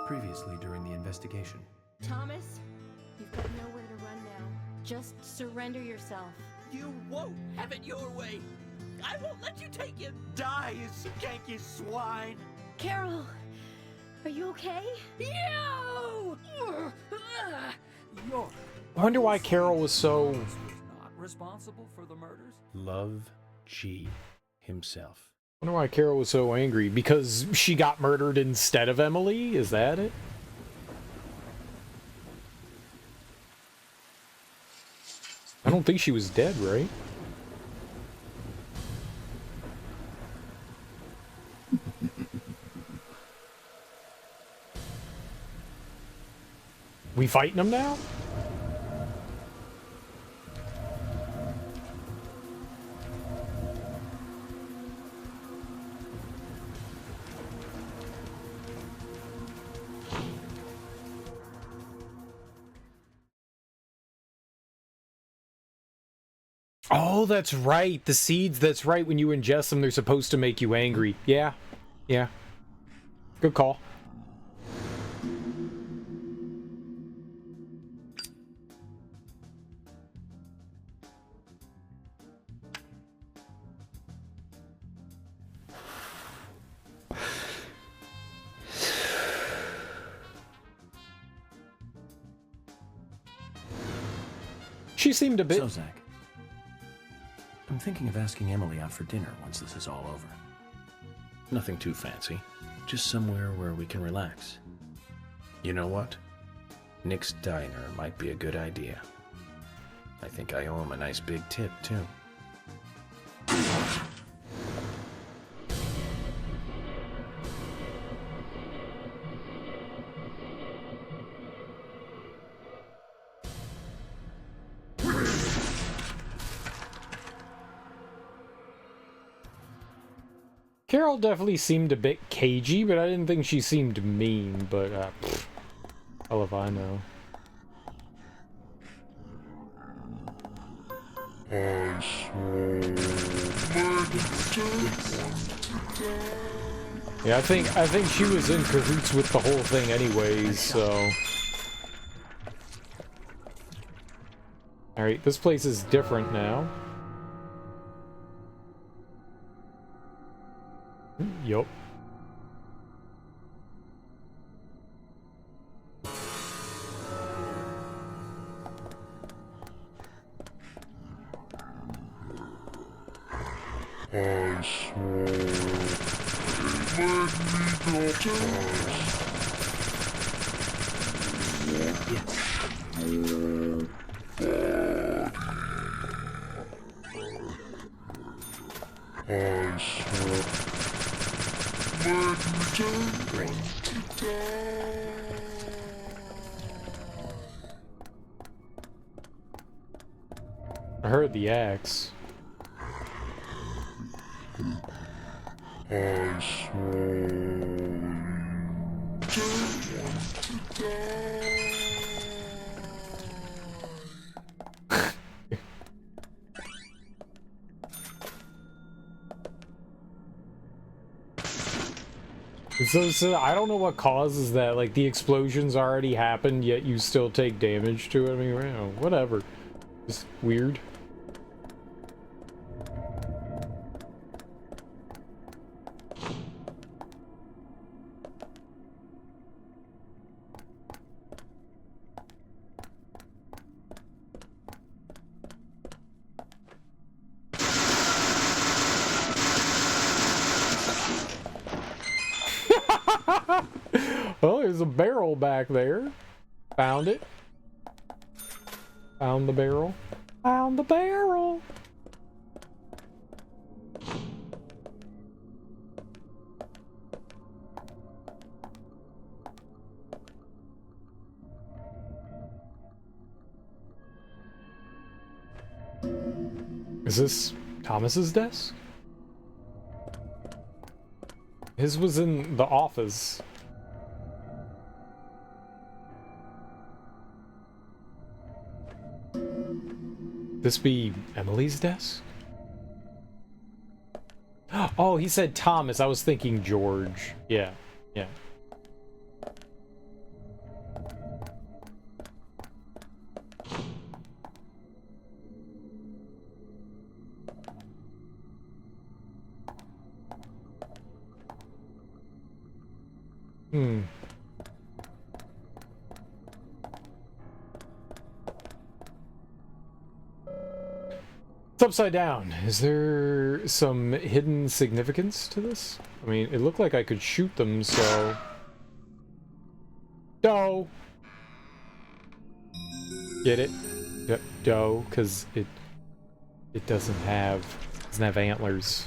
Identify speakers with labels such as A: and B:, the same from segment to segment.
A: previously during the investigation.
B: Thomas, you've got nowhere to run now. Just surrender yourself.
C: You won't have it your way. I won't let you take him. Die, you skanky swine.
B: Carol, are you okay?
C: You!
D: You're
E: I wonder why Carol was so...
D: not responsible for the murders?
A: Love G himself.
E: I wonder why Carol was so angry. Because she got murdered instead of Emily? Is that it? I don't think she was dead, right? We fighting him now? Oh, that's right. The seeds, that's right. When you ingest them, they're supposed to make you angry. Yeah. Yeah. Good call. She seemed a bit...
A: So, Zach, I'm thinking of asking Emily out for dinner once this is all over. Nothing too fancy. Just somewhere where we can relax. You know what? Nick's Diner might be a good idea. I think I owe him a nice big tip, too.
E: Carol definitely seemed a bit cagey, but I didn't think she seemed mean, but, hell if I know. Yeah, I think she was in cahoots with the whole thing anyways, so... Alright, this place is different now. Yup. I heard the axe. So I don't know what causes that. Like, the explosion's already happened, yet you still take damage to it. I mean, you know, whatever. It's weird. Well, there's a barrel back there. Found it. Found the barrel. Found the barrel. Is this Thomas's desk? His was in the office. This be Emily's desk? Oh, he said Thomas. I was thinking George. Yeah, yeah. Hmm. It's upside down. Is there some hidden significance to this? I mean, it looked like I could shoot them, so... Doe! Get it? Doe, because it doesn't have antlers.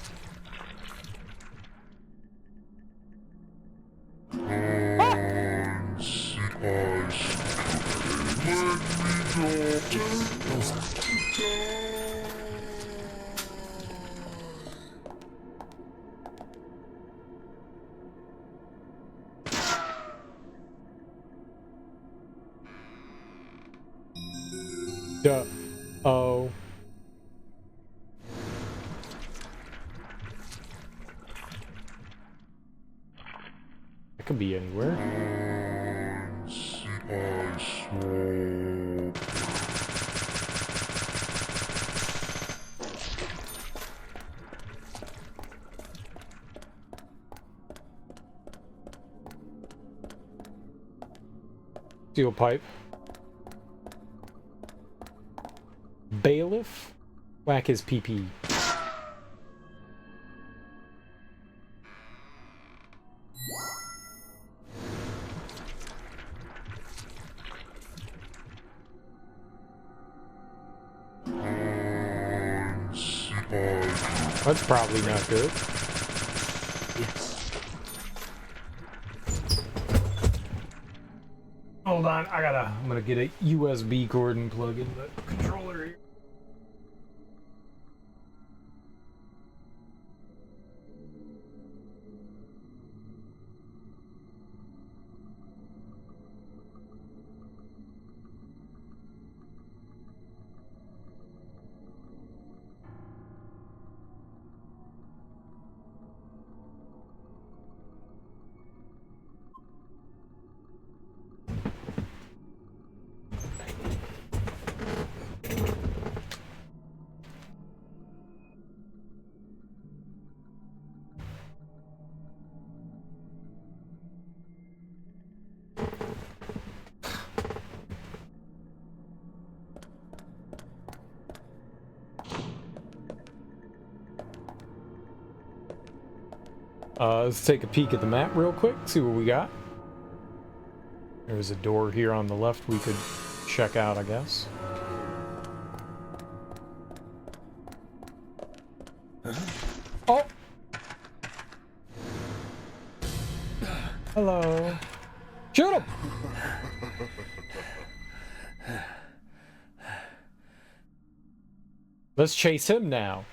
E: Duh. Oh. It could be anywhere. Steel pipe. Bailiff? Whack his PP. That's probably not good.
A: Yes.
E: Hold on, I'm gonna get a USB cord and plug in the controller here. Let's take a peek at the map real quick, see what we got. There's a door here on the left we could check out, I guess. Oh! Hello. Shoot him! Let's chase him now.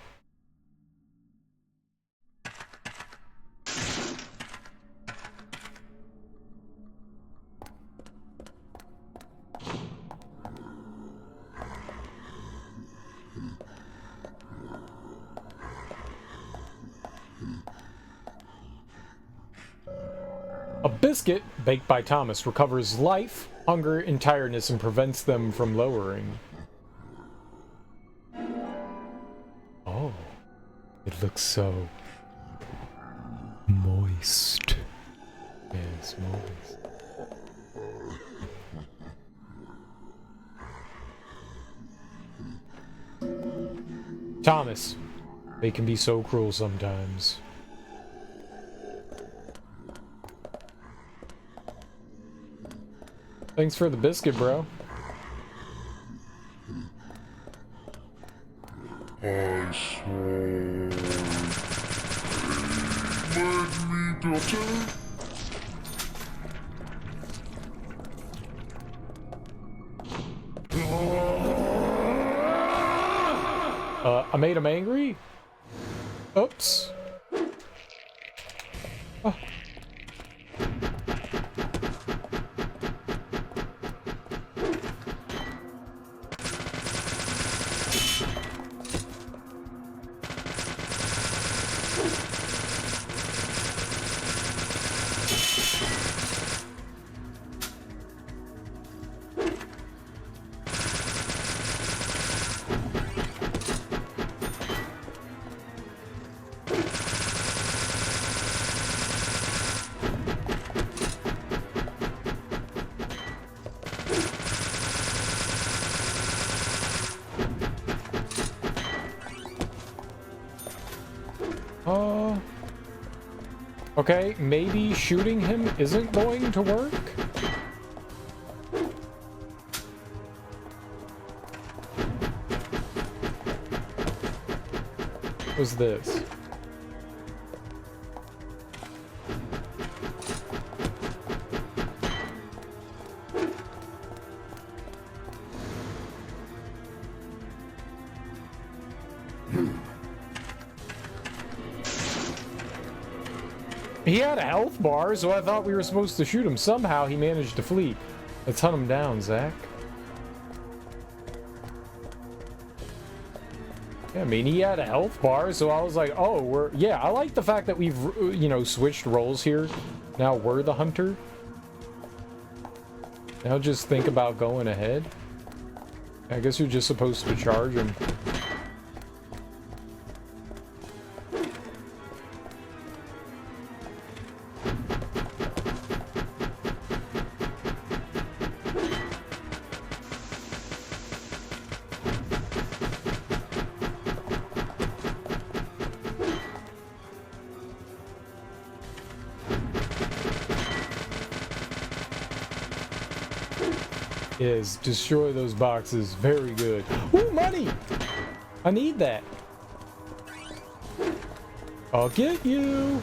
E: A biscuit, baked by Thomas, recovers life, hunger, and tiredness and prevents them from lowering. Oh, it looks so moist. Yes, moist. Thomas, they can be so cruel sometimes. Thanks for the biscuit, bro.
F: I swear. Let me daughter.
E: I made him angry? Oops. Oh. Okay, maybe shooting him isn't going to work? What's this? He had a health bar, so I thought we were supposed to shoot him. Somehow he managed to flee. Let's hunt him down, Zach. Yeah, I mean, he had a health bar, so I was like, oh, we're... Yeah, I like the fact that we've, you know, switched roles here. Now we're the hunter. Now just think about going ahead. I guess you're just supposed to charge him. Is destroy those boxes. Very good. Ooh, money! I need that. I'll get you.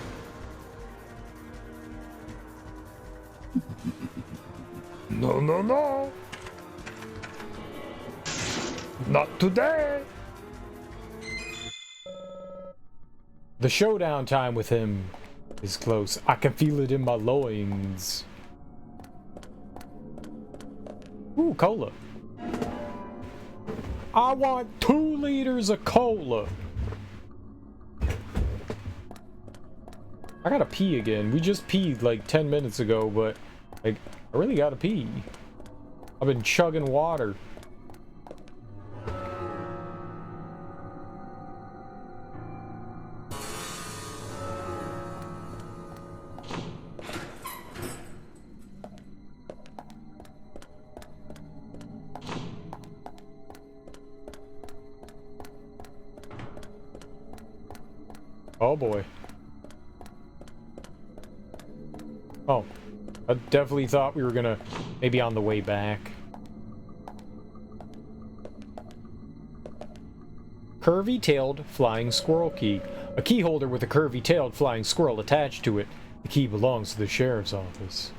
E: No, no, no. Not today. The showdown time with him is close. I can feel it in my loins. Ooh, cola. I want 2 liters of cola. I gotta pee again. We just peed like 10 minutes ago, but like, I really gotta pee. I've been chugging water. Oh boy. Oh, I definitely thought we were gonna maybe on the way back. Curvy-tailed flying squirrel key. A key holder with a curvy-tailed flying squirrel attached to it. The key belongs to the sheriff's office.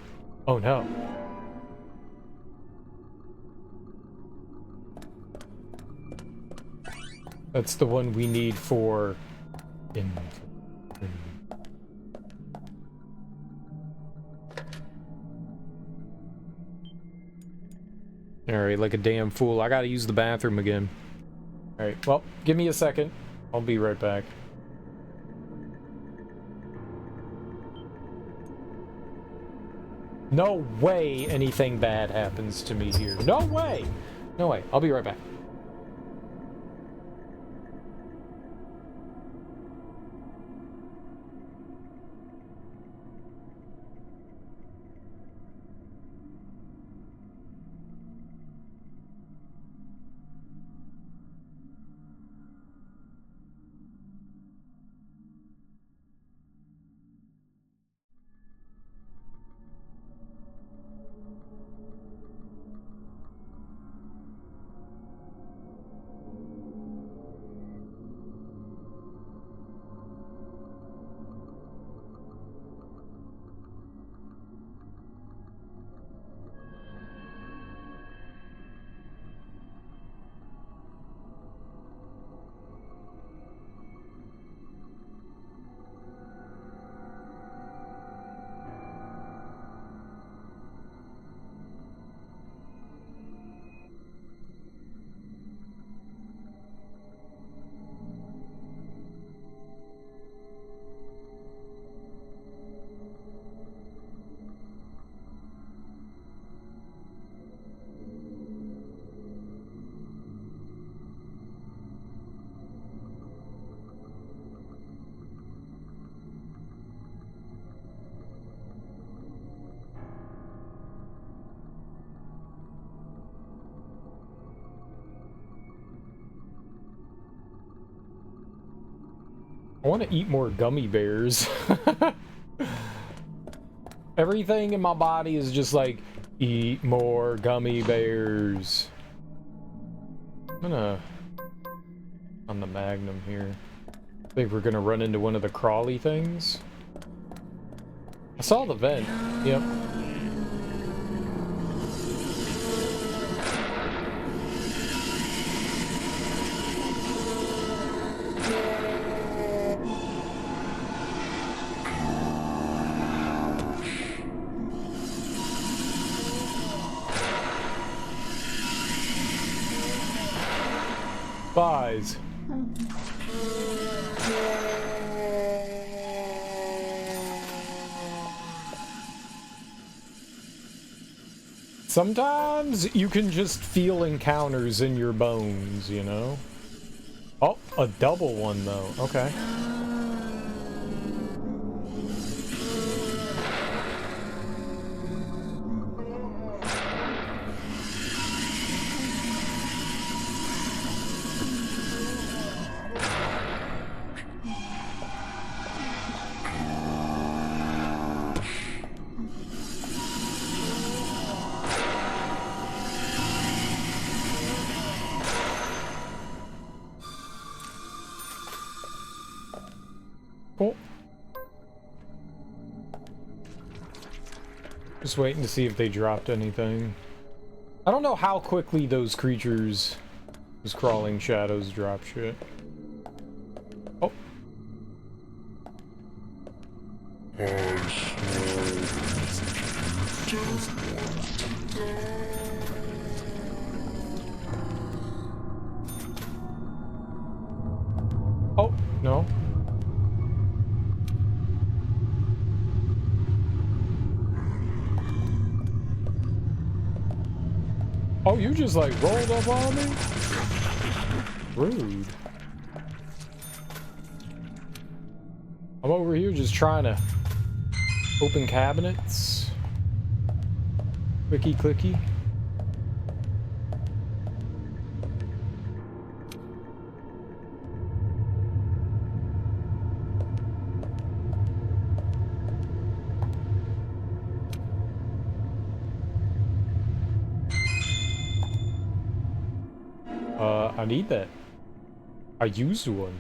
E: Oh no. That's the one we need for... Alright, like a damn fool. I gotta use the bathroom again. Alright, well, give me a second. I'll be right back. No way anything bad happens to me here. No way! No way. I'll be right back. I want to eat more gummy bears. Everything in my body is just like, eat more gummy bears. I'm gonna... on the Magnum here. I think we're gonna run into one of the crawly things. I saw the vent. Yep. Spies. Sometimes you can just feel encounters in your bones, you know? Oh, a double one though. Okay. Cool. Just waiting to see if they dropped anything. I don't know how quickly those creatures, those crawling shadows, drop shit. Oh. Oh, no. Oh, you just like rolled up on me? Rude. I'm over here just trying to open cabinets. Clicky clicky. I need that. I used one.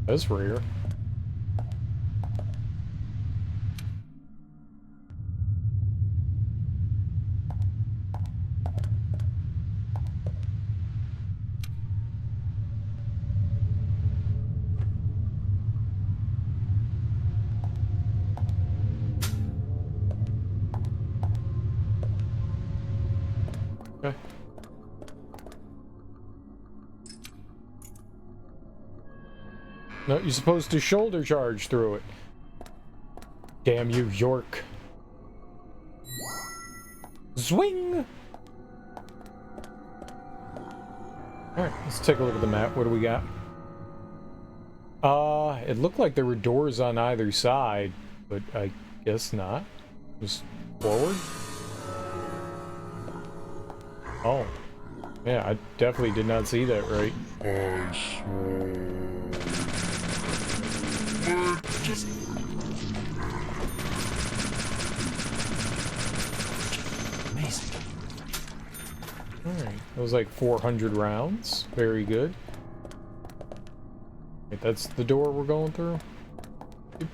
E: That's rare. Okay. No, you're supposed to shoulder charge through it. Damn you, York. Zwing! Alright, let's take a look at the map. What do we got? It looked like there were doors on either side, but I guess not. Just forward? Oh. Yeah, I definitely did not see that right.
A: Amazing.
E: Alright, that was like 400 rounds. Very good. Wait, that's the door we're going through? Yep.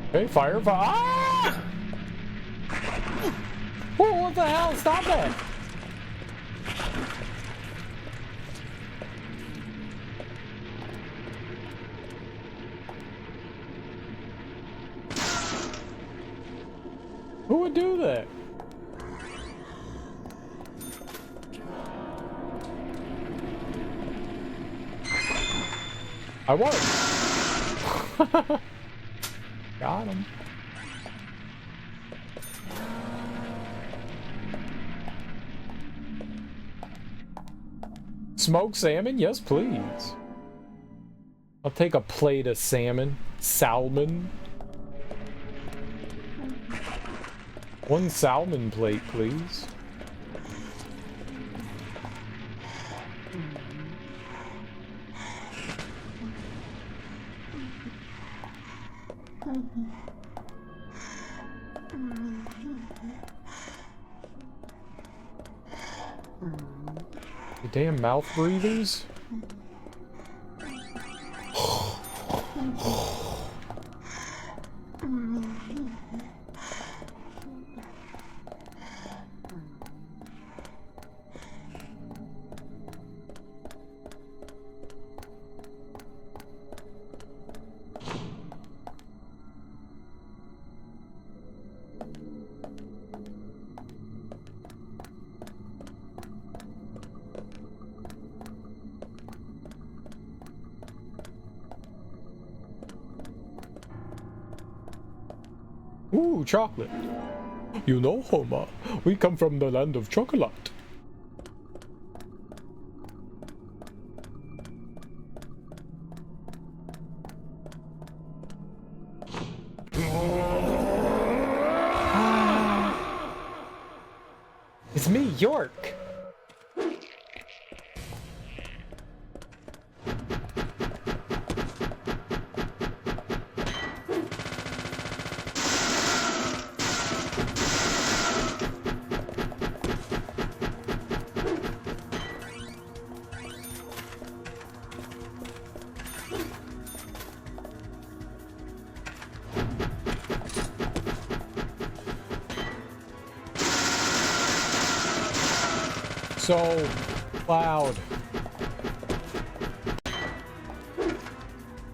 E: Okay, fire, fire! Ah! Whoa, what the hell? Stop that! Who would do that? I was. Got him. Smoked salmon? Yes, please. I'll take a plate of salmon. Salmon. One salmon plate, please. The damn mouth breathers? Ooh, chocolate. You know, Homer, we come from the land of chocolate. It's me, York. So loud.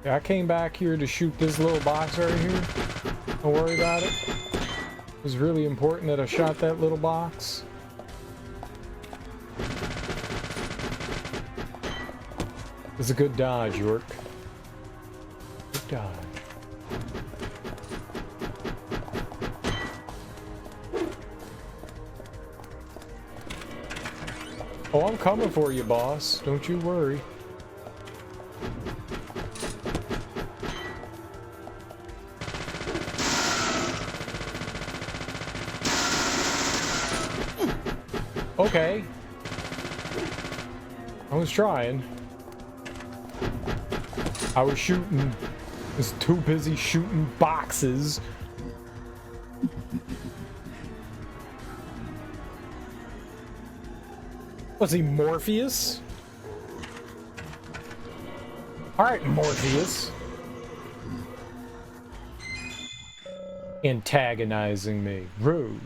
E: Yeah, I came back here to shoot this little box right here. Don't worry about it. It was really important that I shot that little box. It's a good dodge, York. Good dodge. Oh, I'm coming for you, boss. Don't you worry. Okay. I was trying. I was shooting. I was too busy shooting boxes. Was he Morpheus? Alright, Morpheus. Antagonizing me. Rude.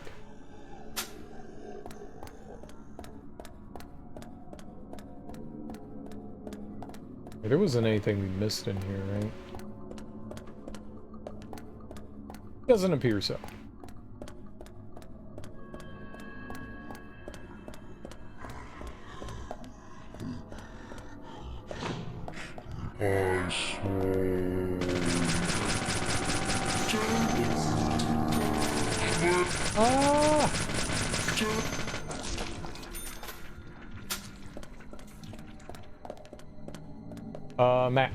E: There wasn't anything we missed in here, right? Doesn't appear so. Map.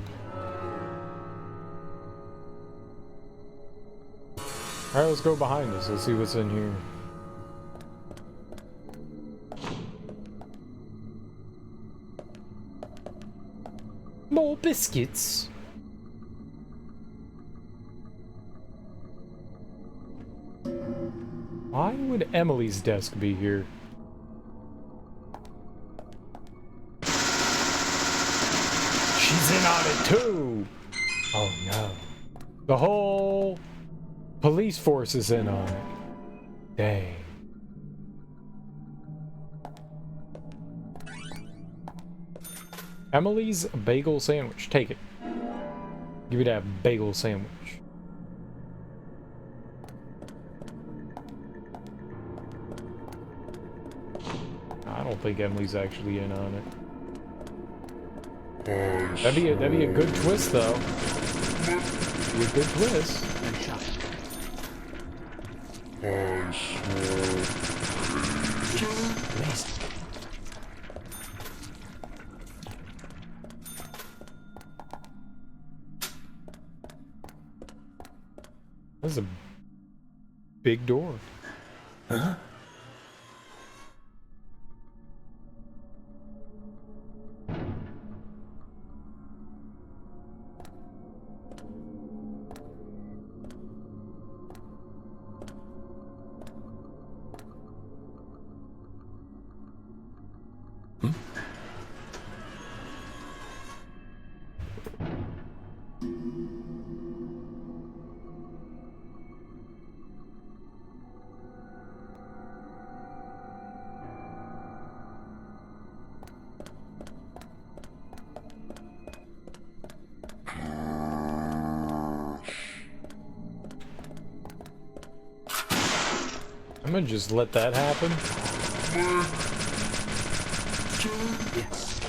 E: Alright, let's go behind us. Let's see what's in here. More biscuits. Why would Emily's desk be here? She's in on it too! Oh no. The whole police force is in on it. Dang. Emily's bagel sandwich. Take it. Give me that bagel sandwich. I don't think Emily's actually in on it. That'd be a good twist, though. Be a good twist.
C: Nice shot.
A: Amazing.
E: That's a big door.
A: Huh?
E: I'm gonna just let that happen.
A: Yes.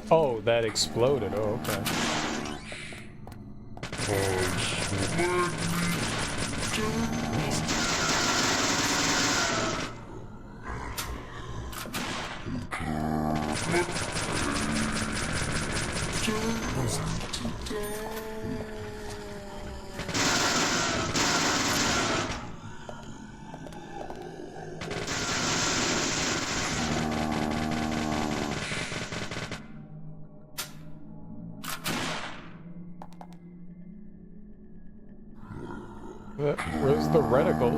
E: Oh, that exploded. Oh, okay. Where's the reticle?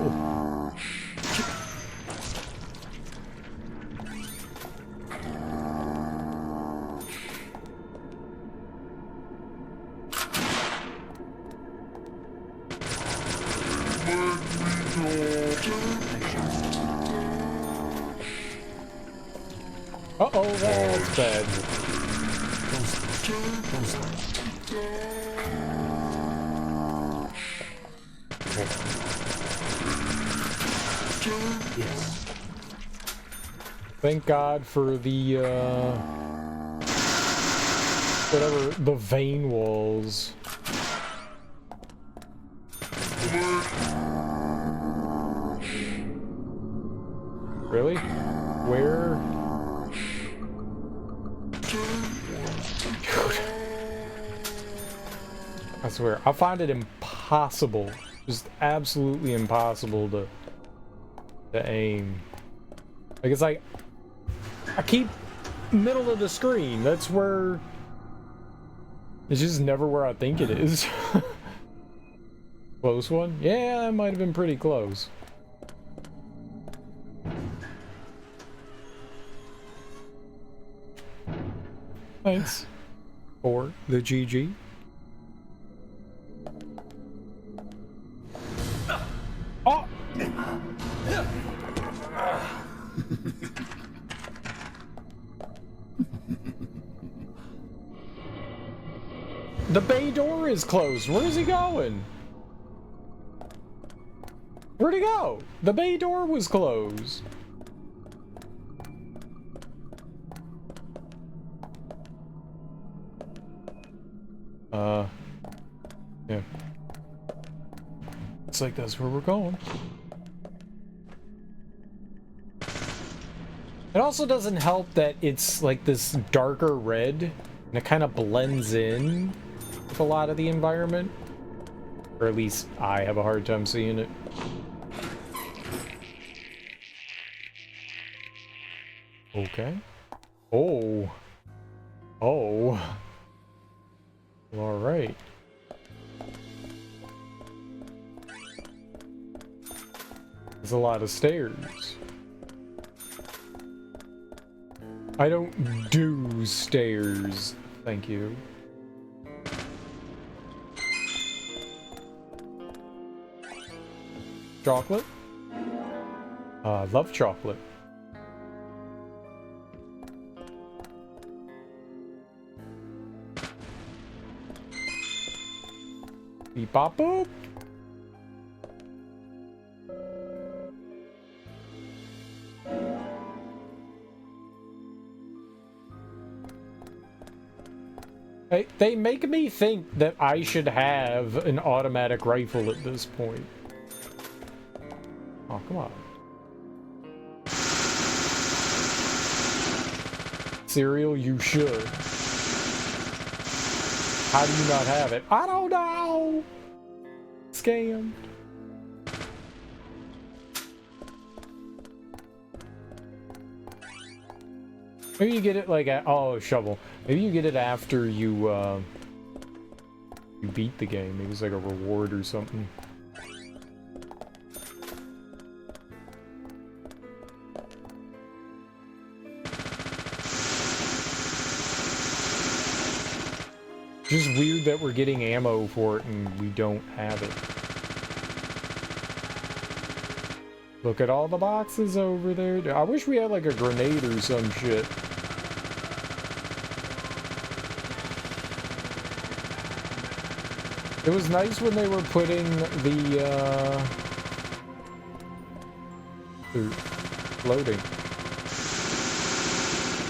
E: Uh-oh, that's bad.
A: Yes.
E: Thank God for the, whatever, the vein walls. Really? Where? I swear, I find it impossible, just absolutely impossible to aim. Like, it's like, I keep middle of the screen. That's where, it's just never where I think it is. Close one? Yeah, that might have been pretty close. Thanks for the GG. Oh! The bay door is closed. Where's he going? Where'd he go? The bay door was closed. Yeah. It's like that's where we're going. It also doesn't help that it's like this darker red, and it kind of blends in with a lot of the environment. Or at least I have a hard time seeing it. Okay. Oh. Oh. All right. There's a lot of stairs. I don't do stairs, thank you. Chocolate? I love chocolate. Beep bop boop. They make me think that I should have an automatic rifle at this point. Oh, come on. Cereal, you should. How do you not have it? I don't know! Scam. Maybe you get it like at, oh, shovel. Maybe you get it after you you beat the game. Maybe it's like a reward or something. Just weird that we're getting ammo for it and we don't have it. Look at all the boxes over there. I wish we had like a grenade or some shit. It was nice when they were putting the loading.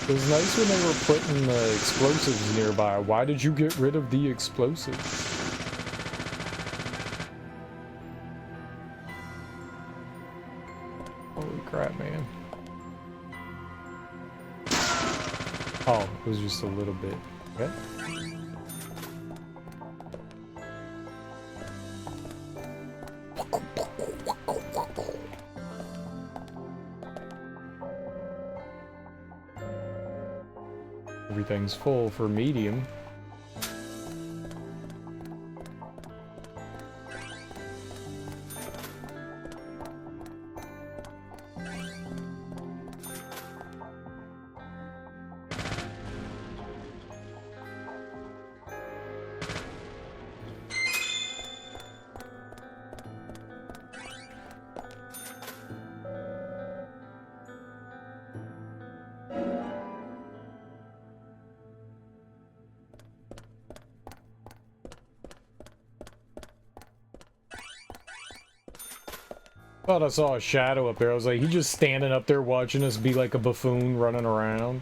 E: It was nice when they were putting the explosives nearby. Why did you get rid of the explosives? Holy crap, man. Oh, it was just a little bit. Okay. Everything's full for medium. Thought I saw a shadow up there. I was like, he just standing up there watching us be like a buffoon running around.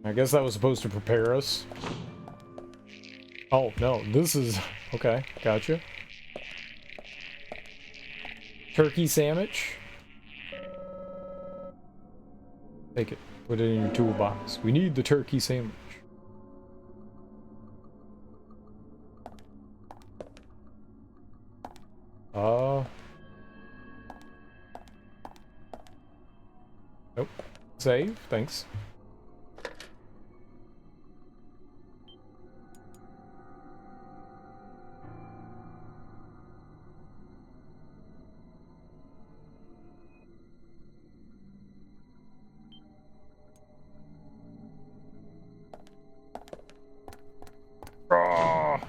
E: I guess that was supposed to prepare us. Oh, no, this is... Okay, gotcha. Turkey sandwich. Take it. Put it in your toolbox. We need the turkey sandwich. Nope. Save, thanks. Ah.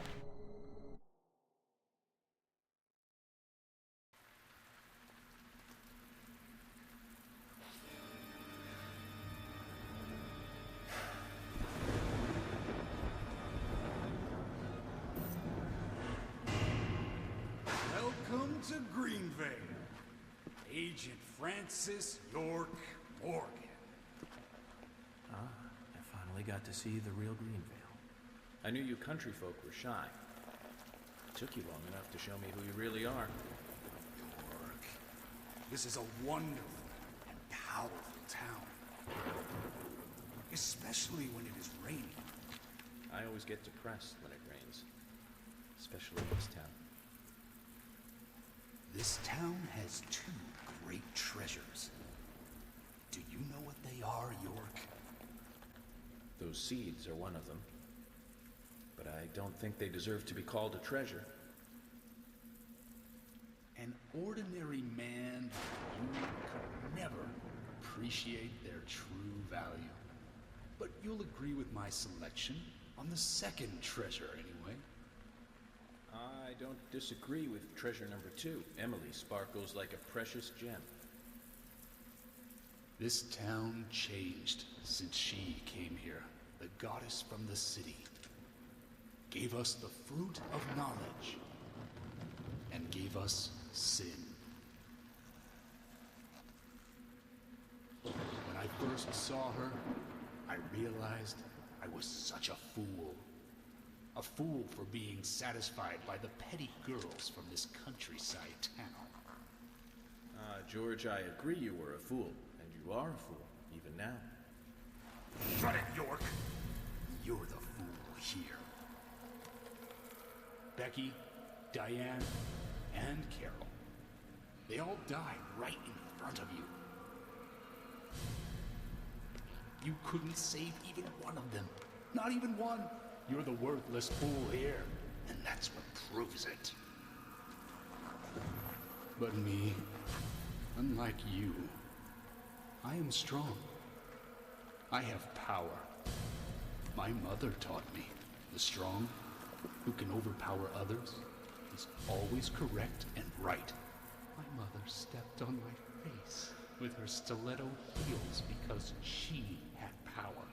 G: Welcome to Greenvale, Agent Francis York Morgan.
A: Ah, I finally got to see the real Greenvale. I knew you country folk were shy. It took you long enough to show me who you really are.
G: York, this is a wonderful and powerful town. Especially when it is raining.
A: I always get depressed when it rains. Especially this town.
G: This town has two great treasures. Do you know what they are, York?
A: Those seeds are one of them. But I don't think they deserve to be called a treasure.
G: An ordinary man like you could never appreciate their true value. But you'll agree with my selection on the second treasure anyway.
A: I don't disagree with treasure number 2. Emily sparkles like a precious gem.
G: This town changed since she came here, the goddess from the city. Gave us the fruit of knowledge, and gave us sin. When I first saw her, I realized I was such a fool. A fool for being satisfied by the petty girls from this countryside town.
A: George, I agree you were a fool, and you are a fool, even now.
G: Shut it, York! You're the fool here. Becky, Diane, and Carol. They all died right in front of you. You couldn't save even one of them. Not even one. You're the worthless fool here. And that's what proves it. But me, unlike you, I am strong. I have power. My mother taught me, the strong, who can overpower others, is always correct and right. My mother stepped on my face with her stiletto heels because she had power.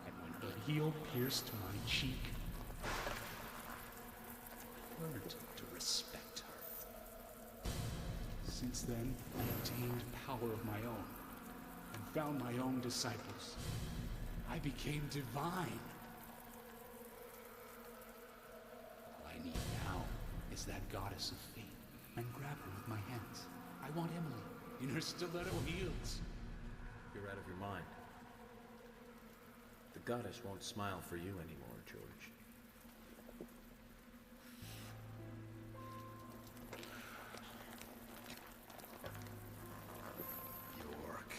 G: And when her heel pierced my cheek, I learned to respect her. Since then, I obtained power of my own and found my own disciples. I became divine. All I need now is that goddess of fate and grab her with my hands. I want Emily in her stiletto heels.
A: You're out of your mind. The goddess won't smile for you anymore, George.
G: York,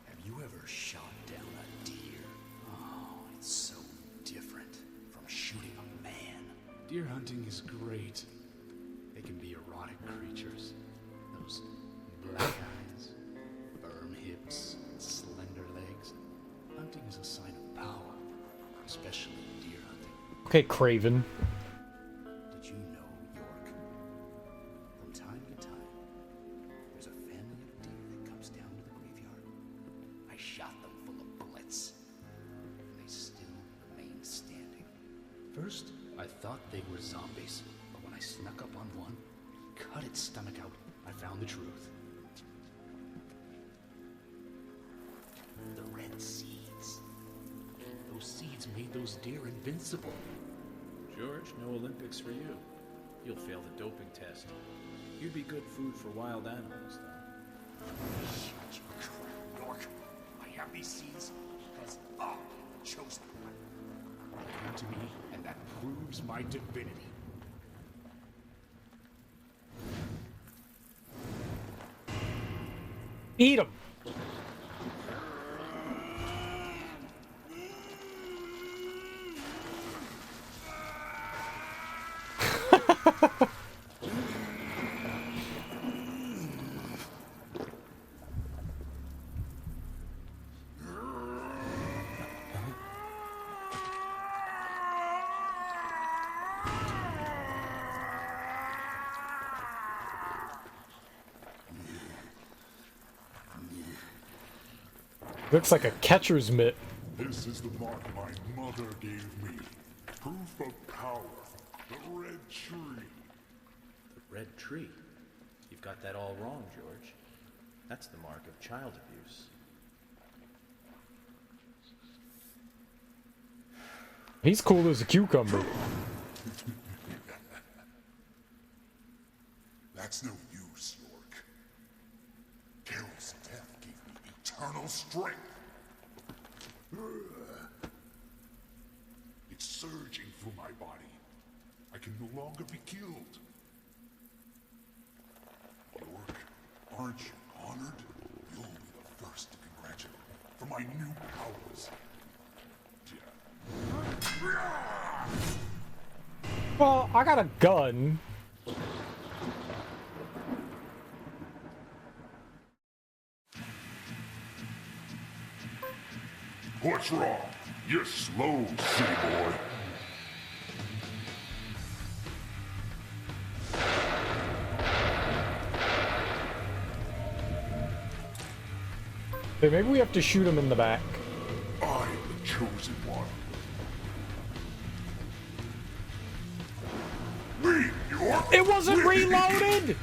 G: have you ever shot down a deer? Oh, it's so different from shooting a man. Deer hunting is great. They can be erotic creatures. Those black eyes, firm hips, and slender legs. Hunting is a sign of power, especially deer hunting.
E: Okay, Craven.
G: Did you know, York? From time to time, there's a family of deer that comes down to the graveyard. I shot them full of bullets, and they still remain standing. First, I thought they were zombies, but when I snuck up on one, cut its stomach out, I found the truth. The red seeds. Those seeds made those deer invincible.
A: George, no Olympics for you. You'll fail the doping test. You'd be good food for wild animals, though.
G: Shut your crap, York. I have these seeds because I chose them. They came to me, and that proves my divinity.
E: Eat him. Looks like a catcher's mitt.
F: This is the mark my mother gave me. Proof of power. The red tree.
A: The red tree? You've got that all wrong, George. That's the mark of child abuse.
E: He's cool as a cucumber.
F: That's no use, York. Carol's death gave me eternal strength. It's surging through my body. I can no longer be killed. York, aren't you honored? You'll be the first to congratulate me for my new powers.
E: Well, I got a gun.
F: What's wrong? You're slow, city boy.
E: Hey, maybe we have to shoot him in the back.
F: I am the chosen one. Me, York!
E: It wasn't reloaded!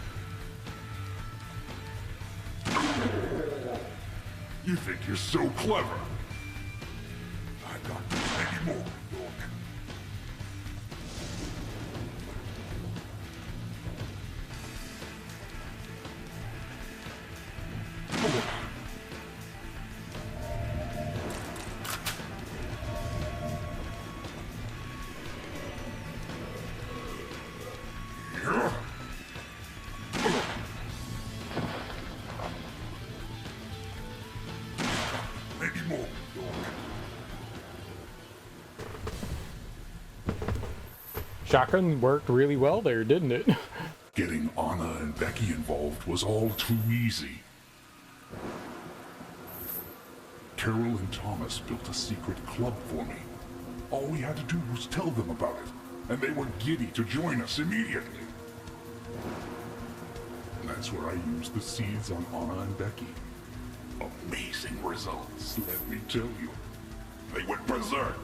F: You think you're so clever? I've got plenty more, York.
E: Shotgun worked really well there, didn't it?
F: Getting Anna and Becky involved was all too easy. Carol and Thomas built a secret club for me. All we had to do was tell them about it, and they were giddy to join us immediately. And that's where I used the seeds on Anna and Becky. Amazing results, let me tell you. They went berserk,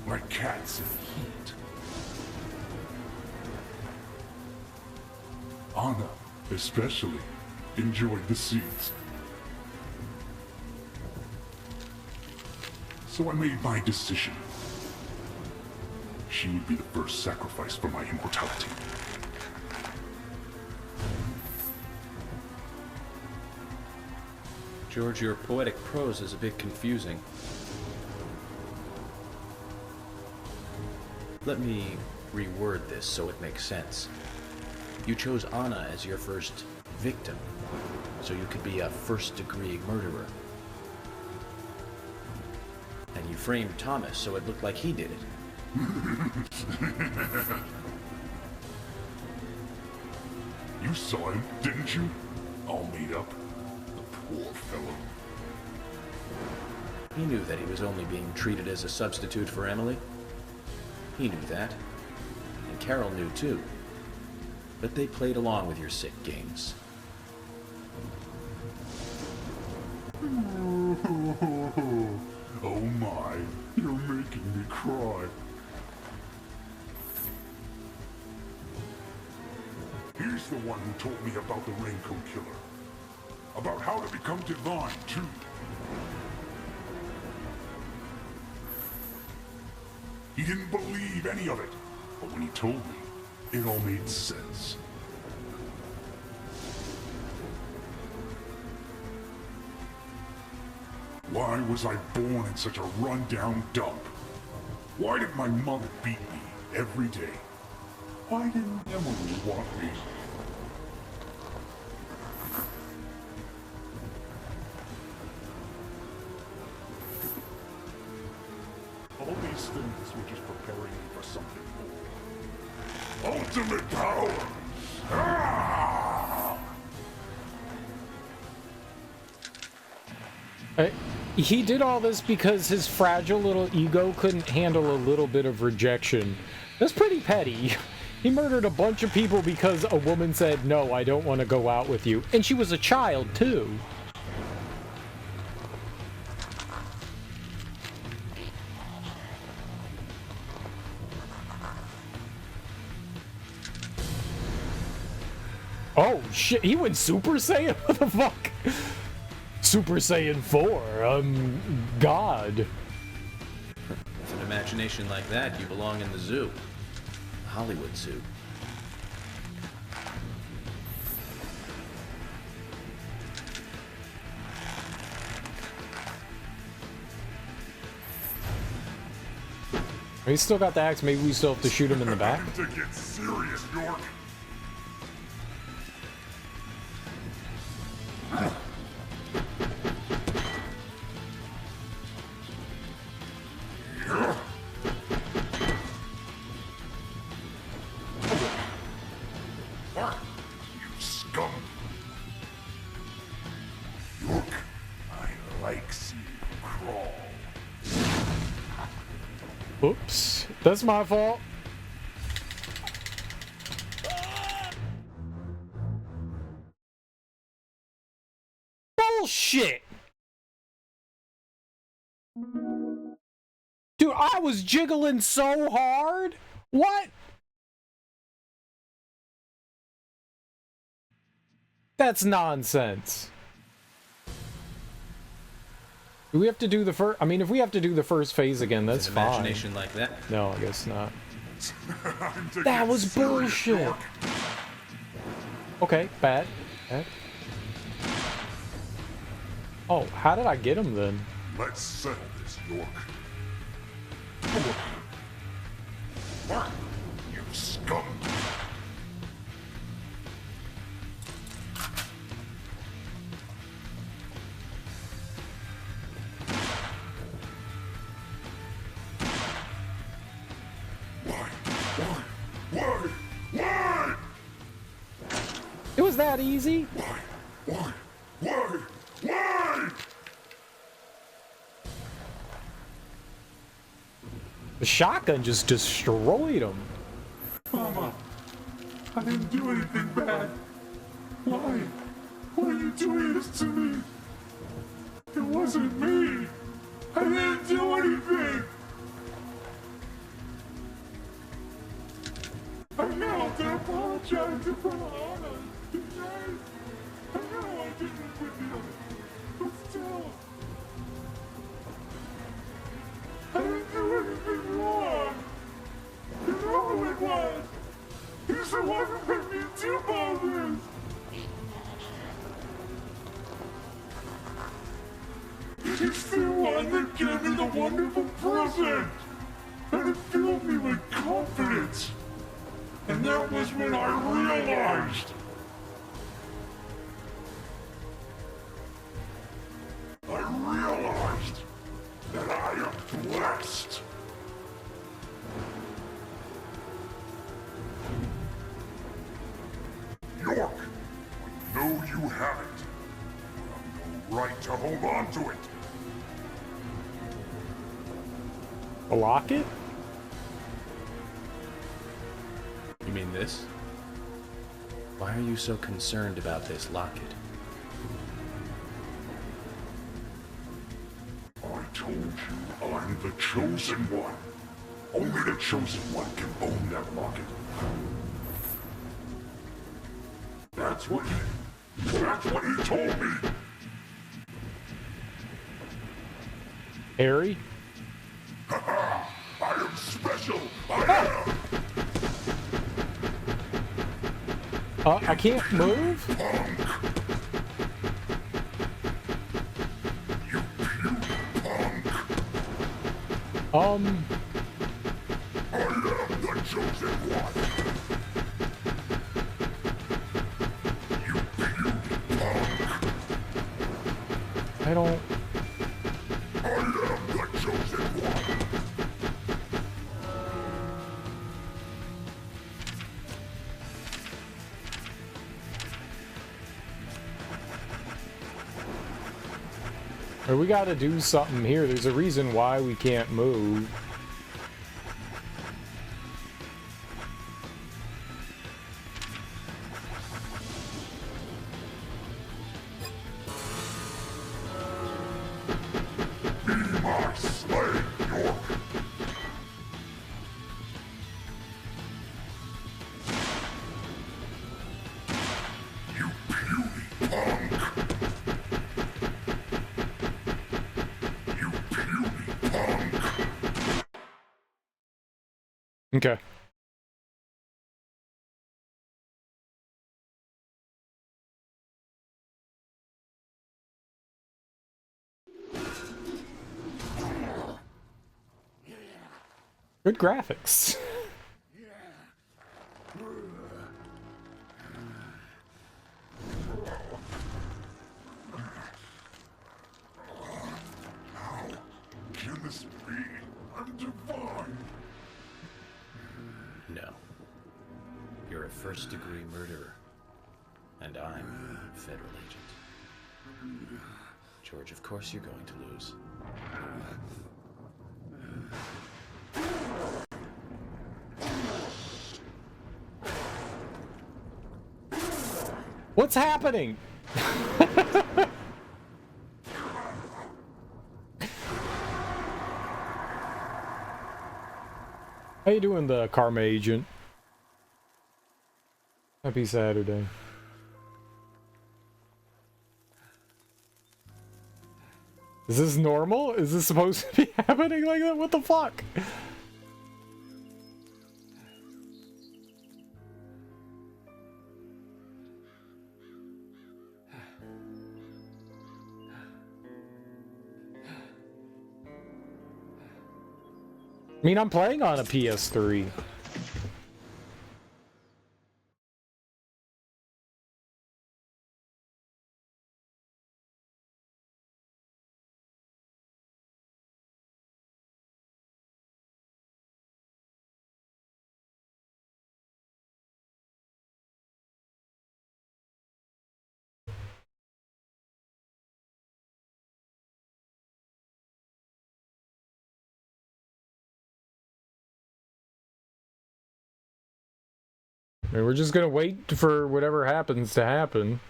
F: like cats in heat. Anna, especially, enjoyed the seeds. So I made my decision. She would be the first sacrifice for my immortality.
A: George, your poetic prose is a bit confusing. Let me reword this so it makes sense. You chose Anna as your first victim, so you could be a first-degree murderer. And you framed Thomas so it looked like he did it.
F: You saw him, didn't you? All made up. The poor fellow.
A: He knew that he was only being treated as a substitute for Emily. He knew that. And Carol knew too. But they played along with your sick games.
F: Oh my, you're making me cry. He's the one who told me about the Raincoat Killer. About how to become divine, too. He didn't believe any of it, but when he told me, it all made sense. Why was I born in such a run-down dump? Why did my mother beat me every day? Why didn't Emily want me? All these things were just preparing me for something more. Ultimate power! Ah!
E: He did all this because his fragile little ego couldn't handle a little bit of rejection. That's pretty petty. He murdered a bunch of people because a woman said, "No, I don't want to go out with you." And she was a child, too. Oh, shit. He went Super Saiyan? What the fuck? Super Saiyan 4. God.
A: With an imagination like that, you belong in the zoo. The Hollywood Zoo.
E: He's still got the axe. Maybe we still have to shoot him in the back.
F: Time to get serious, York. You scum. York, I like seeing you crawl.
E: Oops. That's my fault. Bullshit! Dude, I was jiggling so hard. What? That's nonsense. Do we have to do the first? I mean, if we have to do the first phase again, that's
A: With an
E: fine.
A: imagination like that.
E: No, I guess not.
F: Time to
E: That
F: get
E: was
F: serious,
E: bullshit.
F: York.
E: Okay, bad. Bad. Oh, how did I get him then?
F: Let's settle this, York. You scum.
E: that easy.
F: Why? Why?
E: The shotgun just destroyed him.
F: Mama, I didn't do anything bad. Why? Why are you doing this to me? It wasn't me. I didn't do anything. I know to apologize in front of Anna. I know I didn't with you, but still, I didn't do anything wrong. You know who it was. He's the one who made me do all this. He's the one that gave me the wonderful present, and it filled me with confidence. And that was when I realized. That I am blessed. York, I know you have it. You have no right to hold on to it.
E: A locket?
A: You mean this? Why are you so concerned about this locket?
F: I told you I'm the chosen one. Only the chosen one can own that locket. That's what he told me.
E: Harry?
F: I am special. I am.
E: I can't move?
F: You puny punk. I am the chosen one. You puny punk.
E: I don't...
F: I am the chosen one.
E: We gotta do something here. There's a reason why we can't move.
F: Be my slave, York. You puny punk. You puny punk.
E: Okay. Good graphics.
F: Can this be? I'm divine.
A: No. You're a first-degree murderer. And I'm a federal agent. George, of course you're going to lose.
E: What's happening? How you doing, the Karma Agent? Happy Saturday. Is this normal? Is this supposed to be happening like that? What the fuck? I mean, I'm playing on a PS3. I mean, we're just gonna wait for whatever happens to happen.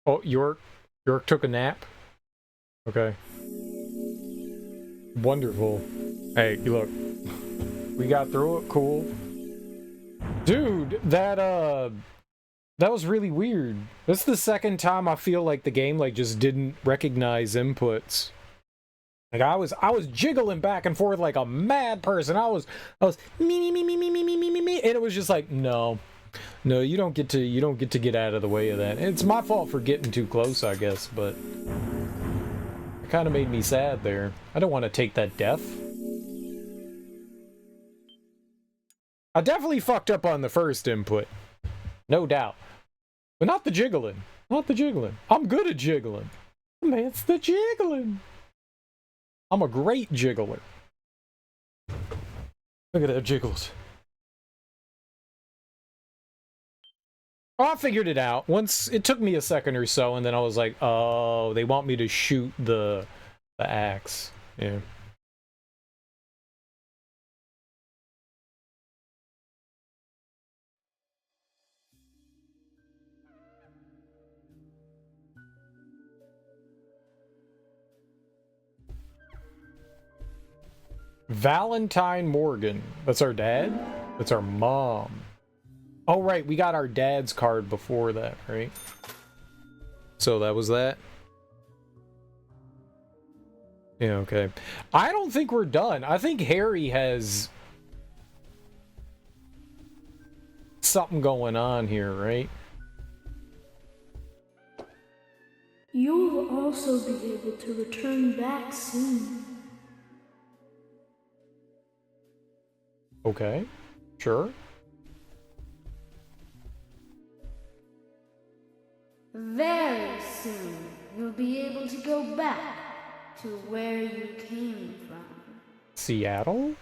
E: Oh, York took a nap? Okay. Wonderful. Hey, look. We got through it, cool. Dude, that was really weird. This is the second time I feel like the game like just didn't recognize inputs. Like I was jiggling back and forth like a mad person. I was me, and it was just like, no, you don't get to get out of the way of that. It's my fault for getting too close, I guess, but it kind of made me sad there. I don't want to take that death. I definitely fucked up on the first input, no doubt, but not the jiggling. Not the jiggling. I'm good at jiggling. Man, it's the jiggling. I'm a great jiggler. Look at that jiggles. Oh, I figured it out. Once it took me a second or so, and then I was like, "Oh, they want me to shoot the axe." Yeah. Valentine Morgan. That's our dad? That's our mom. Oh, right. We got our dad's card before that, right? So that was that? Yeah, okay. I don't think we're done. I think Harry has something going on here, right?
H: You will also be able to return back soon.
E: Okay, sure.
H: Very soon, you'll be able to go back to where you came from.
E: Seattle?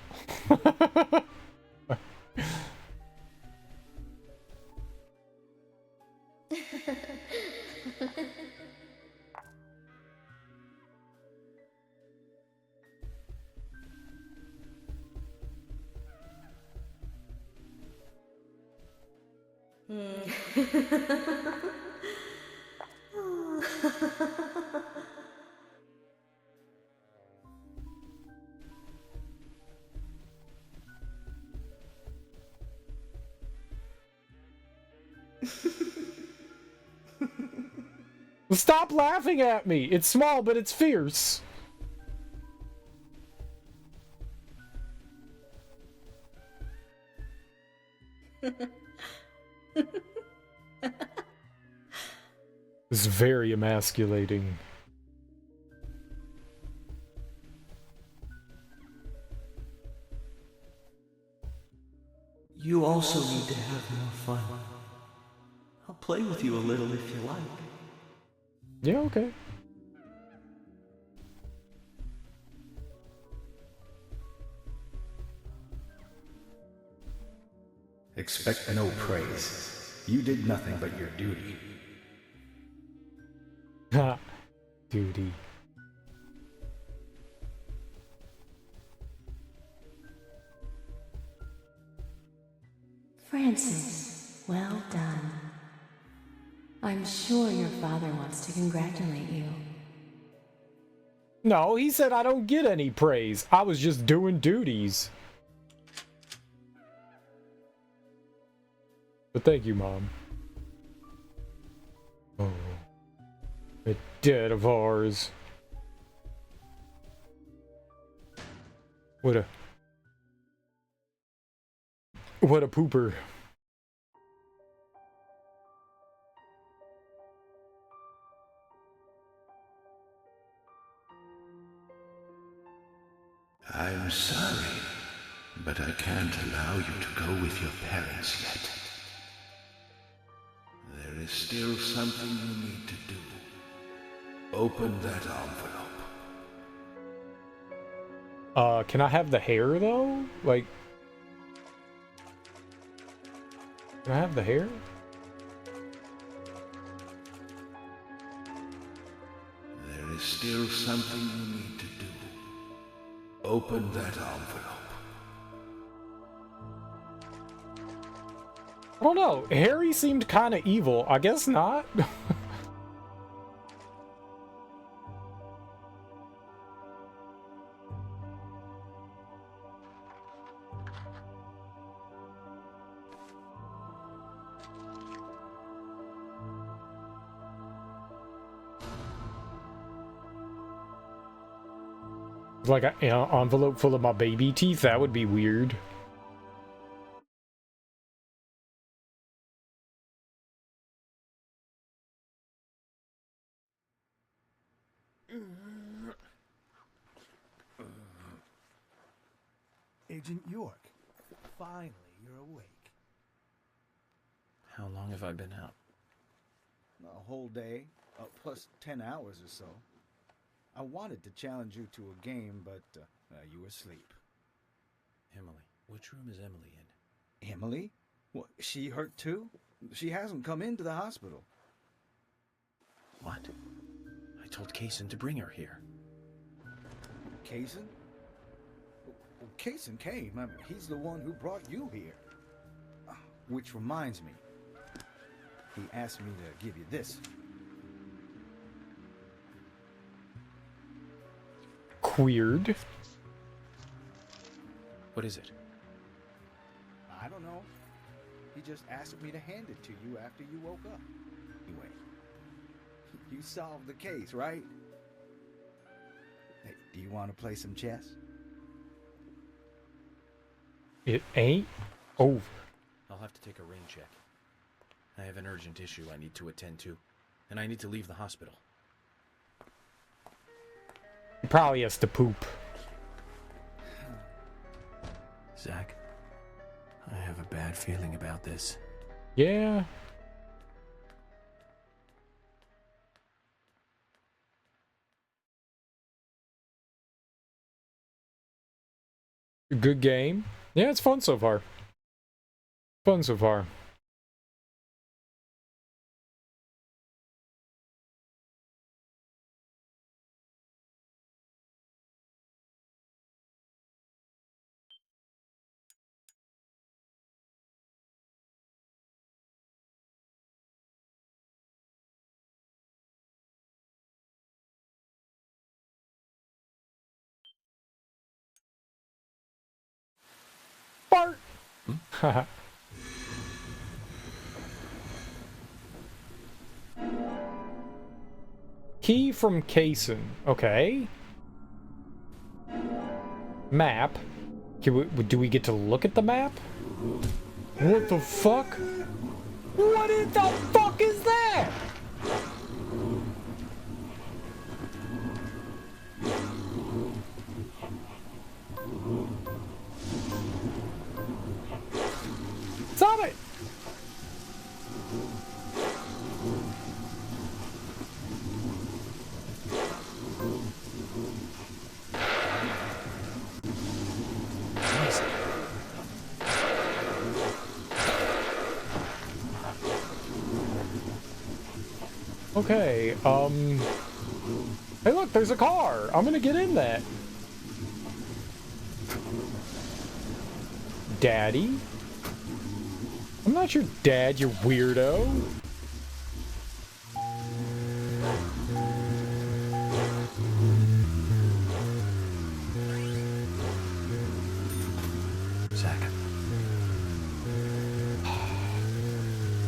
E: Stop laughing at me! It's small, but it's fierce. It's very emasculating.
C: You also need to have more fun. I'll play with you a little if you like.
E: Yeah, okay.
G: Expect no praise. You did nothing but your duty.
E: Ha. Duty.
B: Francis, well done. I'm sure your father wants to congratulate you.
E: No, he said I don't get any praise. I was just doing duties. But thank you, Mom. Oh. A dead of ours. What a pooper.
I: I'm sorry, but I can't allow you to go with your parents yet. There is still something you need to do. Open that envelope.
E: Can I have the hair, though? Like... Can I have the hair?
I: There is still something you need to do. Open that envelope.
E: I don't know. Harry seemed kind of evil. I guess not. Like an envelope full of my baby teeth? That would be weird.
J: Agent York, finally you're awake.
A: How long have I been out?
J: A whole day, plus 10 hours or so. I wanted to challenge you to a game, but you were asleep.
A: Emily. Which room is Emily in?
J: Emily? What, she hurt too? She hasn't come into the hospital.
A: What? I told Kaysen to bring her here.
J: Kaysen? Well, Kaysen came. I mean, he's the one who brought you here. Which reminds me. He asked me to give you this.
E: Weird.
A: What is it?
J: I don't know. He just asked me to hand it to you after you woke up. Anyway, you solved the case, right? Hey, do you want to play some chess?
E: It ain't? Oh.
A: I'll have to take a rain check. I have an urgent issue I need to attend to, and I need to leave the hospital.
E: He probably has to poop.
A: Zach, I have a bad feeling about this.
E: Yeah. Good game. Yeah, it's fun so far. Fun so far. Bart! Haha. Key from Kaysen. Okay. Map. Do we get to look at the map? What the fuck? What in the fuck is that? Stop it! Okay, hey look, there's a car! I'm gonna get in that. Daddy? I'm not your dad, you weirdo.
A: Zach.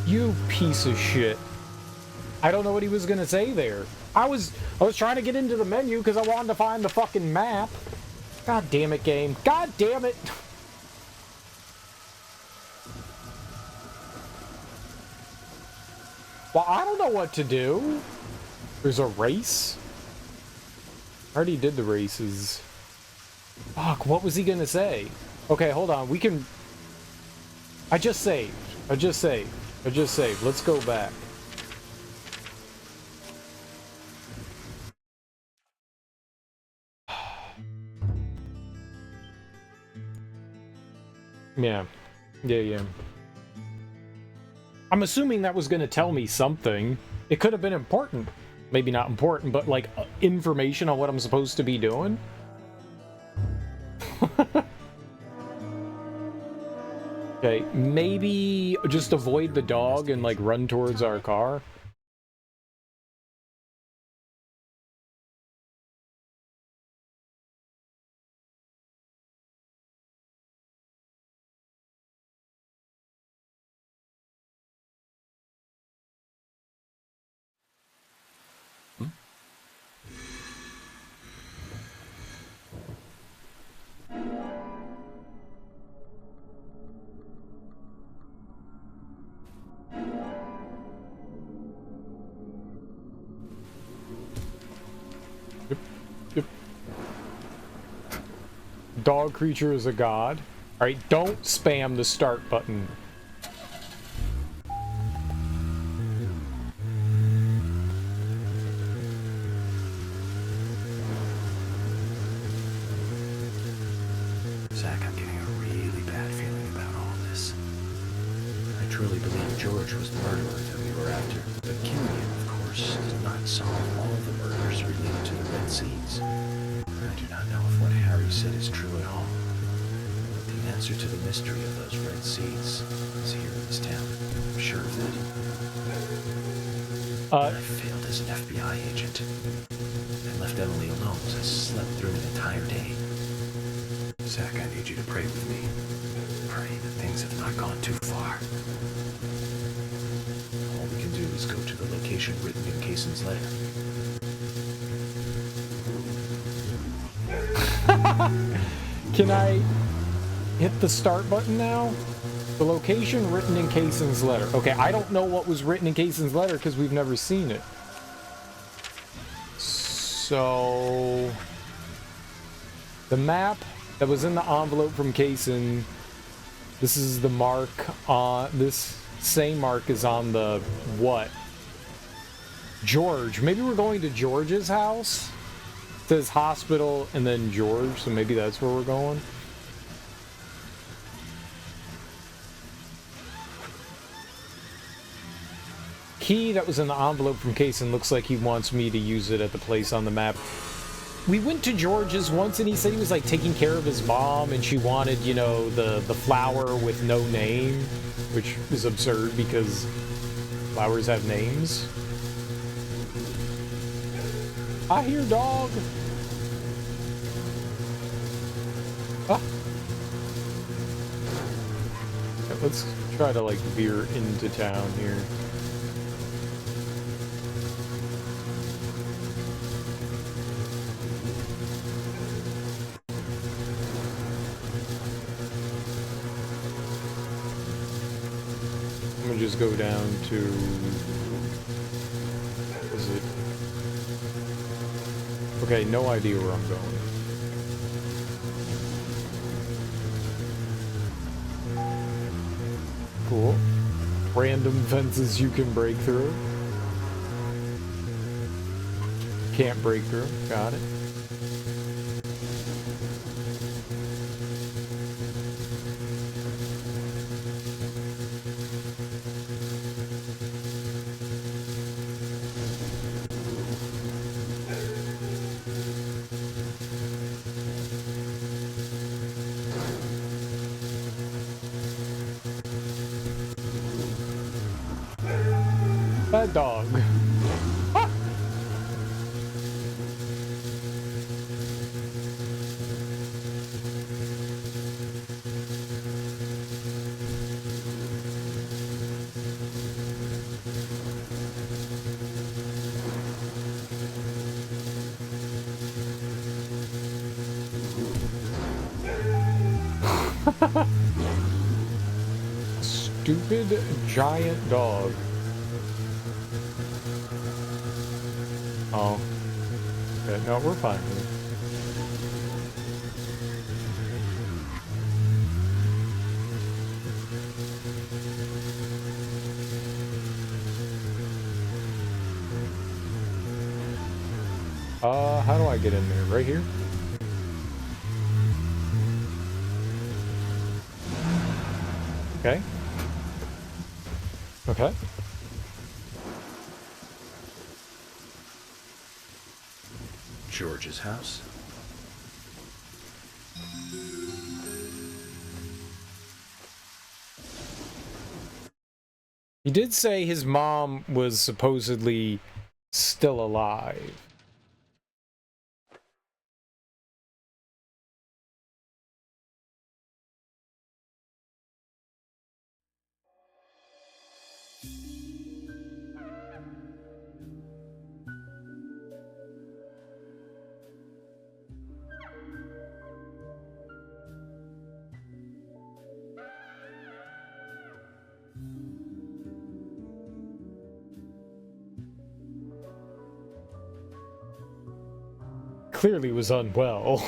E: You piece of shit. I don't know what he was gonna say there. I was trying to get into the menu because I wanted to find the fucking map. God damn it, game. God damn it. Well, I don't know what to do. There's a race? I already did the races. Fuck, what was he gonna say? Okay, hold on. We can... I just saved. Let's go back. Yeah. I'm assuming that was going to tell me something. It could have been important. maybe not important, but like information on what I'm supposed to be doing. Okay, maybe just avoid the dog and like run towards our car. Yep. Dog creature is a god. Alright, don't spam the start button.
A: Zach, I'm getting a really bad feeling about all this. I truly believe George was the murderer that we were after, but killing him, of course, did not solve all the murders related to the Red Seeds. I do not know if what Harry said is true at all. The answer to the mystery of those Red Seeds is here in this town. I'm sure of that. I failed as an FBI agent. I left Emily alone as I slept through an entire day. Zach, I need you to pray with me. Pray that things have not gone too far. All we can do is go to the location written in Kaysen's letter.
E: Can I hit the start button now? The location written in Kaysen's letter. Okay, I don't know what was written in Kaysen's letter because we've never seen it. So... the map that was in the envelope from Kaysen, this is the mark on... this same mark is on the... what? George. Maybe we're going to George's house? It says hospital and then George, so maybe that's where we're going. Key that was in the envelope from Kaysen looks like he wants me to use it at the place on the map. We went to George's once and he said he was like taking care of his mom and she wanted, you know, the flower with no name, which is absurd because flowers have names. I hear dog. Ah. Okay, let's try to like veer into town here. I'm gonna just go down to, is it? Okay, no idea where I'm going. Cool. Random fences you can break through. Can't break through. Got it. Bad dog. Ah! Stupid giant dog. Oh. Okay, no, we're fine here. How do I get in there? Right here? Okay. Okay.
A: George's house?
E: He did say his mom was supposedly still alive. Clearly was unwell.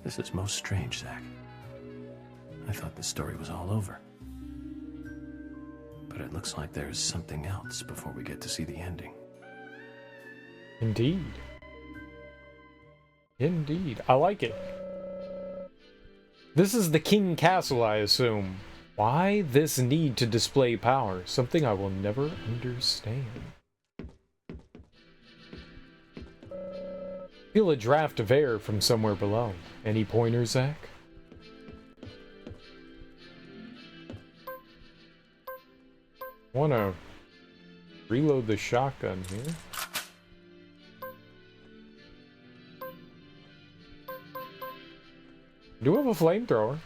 A: This is most strange, Zach. I thought the story was all over. But it looks like there's something else before we get to see the ending.
E: Indeed. Indeed. I like it. This is the King Castle, I assume. Why this need to display power? Something I will never understand. Feel a draft of air from somewhere below. Any pointers, Zach? Wanna reload the shotgun here. Do have a flamethrower.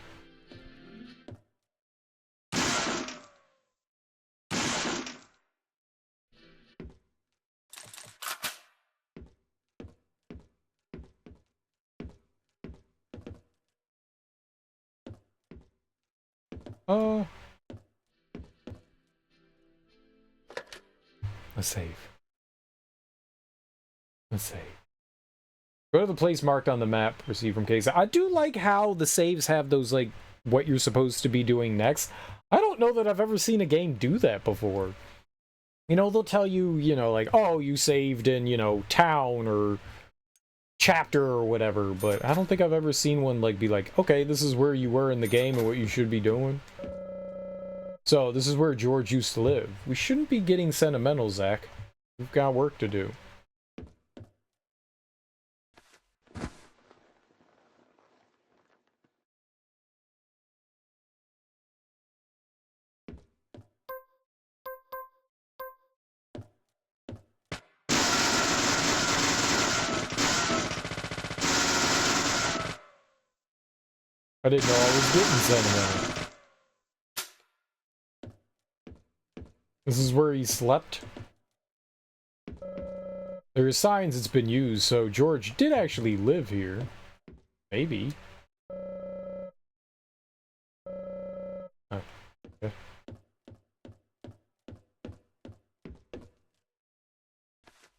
E: Let's save. Let's save. Go to the place marked on the map, receive from case. I do like how the saves have those, like, what you're supposed to be doing next. I don't know that I've ever seen a game do that before. You know, they'll tell you, you know, like, oh, you saved in, you know, town or chapter or whatever, but I don't think I've ever seen one, like, be like, okay, this is where you were in the game and what you should be doing. So, this is where George used to live. We shouldn't be getting sentimental, Zach. We've got work to do. I didn't know I was getting sentimental. This is where he slept. There are signs it's been used, so George did actually live here. Maybe. Oh, okay.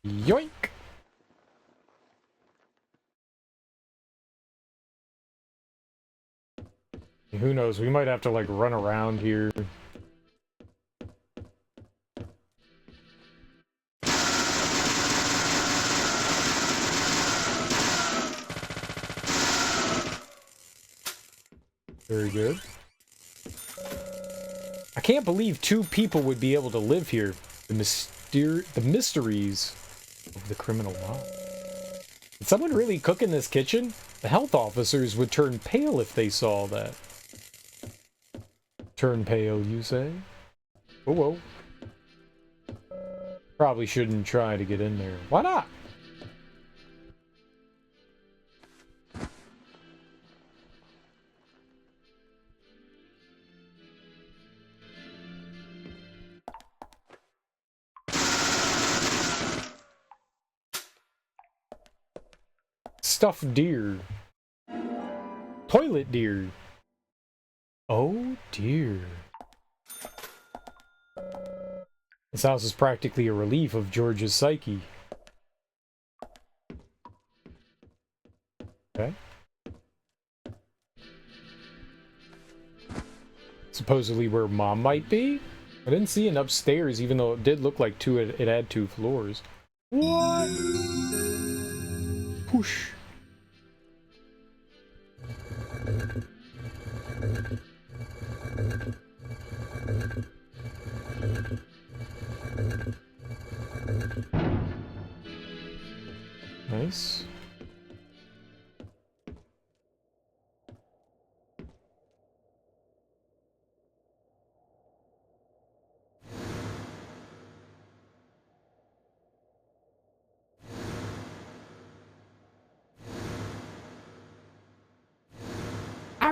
E: Yoink! Who knows, we might have to, like, run around here. Very good. I can't believe two people would be able to live here. The mysteries of the criminal mob. Did someone really cook in this kitchen? The health officers would turn pale if they saw that. Turn pale, you say? Oh, whoa. Probably shouldn't try to get in there. Why not? Stuffed deer. Toilet deer. Oh dear. This house is practically a relief of George's psyche. Okay. Supposedly where Mom might be? I didn't see an upstairs, even though it did look like it had 2 floors. What? Whoosh. Nice.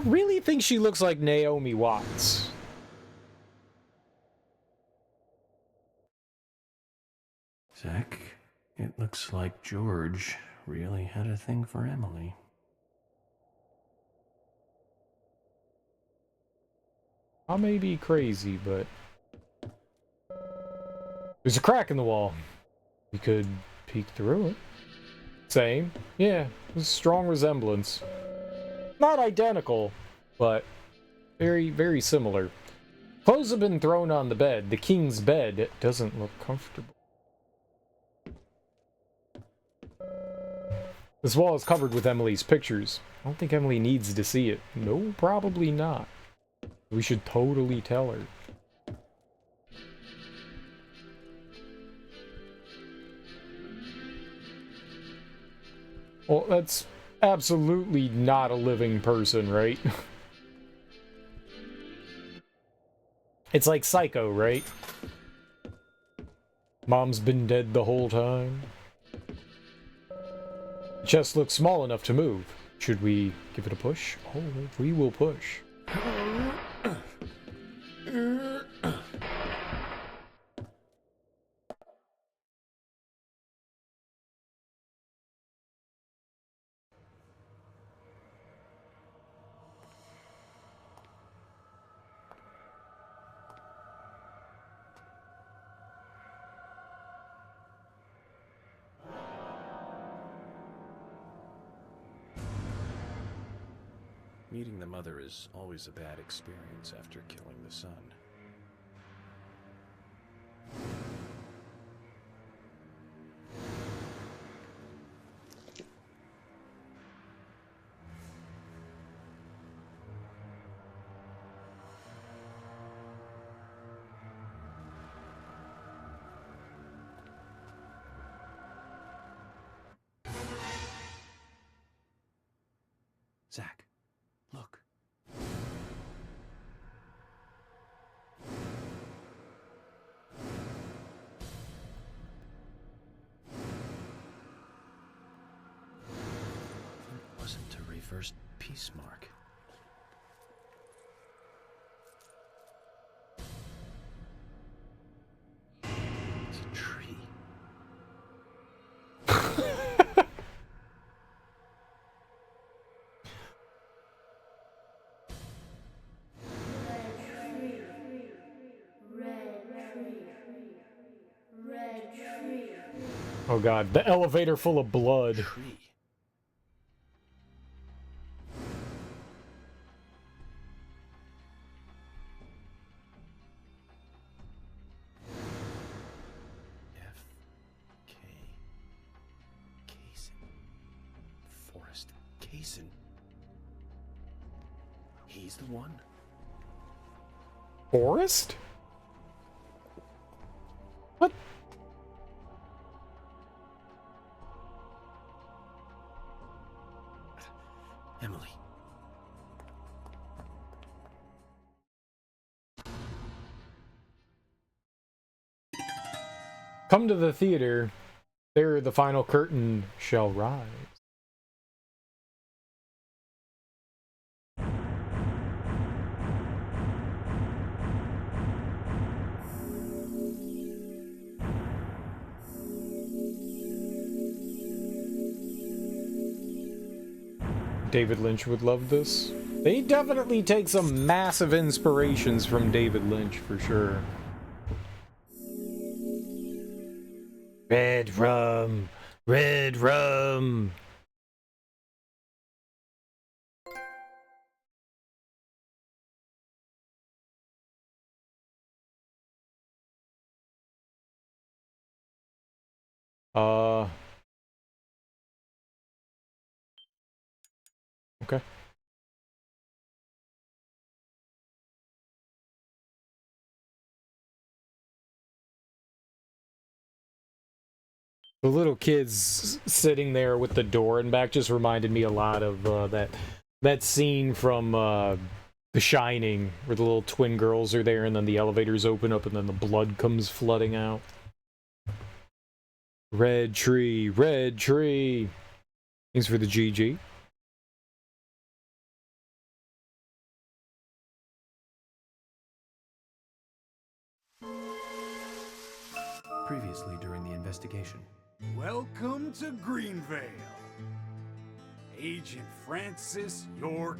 E: really think she looks like Naomi Watts.
A: Zach, it looks like George really had a thing for Emily.
E: I may be crazy, but there's a crack in the wall. We could peek through it. Same. Yeah, there's a strong resemblance. Not identical, but very, very similar. Clothes have been thrown on the bed. The king's bed doesn't look comfortable. This wall is covered with Emily's pictures. I don't think Emily needs to see it. No, probably not. We should totally tell her. Well, that's absolutely not a living person, right? It's like Psycho, right? Mom's been dead the whole time. The chest looks small enough to move. Should we give it a push? Oh, we will push.
A: Meeting the mother is always a bad experience after killing the son. Zach, look. It wasn't a reversed peace mark. It's a tree.
E: Oh god, the elevator full of blood.
A: Tree. F. K. Kaysen. Forrest Kaysen. He's the one.
E: Forrest? What?
A: Emily.
E: Come to the theater. There the final curtain shall rise. David Lynch would love this. They definitely take some massive inspirations from David Lynch, for sure. Red rum! Red rum! Okay. The little kids sitting there with the door in back just reminded me a lot of that scene from The Shining, where the little twin girls are there and then the elevators open up and then the blood comes flooding out. Red tree, red tree. Thanks for the GG.
A: previously during the investigation.
K: Welcome to Greenvale. Agent Francis York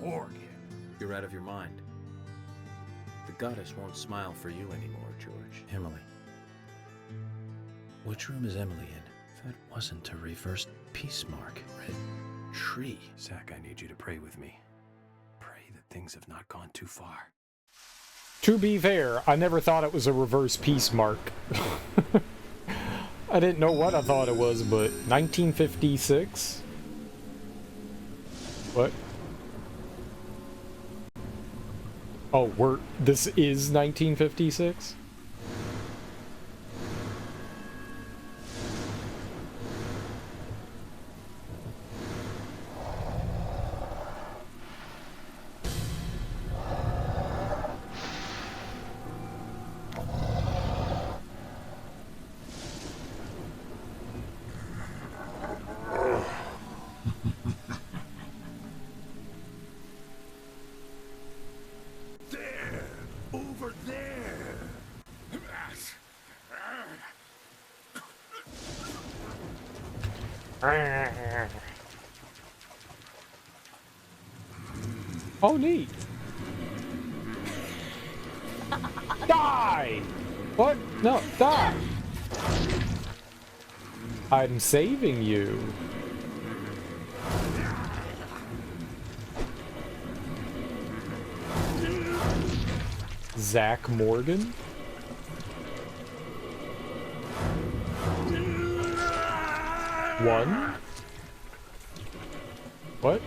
K: Morgan.
A: You're out of your mind. The goddess won't smile for you anymore, George. Emily. Which room is Emily in? That wasn't a reversed peace mark. Red tree. Zach, I need you to pray with me. Pray that things have not gone too far.
E: To be fair, I never thought it was a reverse peace mark. I didn't know what I thought it was, but 1956? What? Oh, this is 1956? Oh, neat. Die! What? No, die! I'm saving you. Zach Morgan? One? What?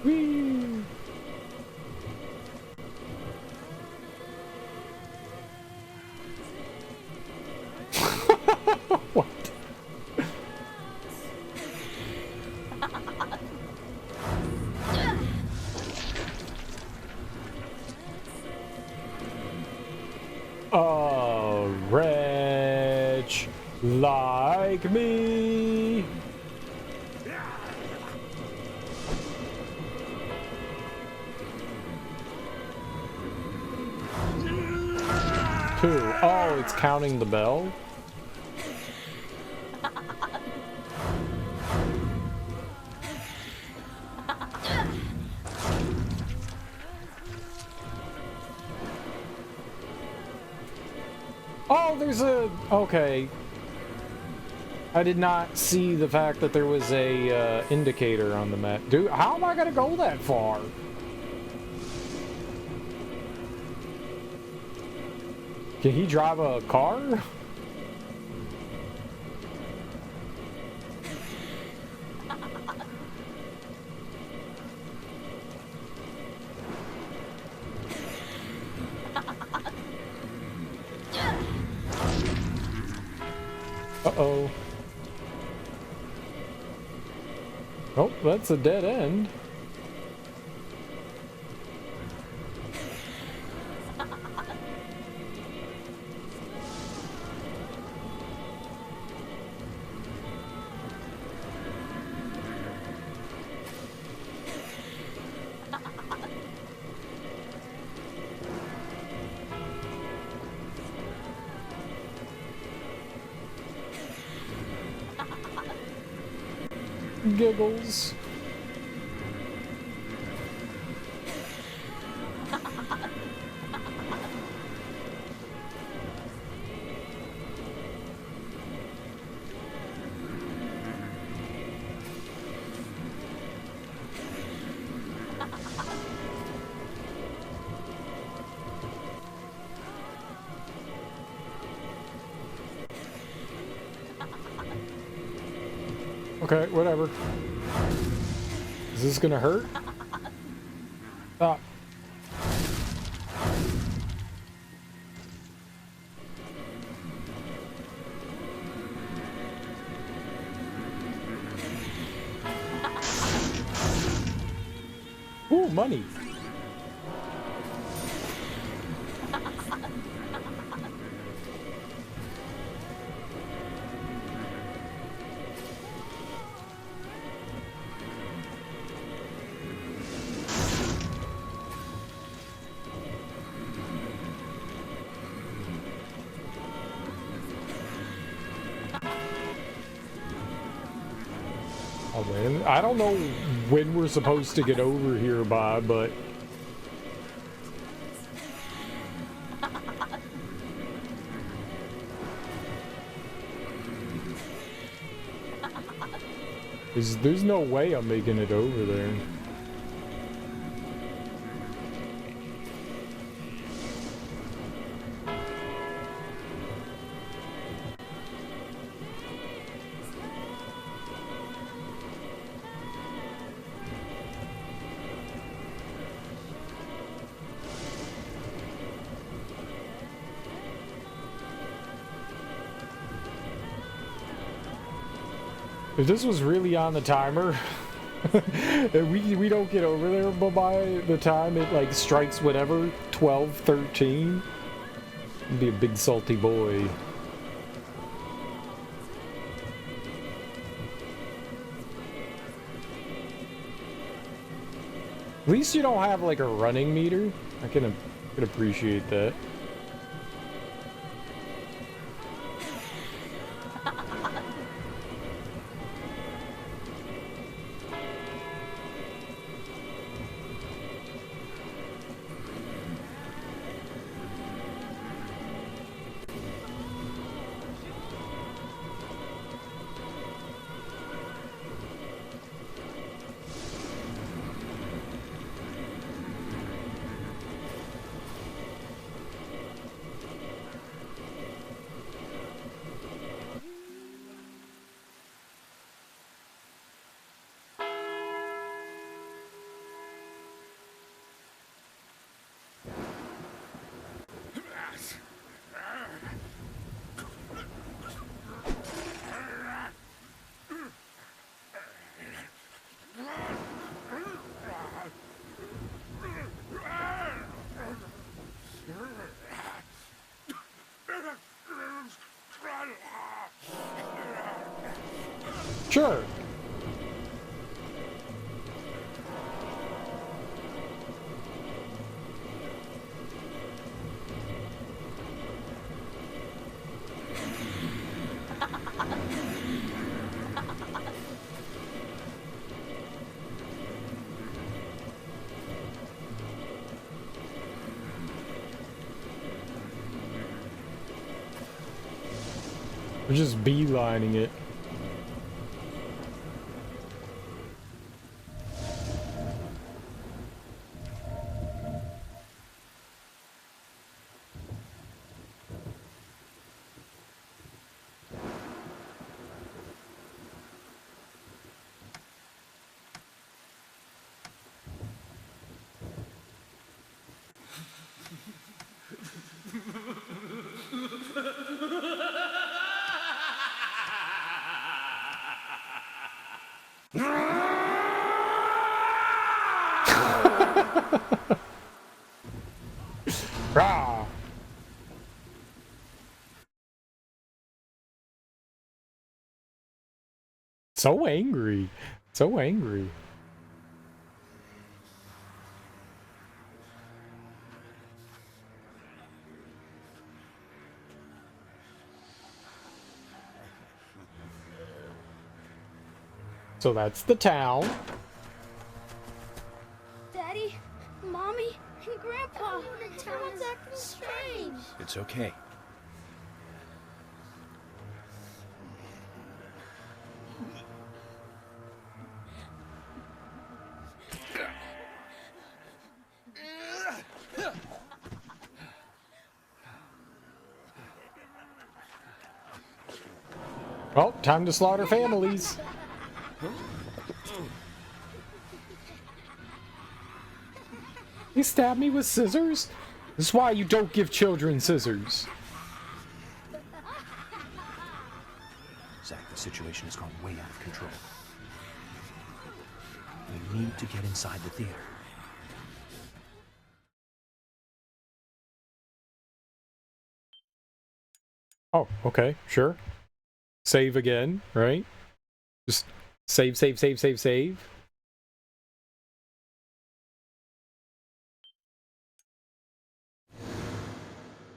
E: Whee! What? A wretch like me. Two. Oh, it's counting the bell? Oh, there's a... Okay. I did not see the fact that there was a indicator on the map. Dude, how am I gonna go that far? Can he drive a car? Uh-oh. Oh, that's a dead end. Giggles. Okay, whatever. Is this gonna hurt? Stop. Ooh, money. Oh man, I don't know when we're supposed to get over here by, but there's no way I'm making it over there. If this was really on the timer, and we don't get over there by the time it like strikes whatever, 12, 13, I'd be a big salty boy. At least you don't have like a running meter. I can appreciate that. Sure. We're just beelining it. Rah! So angry. So angry. So that's the town.
H: Daddy, Mommy, and Grandpa. Everyone's acting strange.
A: It's okay.
E: Well, time to slaughter families. You stabbed me with scissors? This is why you don't give children scissors.
A: Zach, the situation has gone way out of control. We need to get inside the theater.
E: Oh, okay, sure. Save again, right? Just save, save, save, save, save.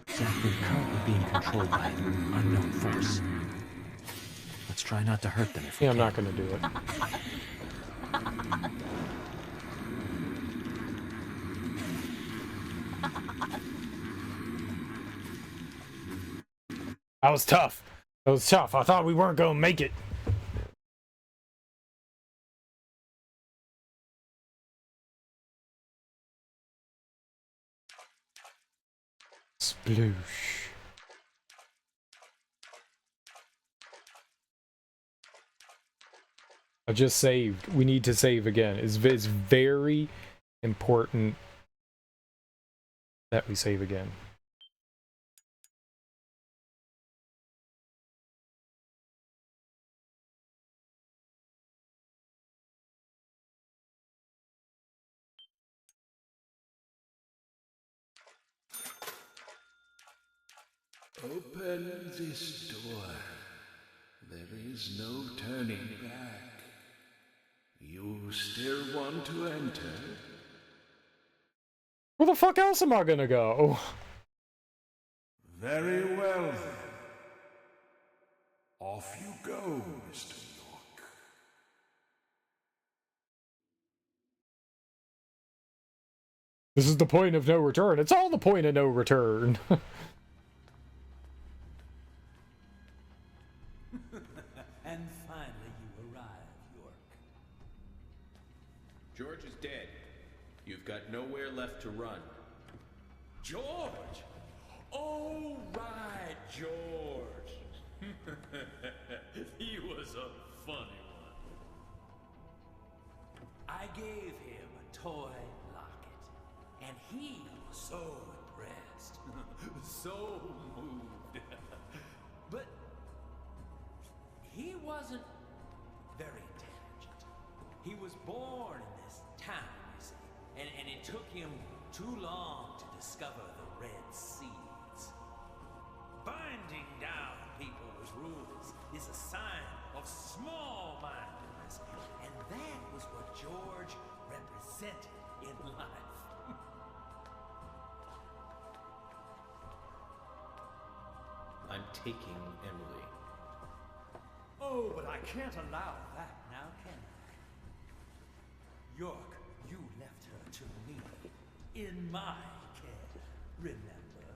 A: Zach, we're currently being controlled by an unknown force. Let's try not to hurt them if we
E: Yeah, I'm
A: can.
E: not gonna do it. That was tough. That was tough. I thought we weren't gonna make it. Sploosh. I just saved. We need to save again. It's very important that we save again.
I: Open this door. There is no turning back. You still want to enter?
E: Where the fuck else am I gonna go?
F: Very well then. Off you go, Mr. York.
E: This is the point of no return. It's all the point of no return.
C: And finally you arrive, York.
A: George is dead. You've got nowhere left to run.
C: George! Oh, right, George. He was a funny one. I gave him a toy locket, and he was so impressed, so moved. But he wasn't very intelligent. He was born in this town, you see, and it took him too long to discover the Red Seeds. Binding down people with rules is a sign of small-mindedness, and that was what George represented in life.
A: I'm taking Emily.
C: Oh, but I can't allow that now, can I? York, you left her to me, in my care, remember?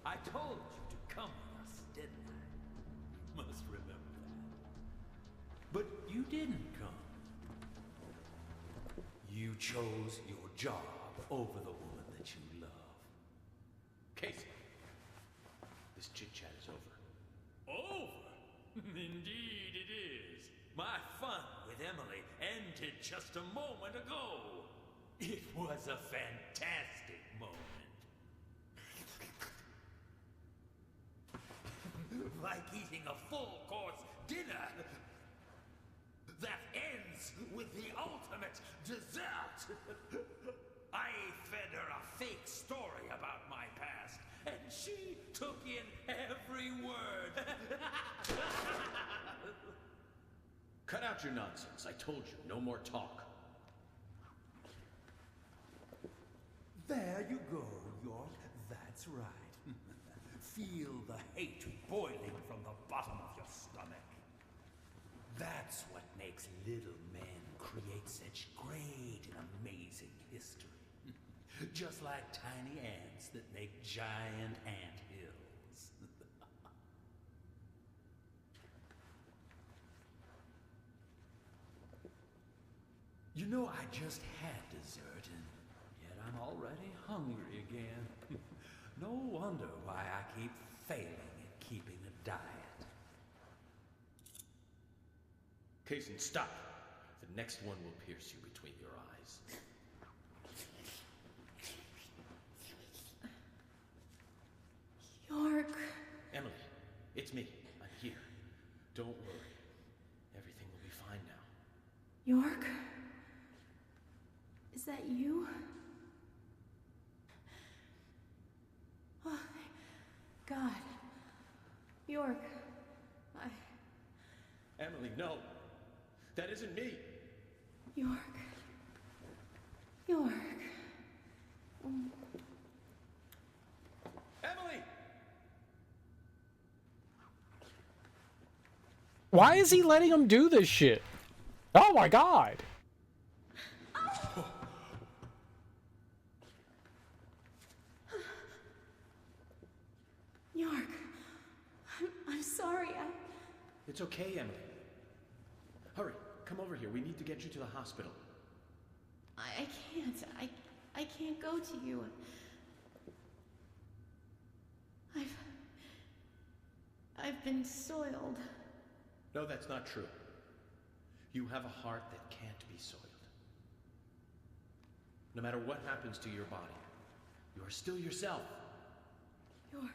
C: I told you to come with us, didn't I? Must remember that. But you didn't come. You chose your job over the woman that you love.
A: Casey, this chit-chat is over.
C: Over? Indeed it is. My fun with Emily ended just a moment ago. It was a fantastic moment. Like eating a full-course dinner that ends with the ultimate dessert. I fed her a fake story about my past, and she took in every word.
A: Cut out your nonsense. I told you, no more talk.
C: There you go, York. That's right. Feel the hate boiling from the bottom of your stomach. That's what makes little men create such great and amazing history. Just like tiny ants that make giant ant hills. You know, I just had dessert, and yet I'm already hungry again. No wonder why I keep failing at keeping a diet.
A: Kaysen, stop. The next one will pierce you between your eyes.
B: York.
A: Emily, it's me. I'm here. Don't worry. Everything will be fine now.
B: York? Is that you? Oh, thank God. York,
A: Emily, no. That isn't me.
B: York. York.
A: Emily!
E: Why is he letting him do this shit? Oh my god!
B: York, I'm sorry.
A: It's okay, Emily. Hurry, come over here. We need to get you to the hospital.
B: I can't. I can't go to you. I've been soiled.
A: No, that's not true. You have a heart that can't be soiled. No matter what happens to your body, you are still yourself.
B: York,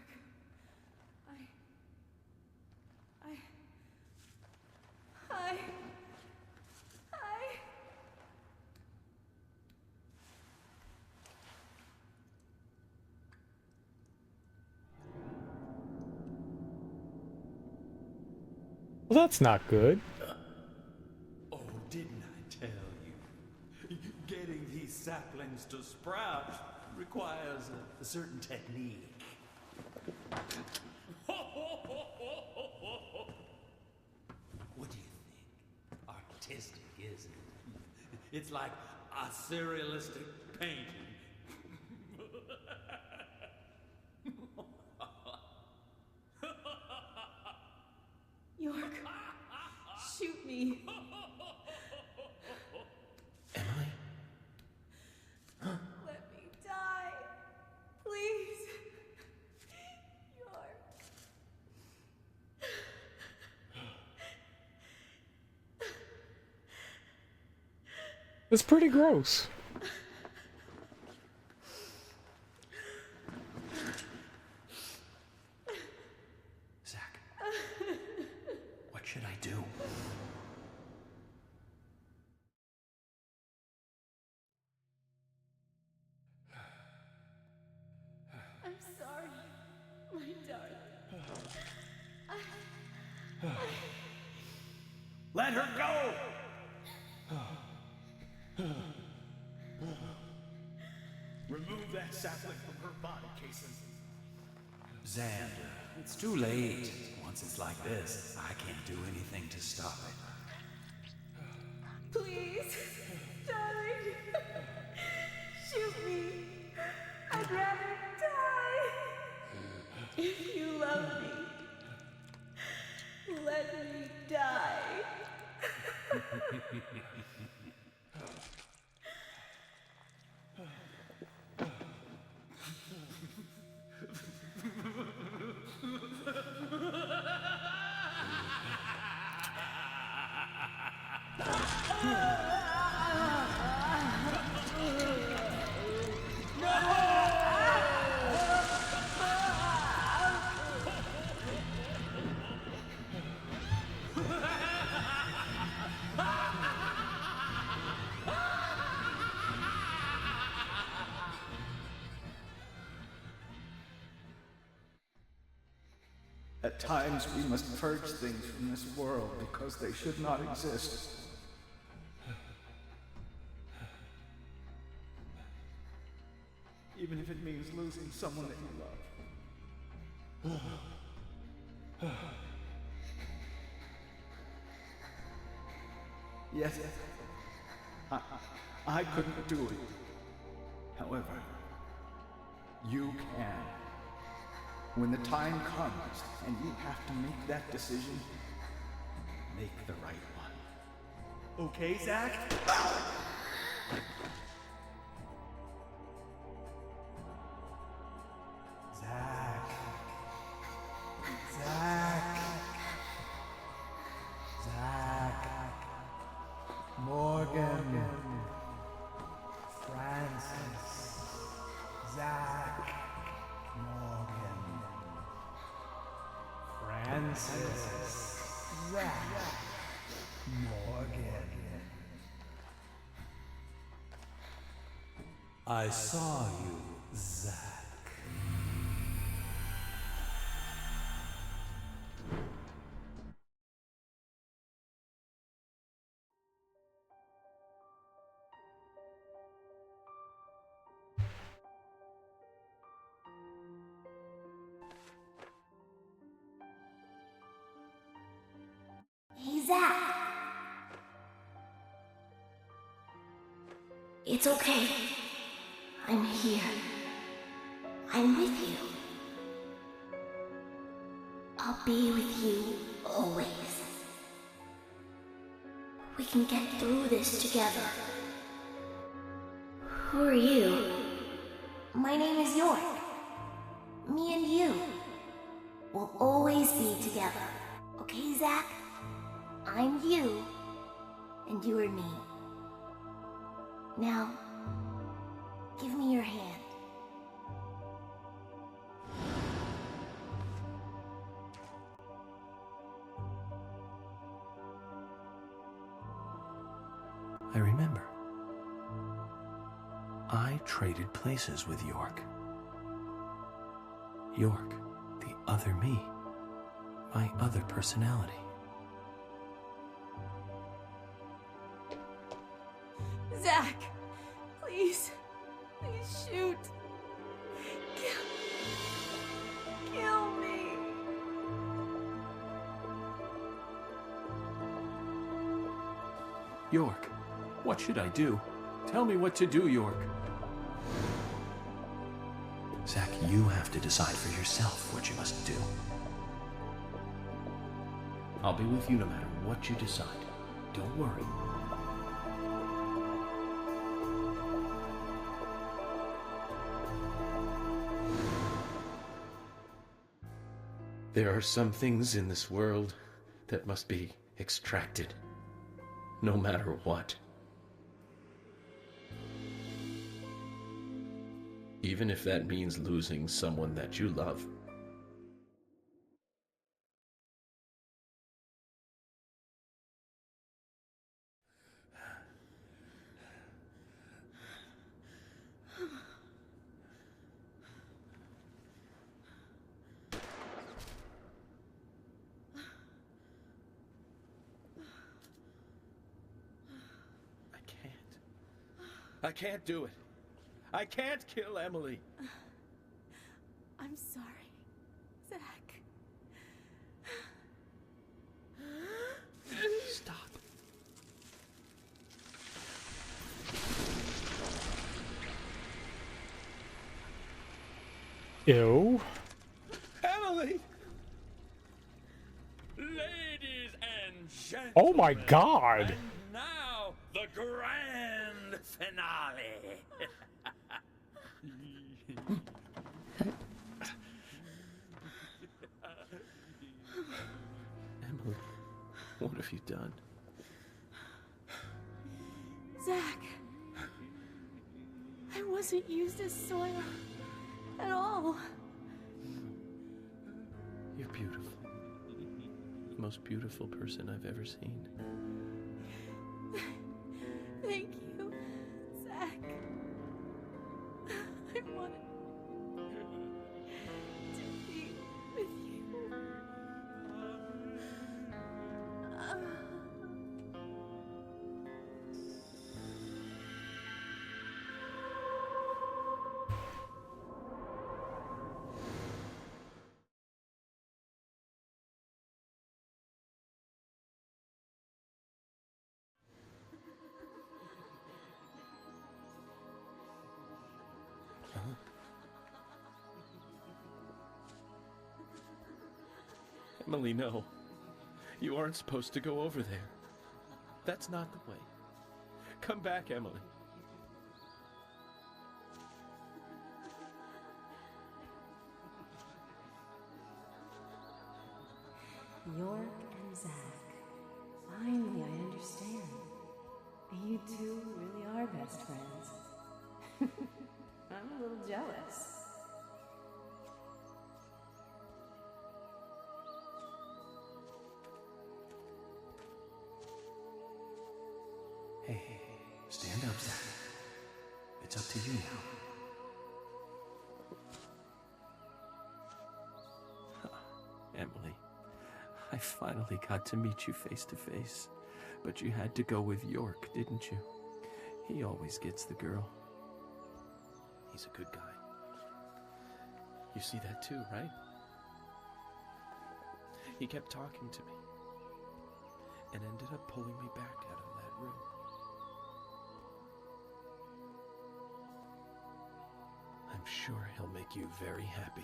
E: Well, that's not good.
C: Oh, didn't I tell you? Getting these saplings to sprout requires a certain technique. What do you think? Artistic, isn't it? It's like a surrealistic painting.
B: York, shoot me.
A: Emily?
B: Let me die. Please. York.
E: It's pretty gross.
A: Zach, what should I do?
B: I'm sorry, my darling.
C: Let her go!
G: Remove that sapling from her body, Kason.
C: Xander, it's too late. Once it's like this, I can't do anything to stop it.
B: Please, darling. Shoot me. I'd rather die. If you love me, let me die.
J: At times we must purge things from this world because they should not exist. Even if it means losing someone that you love. Yes, I couldn't do it. However, you can. When the time comes and you have to make that decision, make the right one.
C: Okay, Zach? Zach. Zach. Zach. Morgan. Francis. Zach. Morgan. Francis. Zach. Morgan. I saw you, Zach.
H: It's okay. I'm here. I'm with you. I'll be with you always. We can get through this together. Who are you? My name is York. Me and you. We'll always be together. Okay, Zack? I'm you, and you are me. Now, give me your hand.
A: I remember. I traded places with York. York, the other me. My other personality.
B: Zack, please shoot. Kill me.
A: York, what should I do? Tell me what to do, York. Zack, you have to decide for yourself what you must do. I'll be with you no matter what you decide. Don't worry. There are some things in this world that must be extracted, no matter what. Even if that means losing someone that you love. I can't do it. I can't kill Emily.
B: I'm sorry, Zack.
A: Stop.
E: Ew.
A: Emily!
C: Ladies and gentlemen.
E: Oh my god.
C: And now, the grand finale.
A: Emily, what have you done?
B: Zack, I wasn't used as soil at all.
A: You're beautiful. The most beautiful person I've ever seen.
B: Thank you, Zack. I wanted to be with you.
A: Emily, no. You aren't supposed to go over there. That's not the way. Come back, Emily.
B: York and Zack. Finally, I understand. You two really are best friends. I'm a little jealous.
A: Hey, stand up, Zack. It's up to you now. Emily, I finally got to meet you face to face. But you had to go with York, didn't you? He always gets the girl. He's a good guy. You see that too, right? He kept talking to me and ended up pulling me back out of that room. sure he'll make you very happy.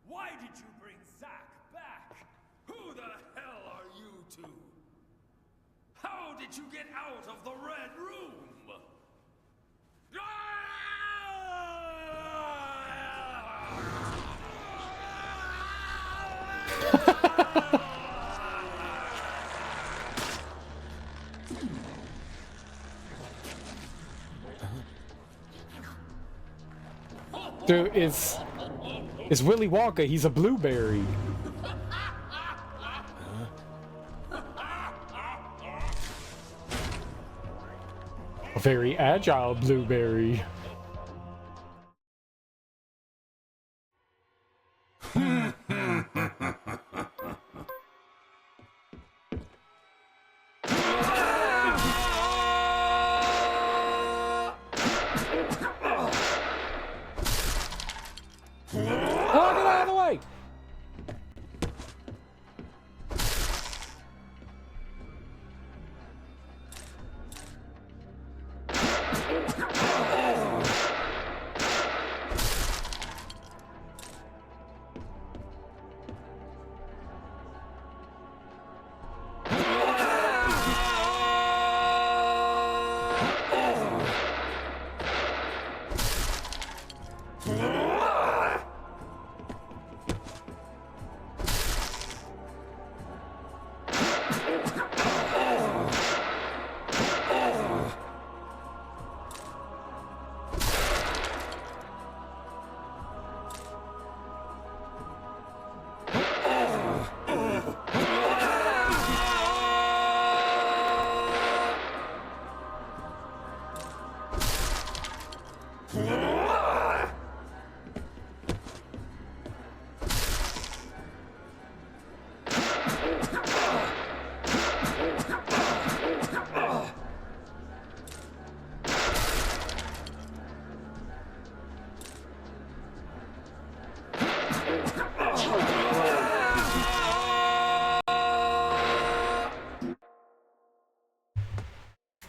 C: Why did you bring Zack back? Who the hell are you two? How did you get out of the Red Room?
E: Dude, it's Willy Wonka. He's a blueberry. A very agile blueberry.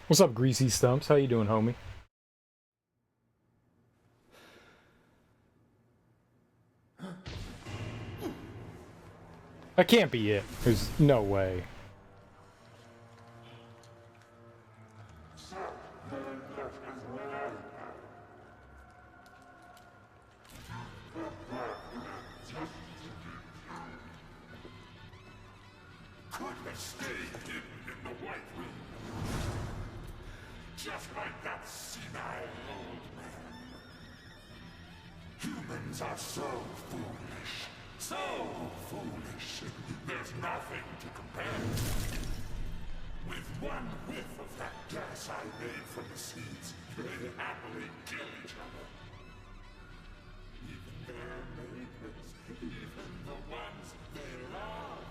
E: What's up, Greasy Stumps? How you doing, homie? That can't be it. There's no way.
F: Could have stayed hidden in the White Room. Just like that senile old man. Humans are so foolish. So foolish. There's nothing to compare. With one whiff of that gas I made from the seeds, they'd happily kill each other. Even their neighbors, even the ones they love.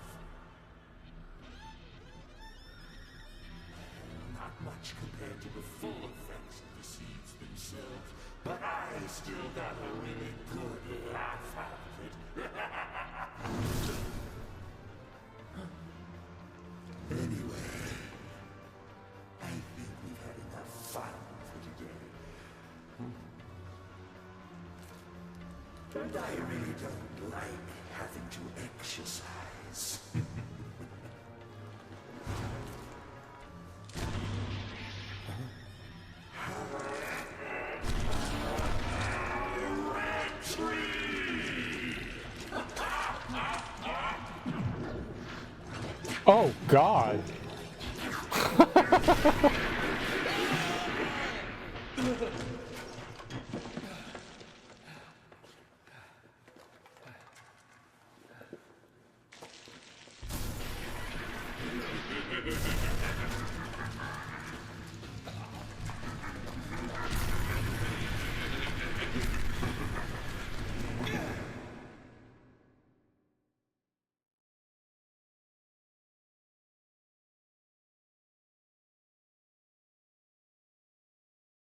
F: Not much compared to the full effects of the seeds themselves, but I still got a really good laugh out of it. Anyway, I think we've had enough fun for today. And I really don't like having to exercise.
E: Oh, God.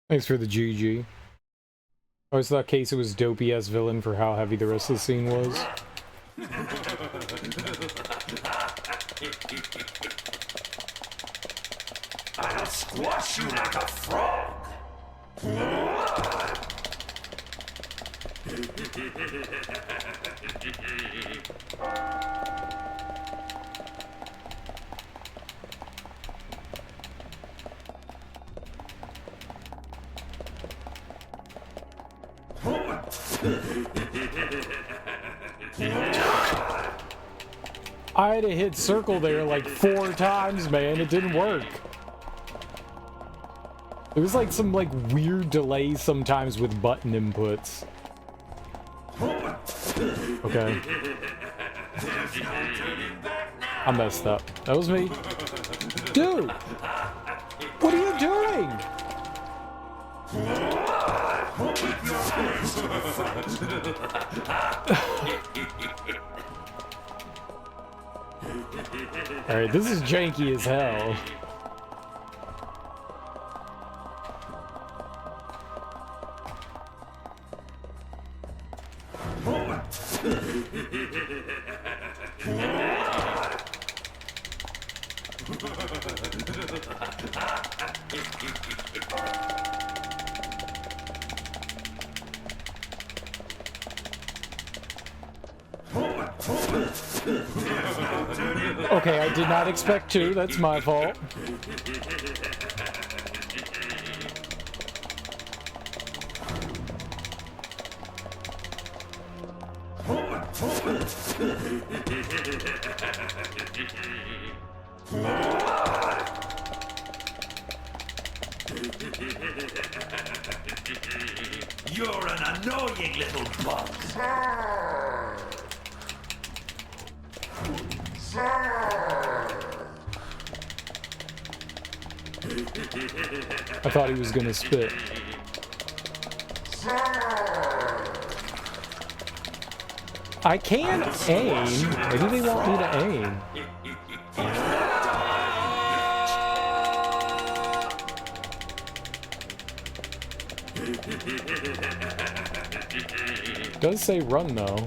E: Thanks for the GG. I always thought Casey was dopey-ass villain for how heavy the rest of the scene was.
F: I'll squash you like a frog.
E: I had to hit circle there like 4 times, man. It didn't work. There was like some like weird delays sometimes with button inputs. Okay. I messed up. That was me. Dude! What are you doing? Alright, this is janky as hell. Okay, I did not expect to. That's my fault.
F: You're an annoying little bug.
E: I thought he was gonna spit. I can aim. Maybe they want me to aim. It does say run though.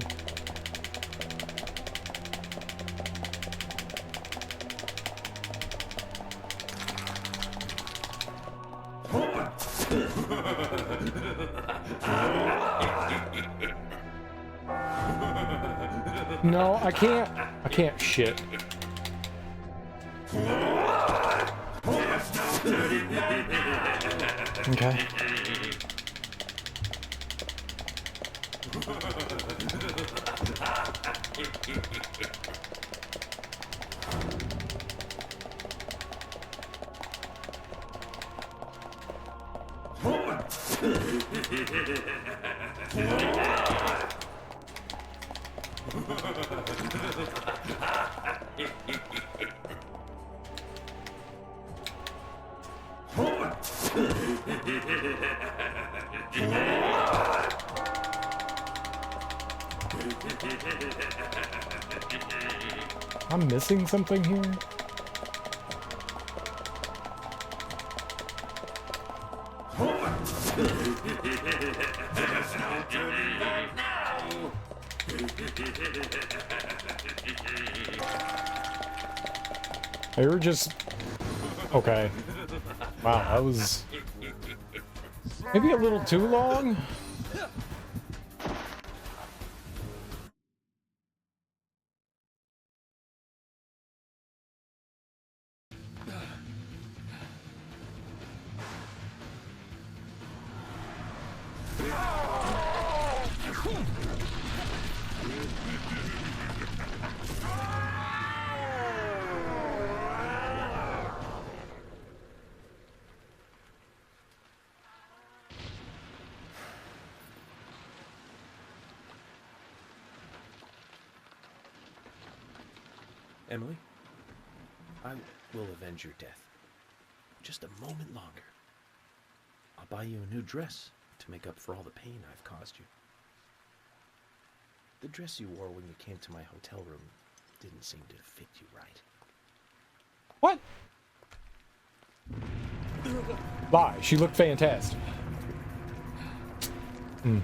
E: No, I can't. I can't shit. Okay. I'm missing something here. They were just... Okay. Wow, that was... maybe a little too long?
A: Emily, I will avenge your death. Just a moment longer. I'll buy you a new dress to make up for all the pain I've caused you. The dress you wore when you came to my hotel room didn't seem to fit you right.
E: What? Bye. She looked fantastic. Rude.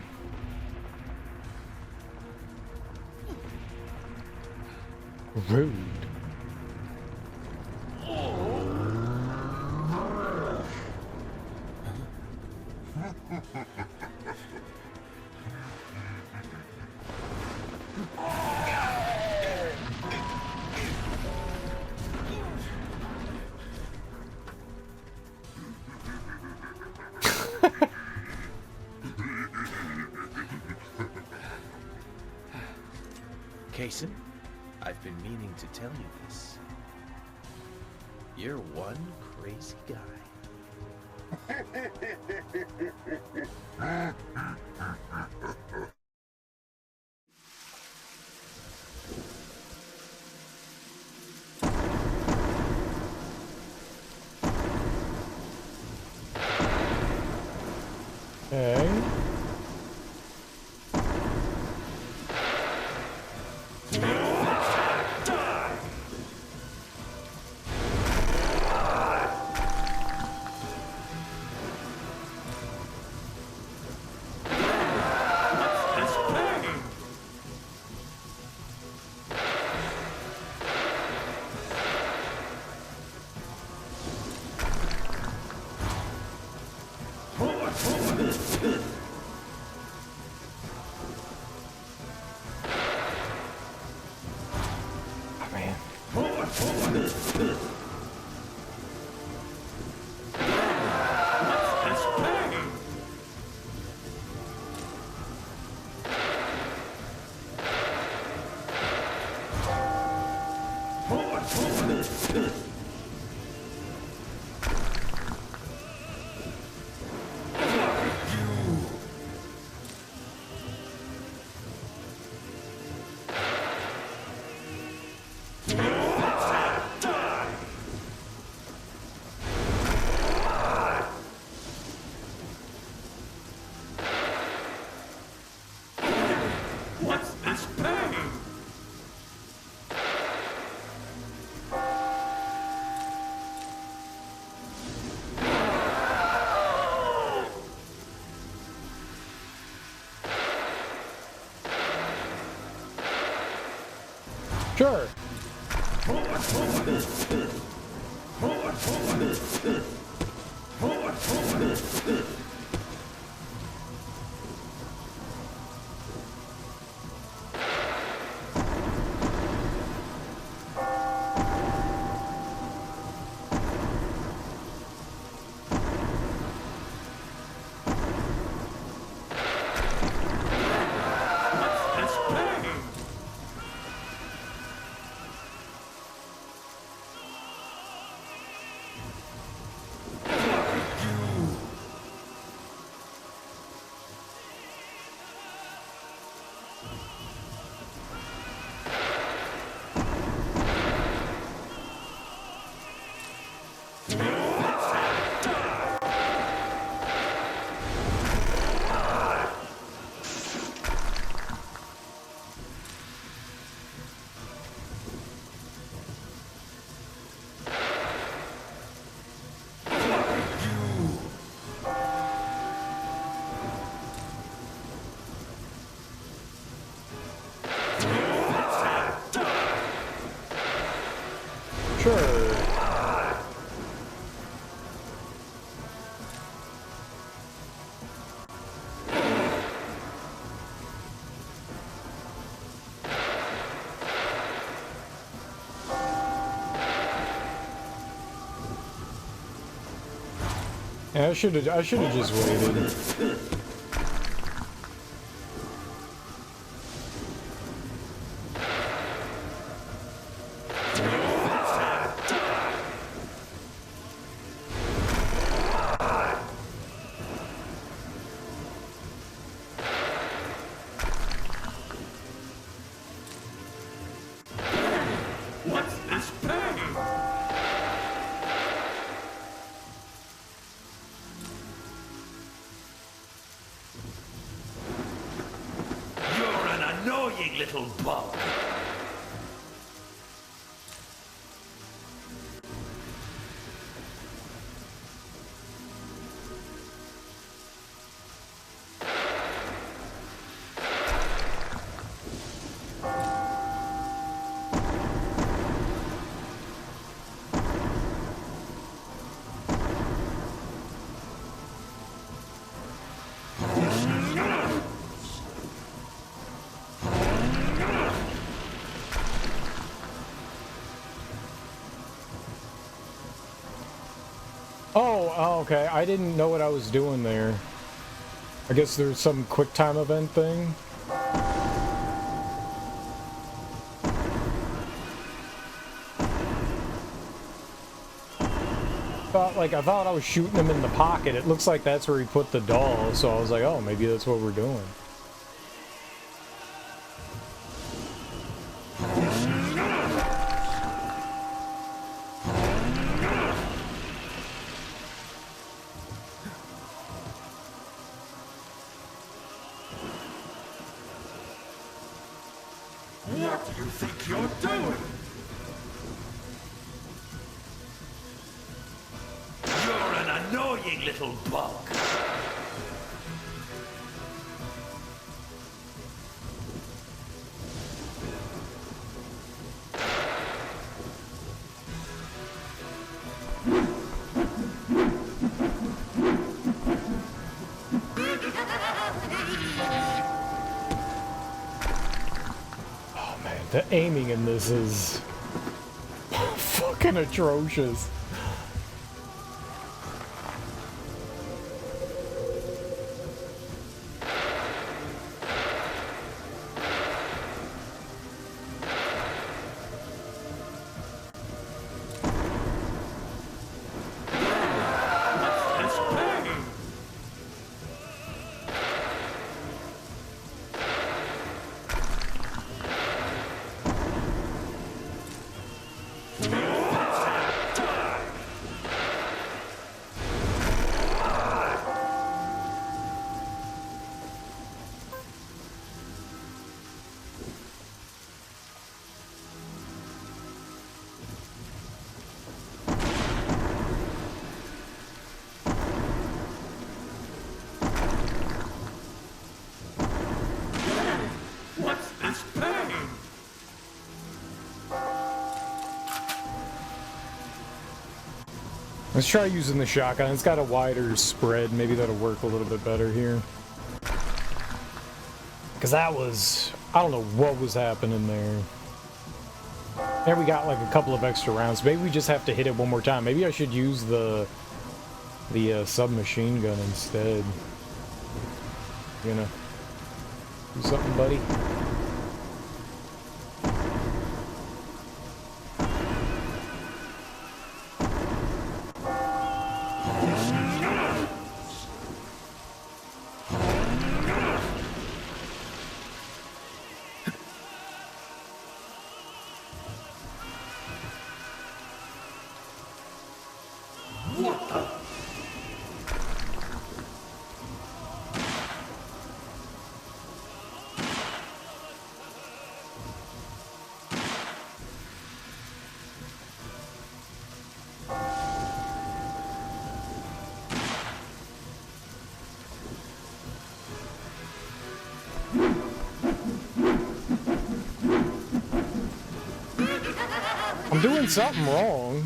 A: Kaysen, I've been meaning to tell you this. You're one crazy guy.
E: Okay. Sure. Yeah, I should have just waited.
C: Little bug.
E: Oh, okay. I didn't know what I was doing there. I guess there's some quick time event thing. I thought I was shooting him in the pocket. It looks like that's where he put the doll, so I was like, oh, maybe that's what we're doing.
F: What do you think you're doing?
C: You're an annoying little bug.
E: Oh man, the aiming in this is fucking atrocious.
F: What's this pain?
E: Let's try using the shotgun. It's got a wider spread. Maybe that'll work a little bit better here. Because that was... I don't know what was happening there. There we got like a couple of extra rounds. Maybe we just have to hit it one more time. Maybe I should use the submachine gun instead. You gonna do something, buddy? I'm doing something wrong.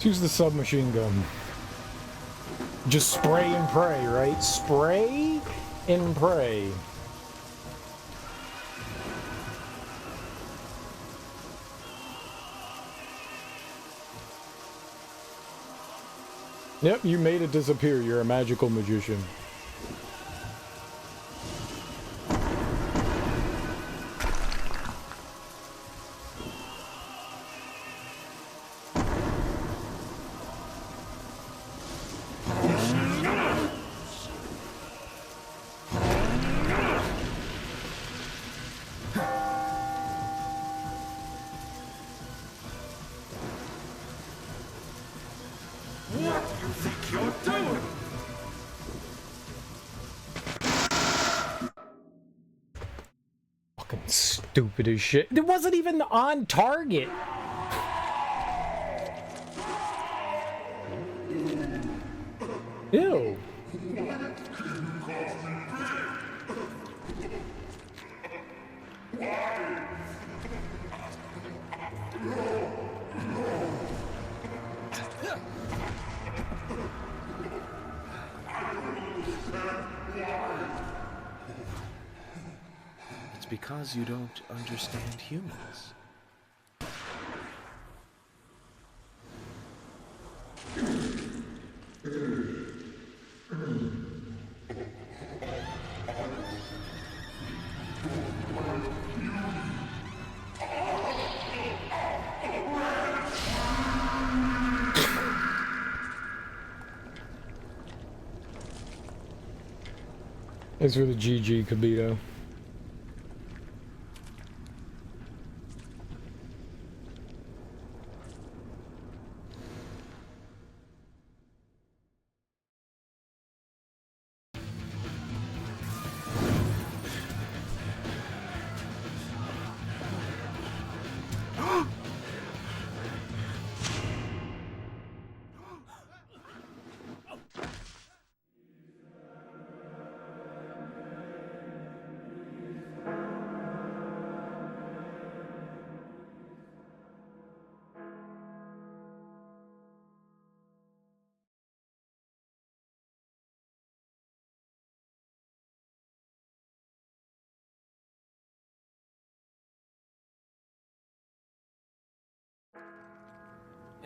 E: Use the submachine gun. Just spray and pray, right? Spray and pray. Yep, you made it disappear. You're a magical magician. Stupid as shit. It wasn't even on target. Ew.
A: It's because you don't understand humans.
E: Thanks for the GG, Kabito.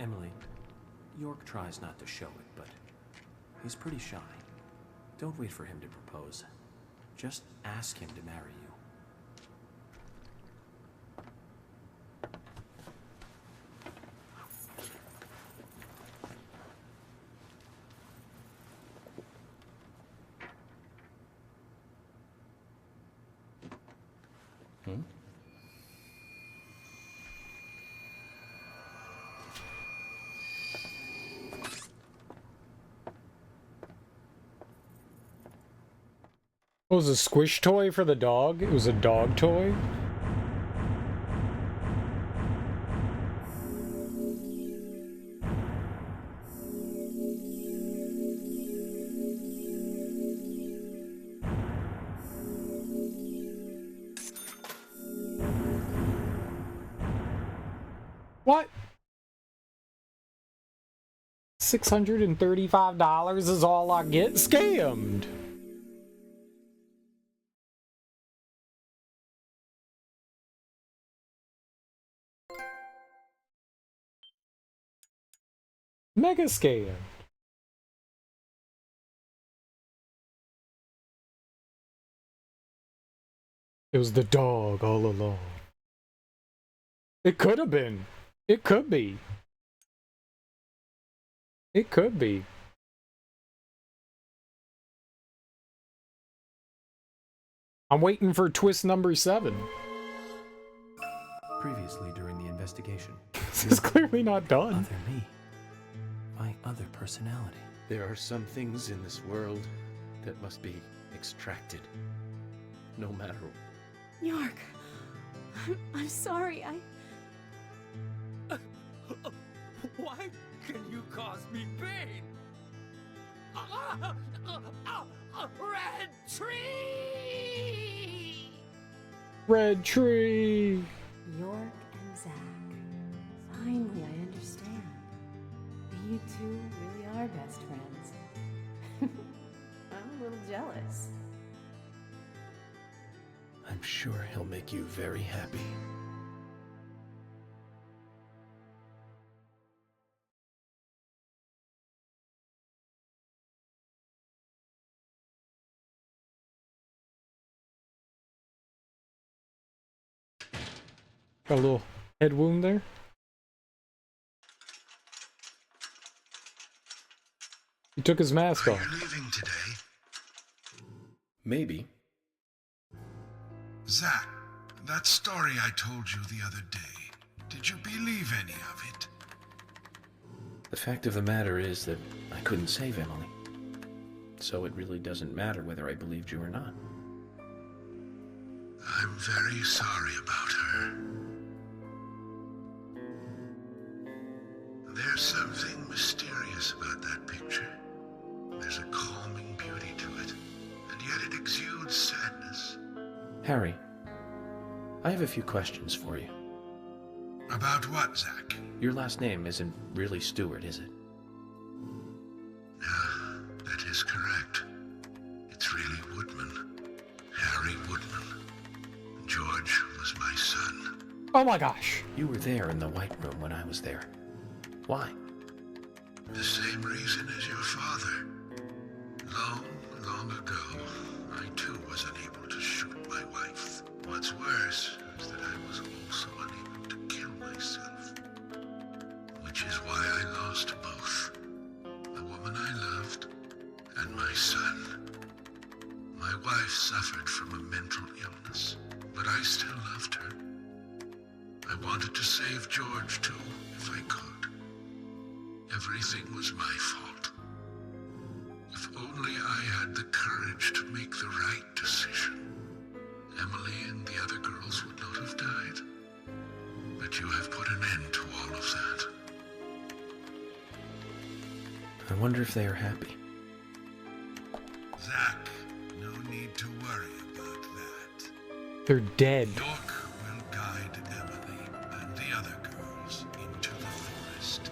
A: Emily, York tries not to show it, but he's pretty shy. Don't wait for him to propose. Just ask him to marry you.
E: It was a squish toy for the dog? It was a dog toy? What? $635 is all I get? Scammed! Mega scam. It was the dog all along. It could have been. It could be. It could be. I'm waiting for twist number 7.
A: Previously, during the investigation,
E: This is clearly not done.
A: Other me. My other personality.
I: There are some things in this world that must be extracted. No matter.
B: York, I'm sorry.
K: Why can you cause me pain? Red tree!
E: Red tree!
B: York and Zack. Finally, I understand. You two really are best friends. I'm a little jealous.
A: I'm sure he'll make you very happy.
E: Got a little head wound there. He took his mask off.
I: Are you leaving today?
A: Maybe.
I: Zach, that story I told you the other day, did you believe any of it?
A: The fact of the matter is that I couldn't save Emily. So it really doesn't matter whether I believed you or not.
I: I'm very sorry about her. There's something mysterious about that picture. There's a calming beauty to it, and yet it exudes sadness.
A: Harry, I have a few questions for you.
I: About what, Zach?
A: Your last name isn't really Stewart, is it?
I: That is correct. It's really Woodman. Harry Woodman. George was my son.
E: Oh my gosh.
A: You were there in the White Room when I was there. Why?
I: The same reason as your father. Long, long ago, I too was unable to shoot my wife. What's worse is that I was also unable to kill myself. Which is why I lost both. The woman I loved and my son. My wife suffered from a mental illness, but I still loved her. I wanted to save George too, if I could. Everything was my fault. If only I had the courage to make the right decision, Emily and the other girls would not have died. But you have put an end to all of that.
A: I wonder if they are happy.
I: Zach, no need to worry about that.
E: They're dead.
I: York will guide Emily and the other girls into the forest.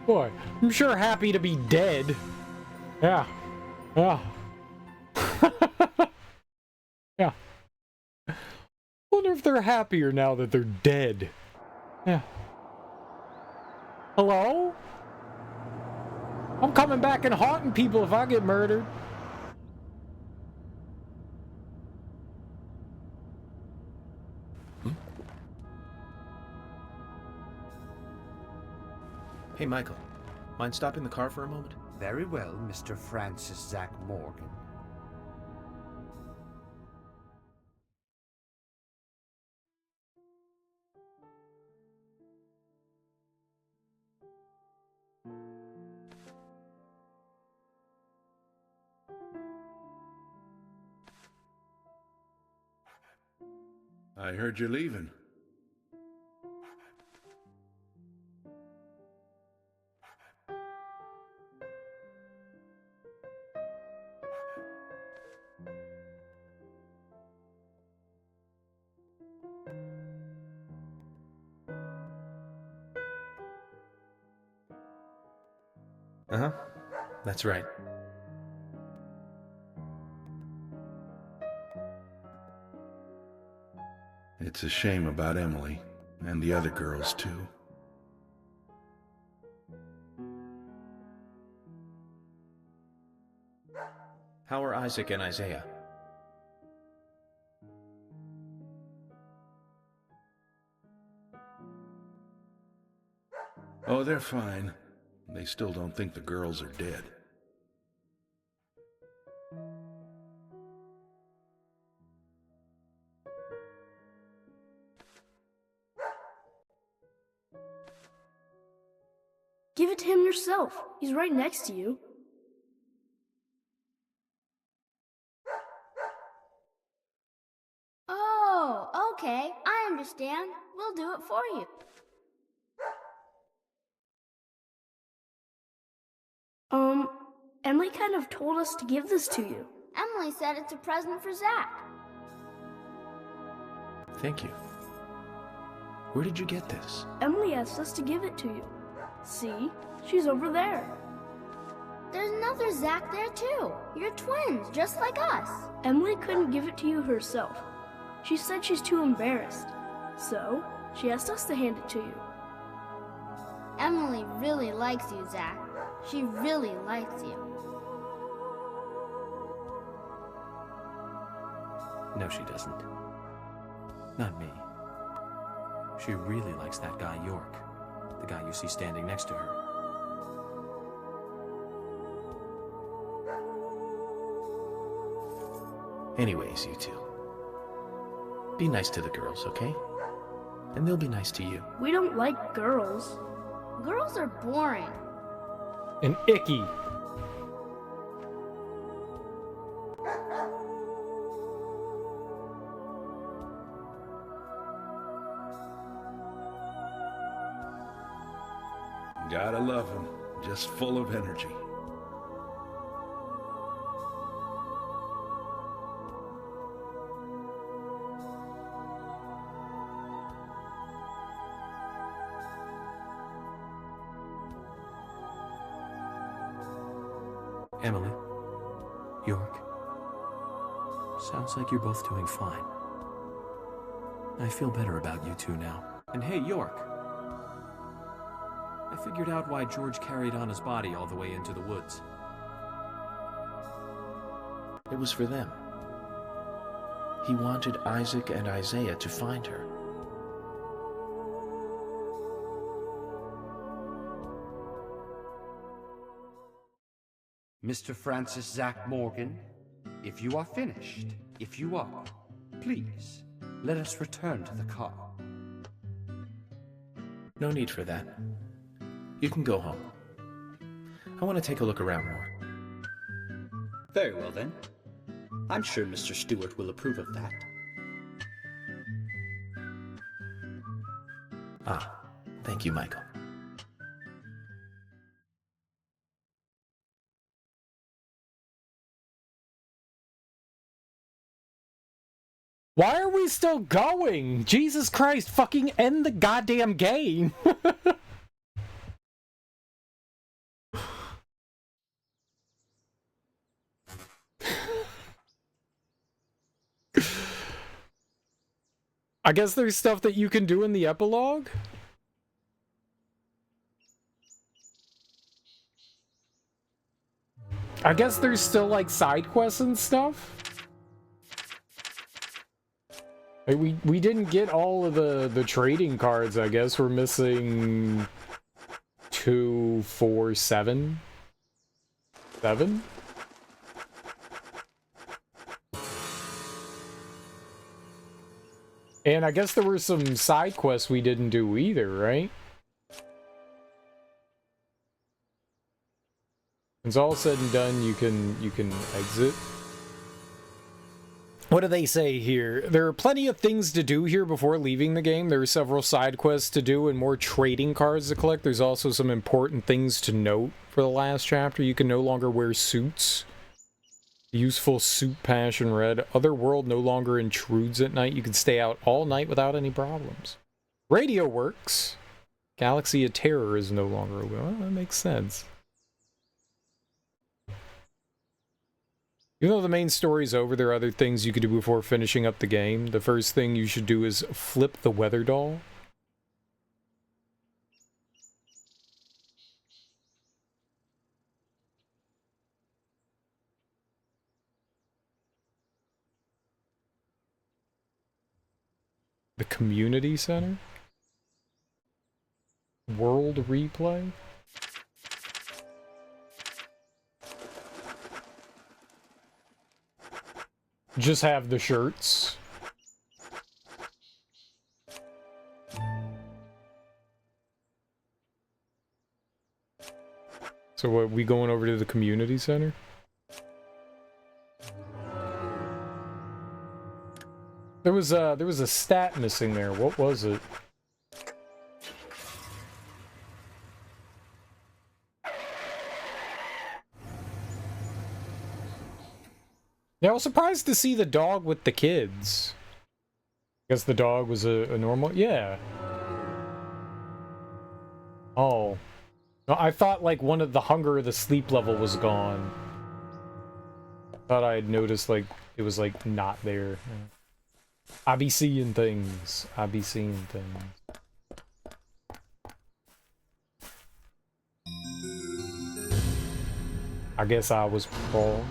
E: Boy, I'm sure happy to be dead. Yeah. Yeah. Yeah. Wonder if they're happier now that they're dead. Yeah. Hello? I'm coming back and haunting people if I get murdered.
A: Hey, Michael. Mind stopping the car for a moment?
L: Very well, Mr. Francis Zach Morgan.
I: I heard you're leaving.
A: Uh-huh. That's right.
I: It's a shame about Emily, and the other girls too.
A: How are Isaac and Isaiah?
I: Oh, they're fine. They still don't think the girls are dead.
M: Give it to him yourself. He's right next to you.
H: Oh, okay. I understand. We'll do it for you.
M: Emily kind of told us to give this to you.
H: Emily said it's a present for Zach.
A: Thank you. Where did you get this?
M: Emily asked us to give it to you. See? She's over there.
H: There's another Zach there too. You're twins, just like us.
M: Emily couldn't give it to you herself. She said she's too embarrassed. So, she asked us to hand it to you.
H: Emily really likes you, Zach. She really likes you.
A: No, she doesn't. Not me. She really likes that guy York, the guy you see standing next to her. Anyways, you two. Be nice to the girls, okay? And they'll be nice to you.
M: We don't like girls.
H: Girls are boring.
E: And icky.
F: Gotta love him. Just full of energy.
A: Emily, York, sounds like you're both doing fine. I feel better about you two now. And hey, York, I figured out why George carried on his body all the way into the woods. It was for them. He wanted Isaac and Isaiah to find her.
L: Mr. Francis Zach Morgan, if you are finished, if you are, please, let us return to the car.
A: No need for that. You can go home. I want to take a look around more.
N: Very well, then. I'm sure Mr. Stewart will approve of that.
A: Ah, thank you, Michael.
E: Why are we still going? Jesus Christ, fucking end the goddamn game. I guess there's stuff that you can do in the epilogue? I guess there's still, like, side quests and stuff? We didn't get all of the trading cards, I guess. We're missing 2, 4, 7? 7? And I guess there were some side quests we didn't do either, right? When it's all said and done, you can exit. What do they say here? There are plenty of things to do here before leaving the game. There are several side quests to do and more trading cards to collect. There's also some important things to note for the last chapter. You can no longer wear suits. Useful suit passion red. Otherworld no longer intrudes at night. You can stay out all night without any problems. Radio works. Galaxy of Terror is no longer open. Well, that makes sense. Even though the main story's over, there are other things you could do before finishing up the game. The first thing you should do is flip the weather doll. The community center? World replay? Just have the shirts. So what, we going over to the community center? There was a stat missing there. What was it? Yeah, I was surprised to see the dog with the kids. I guess the dog was a normal... Yeah. Oh. No, I thought like one of the hunger or the sleep level was gone. I thought I had noticed like it was like not there. I be seeing things. I be seeing things. I guess I was wrong.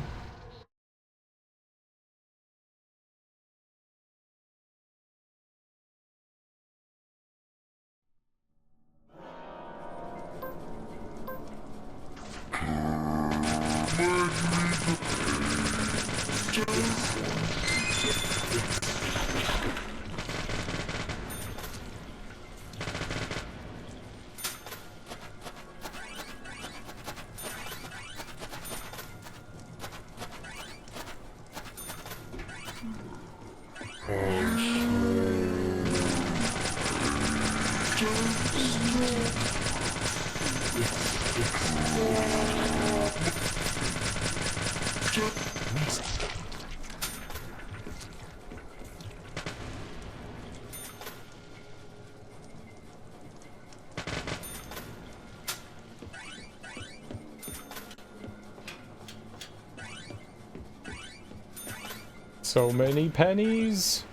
E: So many pennies.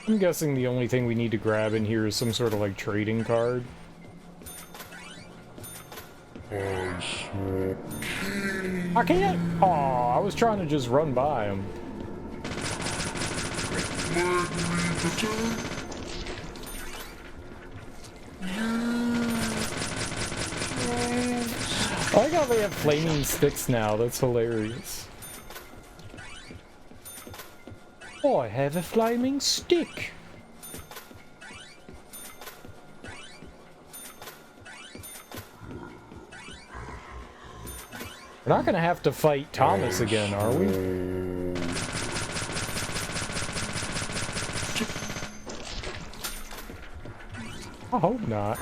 E: I'm guessing the only thing we need to grab in here is some sort of like trading card. I can't. Oh, I was trying to just run by him. I like how they have flaming sticks now. That's hilarious. Oh, I have a flaming stick. We're not gonna have to fight Thomas again, are we? I hope not.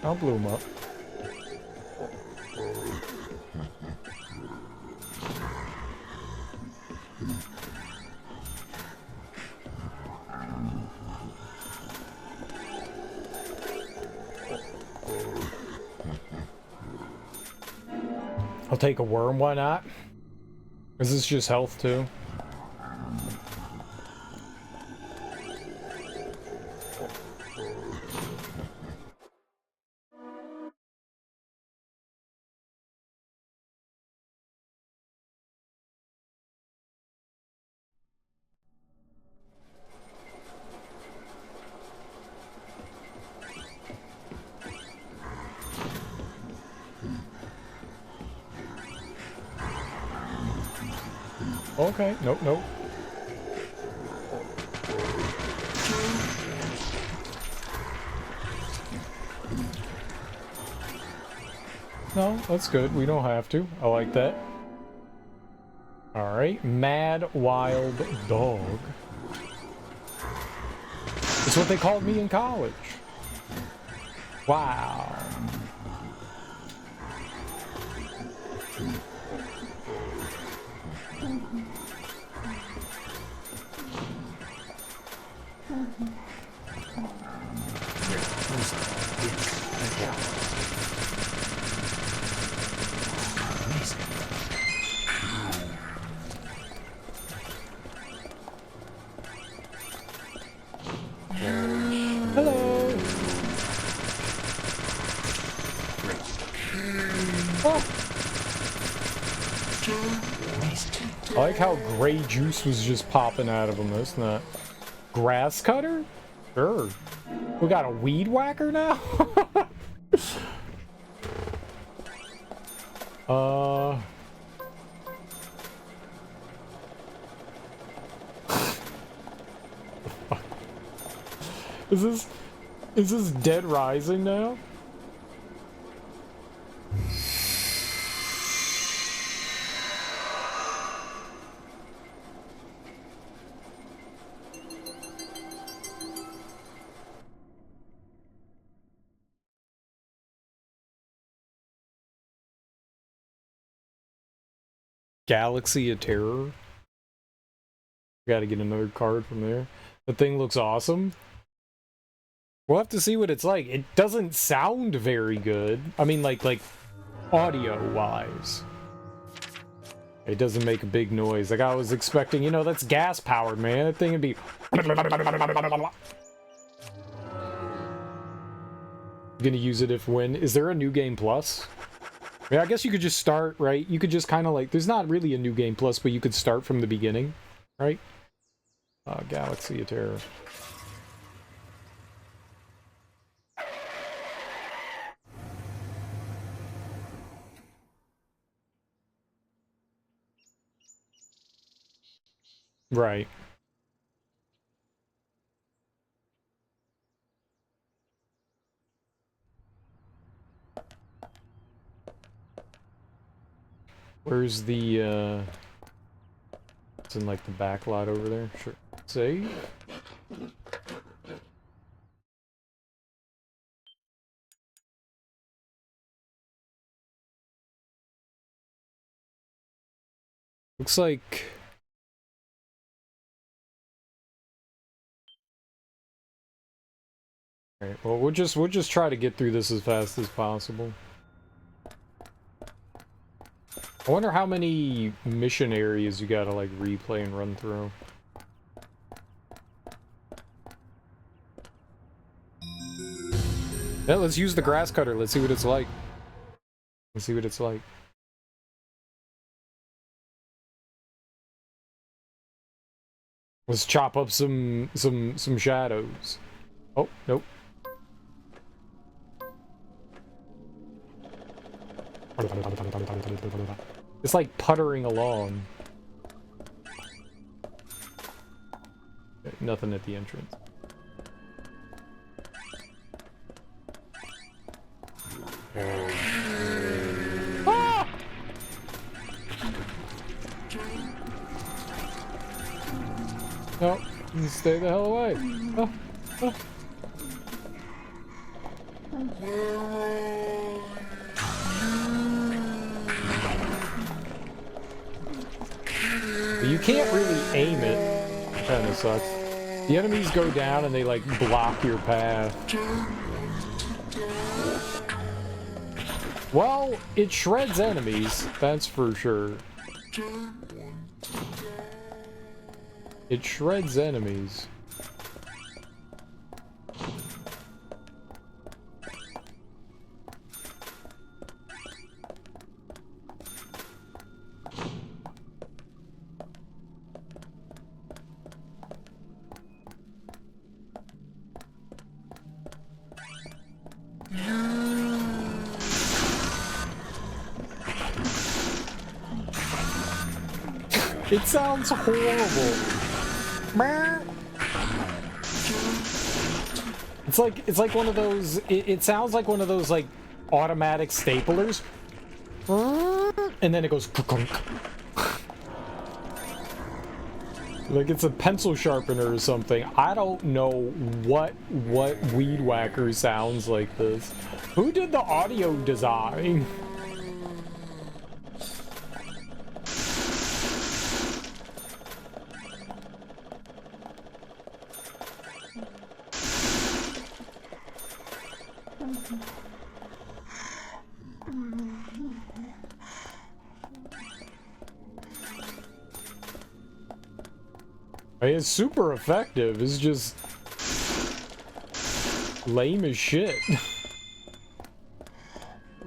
E: I'll blow him up. I'll take a worm, why not? Is this just health too? Okay, nope, nope. No, that's good. We don't have to. I like that. Alright, Mad Wild Dog. That's what they called me in college. Wow. Hello. Oh. I like how gray juice was just popping out of him, isn't that? Grass cutter? Sure. We got a weed whacker now? Is this Dead Rising now? Galaxy of Terror. Gotta get another card from there. The thing looks awesome. We'll have to see what it's like. It doesn't sound very good. I mean, like audio-wise. It doesn't make a big noise. Like I was expecting, you know, that's gas-powered, man. That thing would be... Gonna use it if when... Is there a New Game Plus? Yeah, I guess you could just start, right? You could just kind of like... There's not really a New Game Plus, but you could start from the beginning, right? Galaxy of Terror. Right. Where's the, it's in, like, the back lot over there? Sure. Save? Looks like... Alright, well, we'll just try to get through this as fast as possible. I wonder how many mission areas you gotta, like, replay and run through. Yeah, let's use the grass cutter. Let's see what it's like. Let's see what it's like. Let's chop up some shadows. Oh, nope. It's like puttering along. Okay, nothing at the entrance. Ah! No, you stay the hell away. Oh, oh. You can't really aim it. Kind of sucks. The enemies go down and they like block your path. Well, it shreds enemies, that's for sure. It shreds enemies. It sounds horrible. It's like one of those. It sounds like one of those like automatic staplers, and then it goes. Like it's a pencil sharpener or something. I don't know what weed whacker sounds like this. Who did the audio design? It's super effective. It's just lame as shit.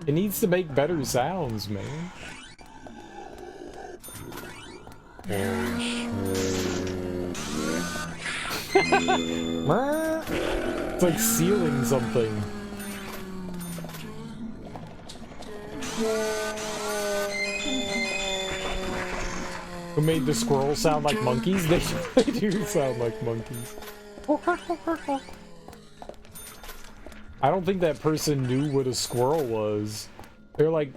E: It needs to make better sounds, man. It's like sealing something. Who made the squirrels sound like monkeys? They do sound like monkeys. I don't think that person knew what a squirrel was. They're like,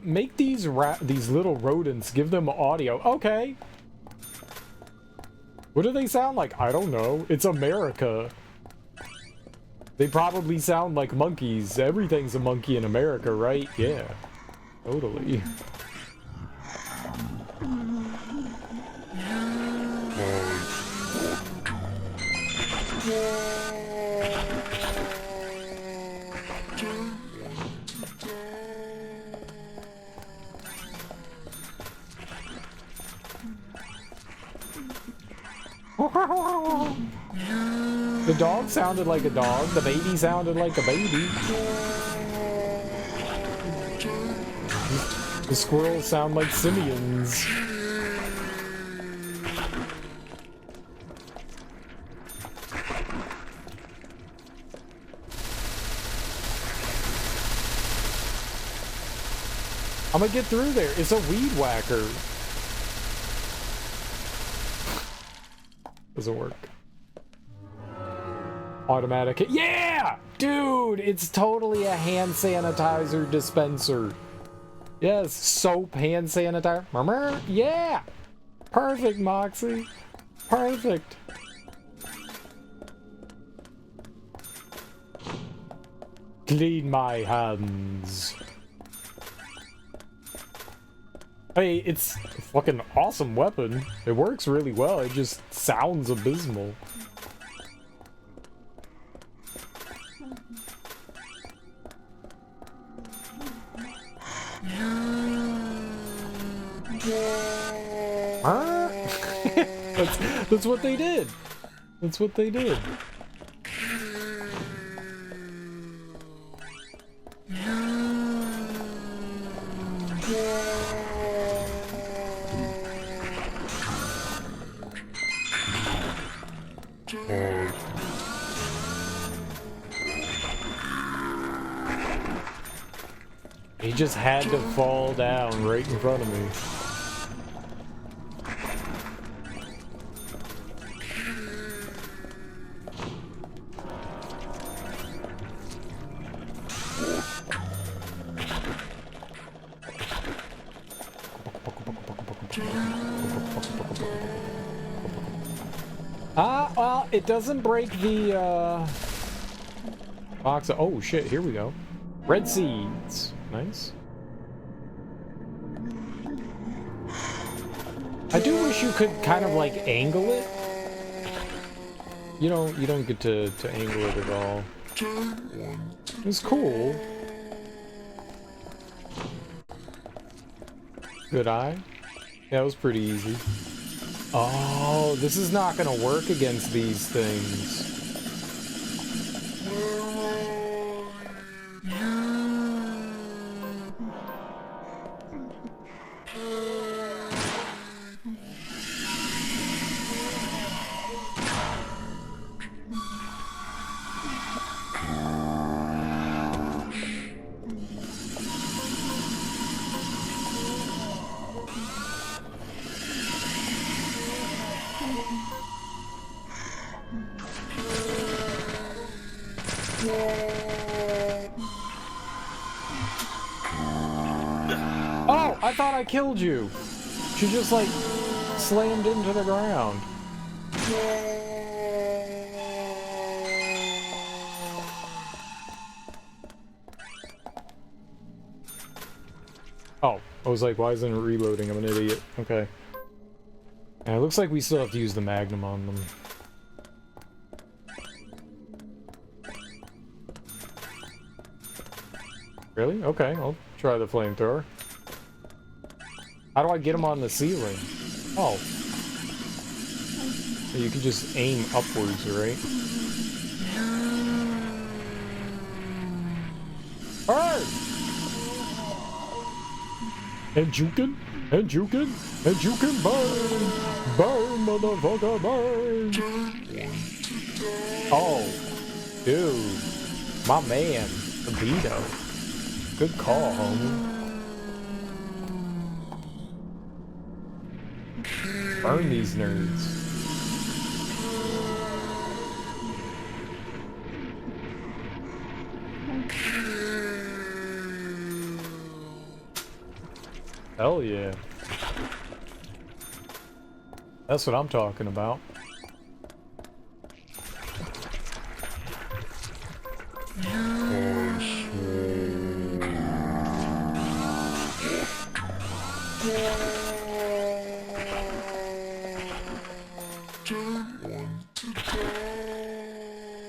E: make these little rodents, give them audio. Okay. What do they sound like? I don't know. It's America. They probably sound like monkeys. Everything's a monkey in America, right? Yeah. Totally. The dog sounded like a dog. The baby sounded like a baby. The squirrels sound like simians. I'm gonna get through there. It's a weed whacker. Doesn't work. Automatic. Yeah! Dude, it's totally a hand sanitizer dispenser. Yes, soap, hand sanitizer. Yeah! Perfect, Moxie. Perfect. Clean my hands. Hey, it's a fucking awesome weapon. It works really well. It just sounds abysmal. That's what they did. That's what they did. He just had to fall down right in front of me. Well, it doesn't break the, box of— oh shit, here we go. Red seeds. Nice. I do wish you could kind of like angle it. You don't get to angle it at all. It's cool. Good eye. Yeah, it was pretty easy. Oh, this is not gonna work against these things. Oh, I thought I killed you. She just like slammed into the ground. Oh, I was like, why isn't it reloading? I'm an idiot. Okay. Yeah, it looks like we still have to use the Magnum on them. Really? Okay, I'll try the flamethrower. How do I get them on the ceiling? Oh. You can just aim upwards, right? Alright! And you can burn, Burn, motherfucker, burn! Oh, dude. My man, Vito. Good call, homie. Burn these nerds. Hell yeah. That's what I'm talking about.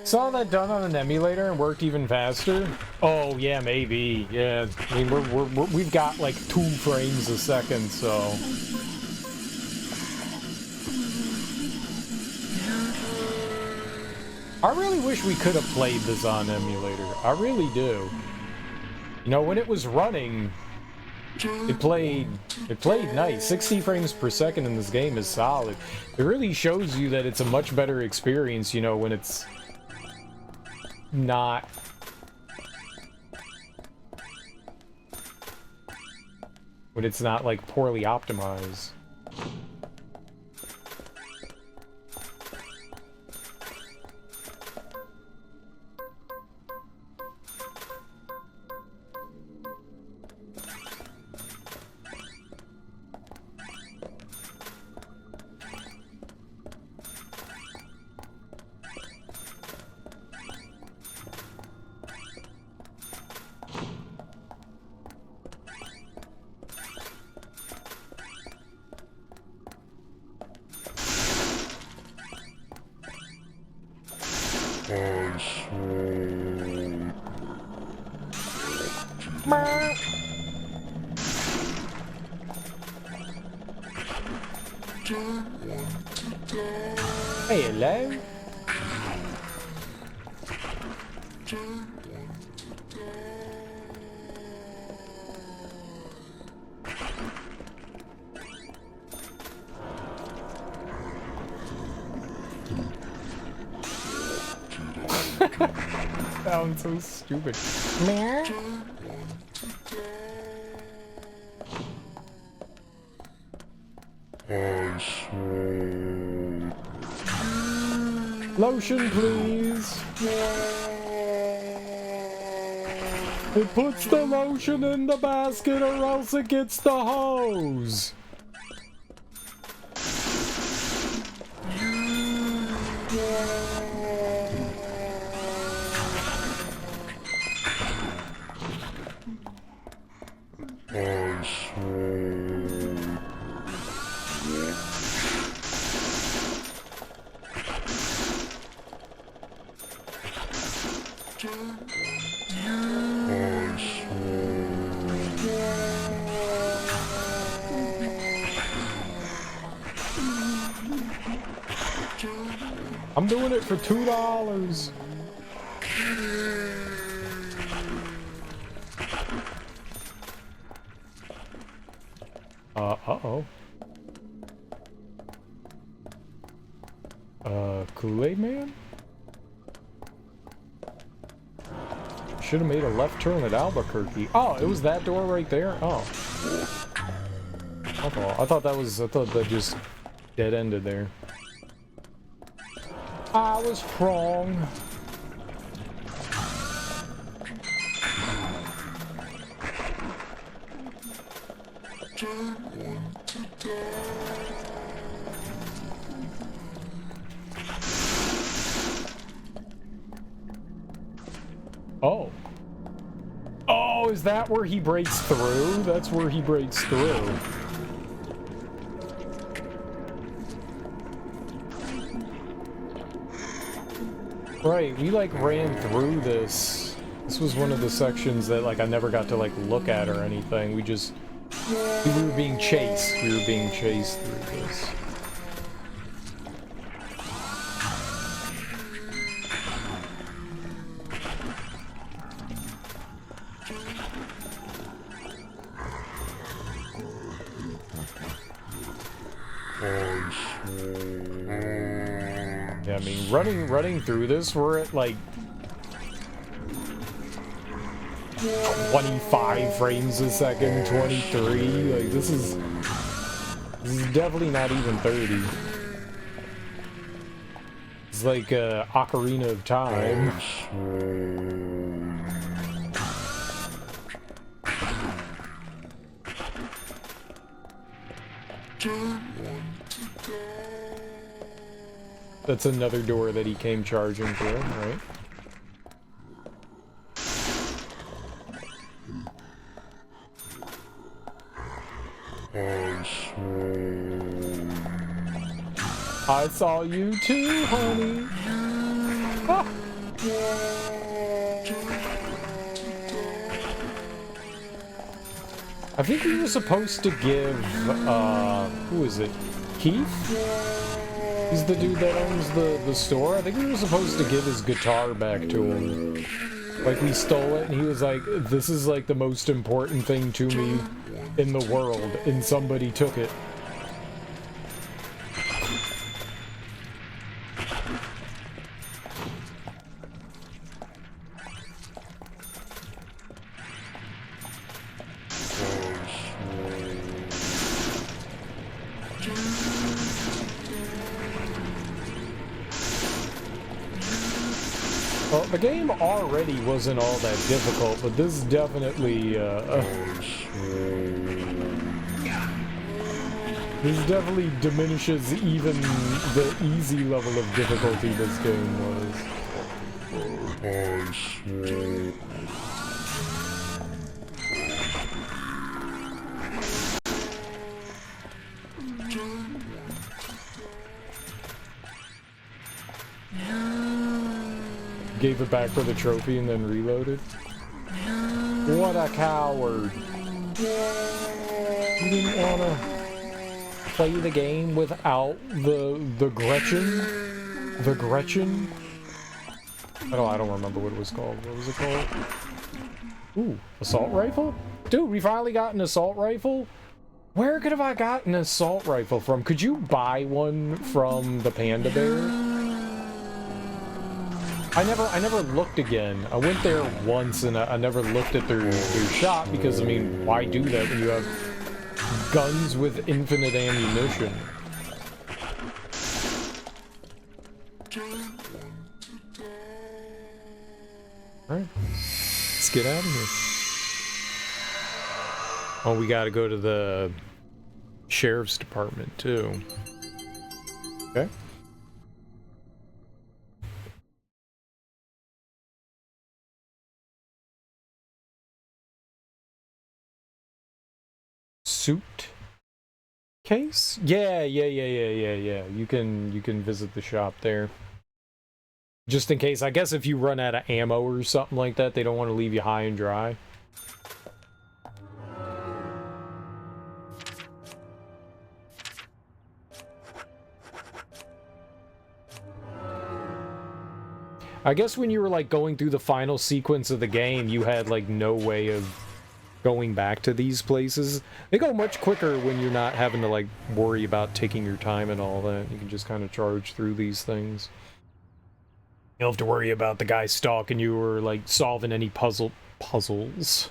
E: Saw that done on an emulator and worked even faster. Oh yeah, maybe. Yeah, I mean we've got like 2 frames a second, so. I really wish we could have played this on emulator. I really do. You know, when it was running, it played nice. 60 frames per second in this game is solid. It really shows you that it's a much better experience, you know, when it's not like poorly optimized. Hey, hello. Sounds so stupid. Lotion, please. It puts the lotion in the basket or else it gets the hose. I'm doing it for $2. Uh-oh. Kool-Aid Man? Should have made a left turn at Albuquerque. Oh, it was that door right there? Oh. I thought that just dead-ended there. I was wrong. Oh. Oh, is that where he breaks through? That's where he breaks through. Right, we like ran through this. This was one of the sections that like I never got to like look at or anything. We were being chased. We were being chased through this. Yeah, I mean, running through this, we're at like 25 frames a second, 23. Like this is definitely not even 30. It's like Ocarina of Time. That's another door that he came charging through, right? I saw you too, honey. Ah. I think we were supposed to give, who is it? Keith? He's the dude that owns the store. I think we were supposed to give his guitar back to him. Like, we stole it, and he was like, this is like the most important thing to me in the world, and somebody took it. Well, the game already wasn't all that difficult, but this definitely, this definitely diminishes even the easy level of difficulty this game was. Gave it back for the trophy and then reloaded. What a coward. You didn't wanna play the game without the Gretchen? The Gretchen? I don't remember what it was called. What was it called? Ooh, assault rifle? Dude, we finally got an assault rifle? Where could have I gotten an assault rifle from? Could you buy one from the Panda Bear? I never looked again. I went there once and I never looked at their shop because, I mean, why do that when you have guns with infinite ammunition? Alright. Let's get out of here. Oh, we gotta go to the sheriff's department, too. Okay. Suit case? Yeah. You can visit the shop there. Just in case, I guess if you run out of ammo or something like that, they don't want to leave you high and dry. I guess when you were like going through the final sequence of the game, you had like no way of going back to these places. They go much quicker when you're not having to like worry about taking your time and all that. You can just kind of charge through these things. You don't have to worry about the guy stalking you or like solving any puzzles.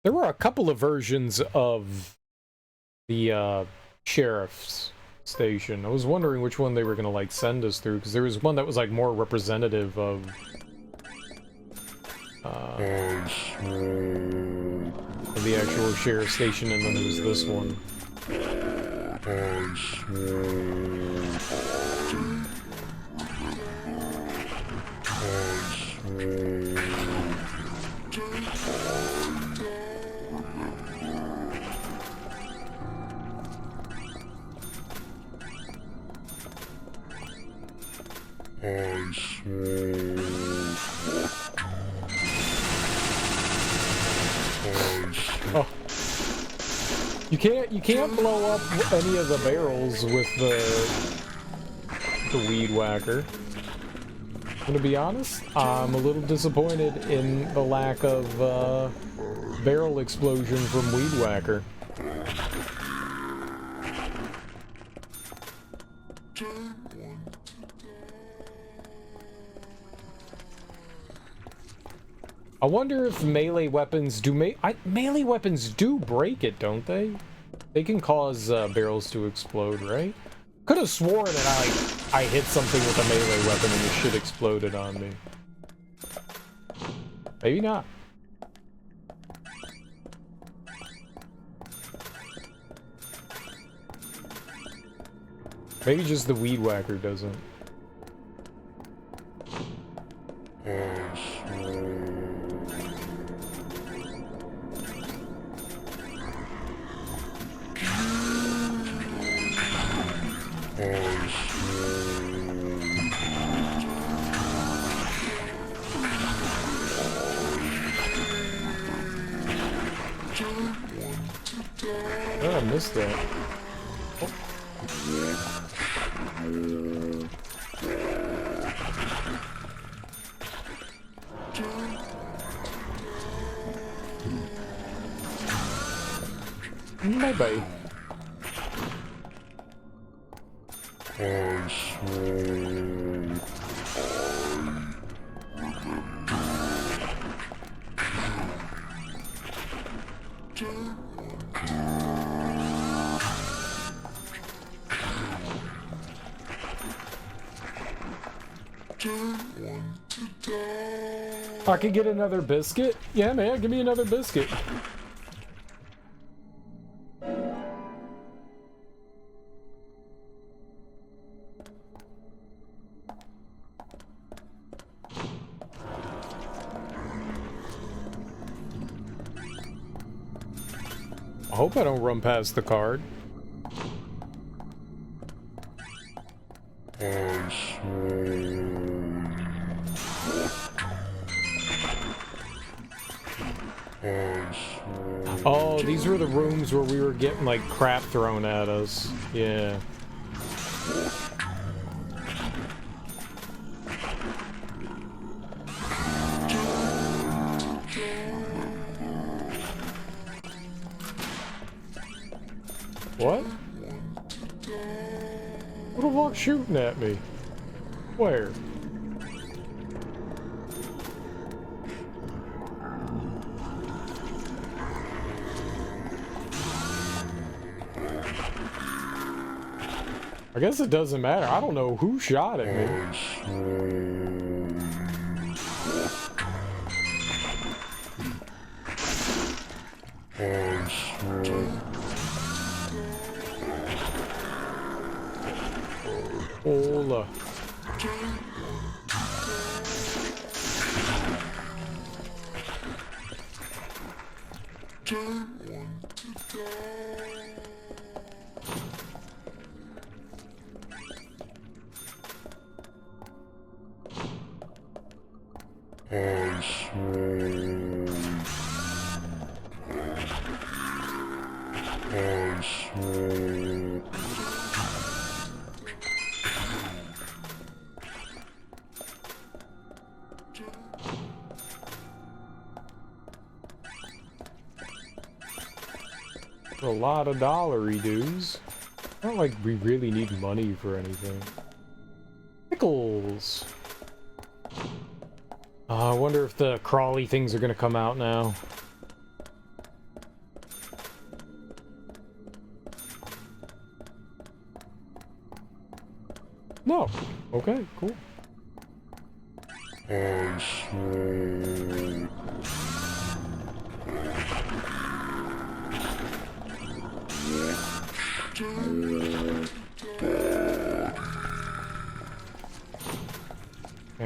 E: There were a couple of versions of the sheriff's station. I was wondering which one they were gonna like send us through, because there was one that was like more representative of the actual sheriff's station, and then there was this one. You can't blow up any of the barrels with the weed whacker. I'm gonna be honest, I'm a little disappointed in the lack of barrel explosion from weed whacker. I wonder if melee weapons do melee weapons do break it, don't they? They can cause barrels to explode, right? Could have sworn that I hit something with a melee weapon and the shit exploded on me. Maybe not. Maybe just the weed whacker doesn't. Oh, I missed that. Bye-bye. I could get another biscuit? Yeah, man, give me another biscuit. I hope I don't run past the card. Oh, these were the rooms where we were getting, like, crap thrown at us. Yeah. What? What the fuck's shooting at me? Where? I guess it doesn't matter. I don't know who shot at me. Hola. A lot of dollary dues. Not like we really need money for anything. Pickles. I wonder if the crawly things are gonna come out now. No. Okay, cool.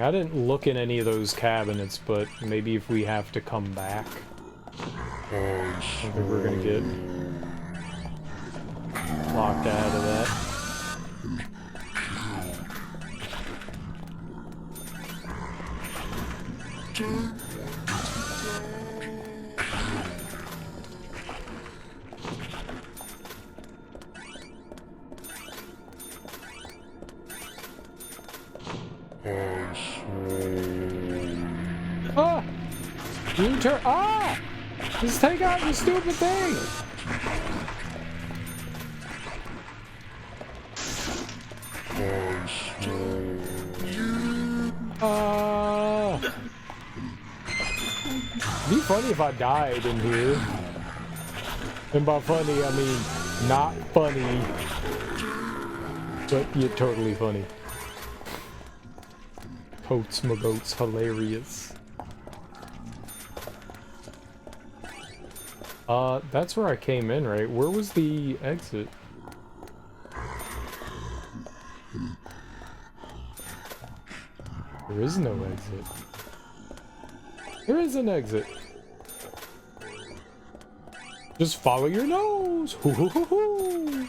E: I didn't look in any of those cabinets, but maybe if we have to come back, I think we're gonna get locked out of that. You turn. Ah! Just take out the stupid thing! It'd be funny if I died in here. And by funny, I mean not funny. But you're totally funny. Totes my goats, hilarious. That's where I came in, right? Where was the exit? There is no exit. There is an exit. Just follow your nose. Hoo hoo hoo hoo.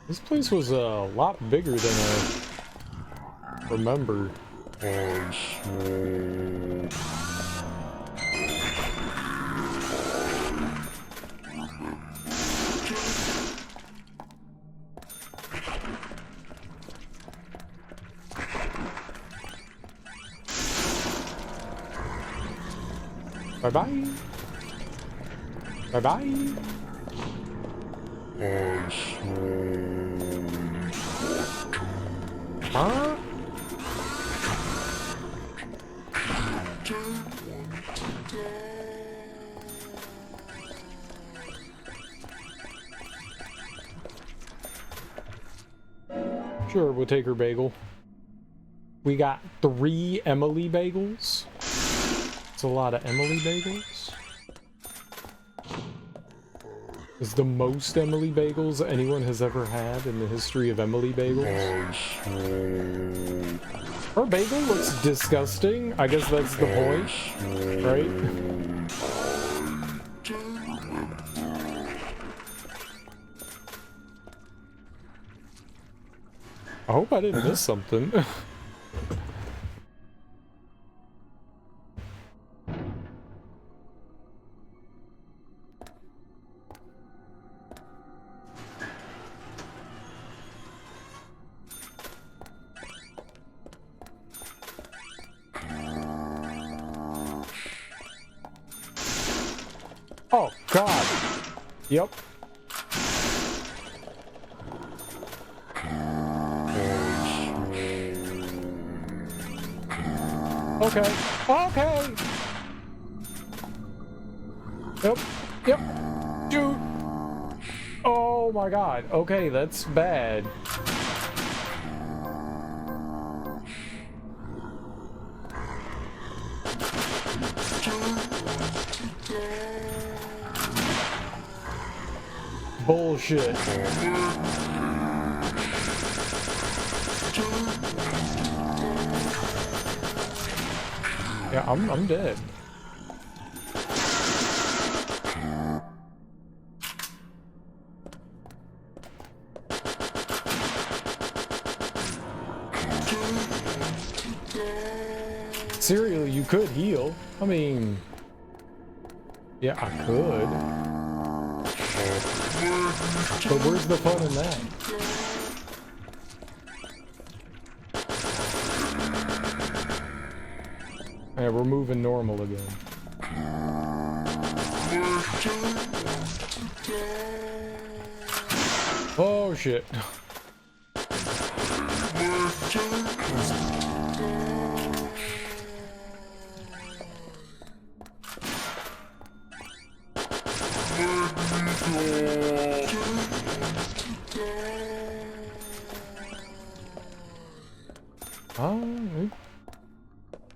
E: This place was a lot bigger than I remember. Bye-bye. Bye-bye. Huh? Sure, we'll take her bagel. We got 3 Emily bagels. It's a lot of Emily bagels. It's the most Emily bagels anyone has ever had in the history of Emily bagels. Her bagel looks disgusting. I guess that's the point, right? I hope I didn't miss something. Oh, God. Yep. Okay. Okay. Yep. Yep. Dude. Oh, my God. Okay, that's bad. Bullshit. Yeah, I'm dead. Cereal, you could heal. I mean, yeah, I could. But where's the fun in that? Yeah, we're moving normal again. Oh shit.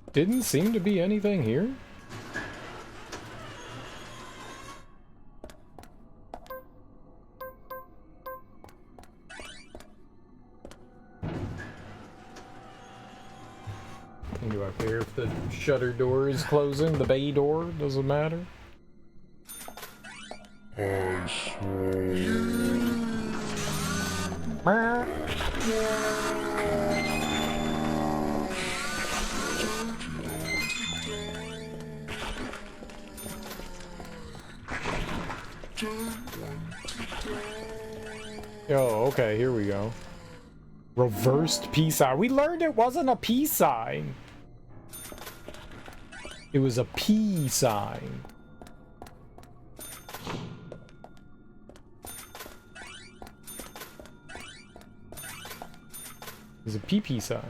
E: It didn't seem to be anything here. Do I care if the shutter door is closing? The bay door? Doesn't matter.
F: I
E: Oh, okay, here we go. Reversed peace sign. We learned it wasn't a peace sign. It was a P sign. It was a PP sign.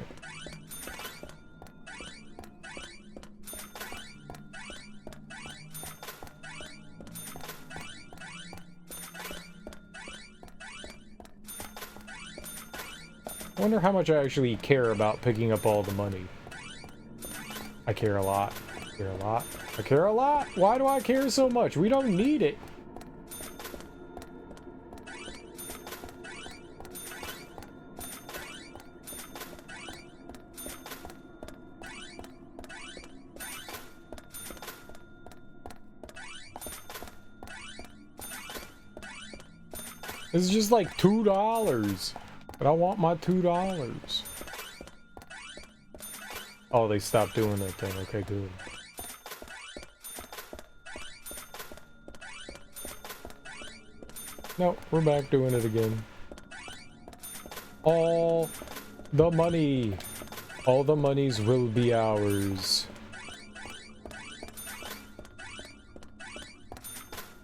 E: I wonder how much I actually care about picking up all the money. I care a lot. I care a lot. I care a lot. Why do I care so much? We don't need it. It's just like $2. But I want my $2. Oh, they stopped doing that thing. Okay, good. No, we're back doing it again. All the money. All the monies will be ours.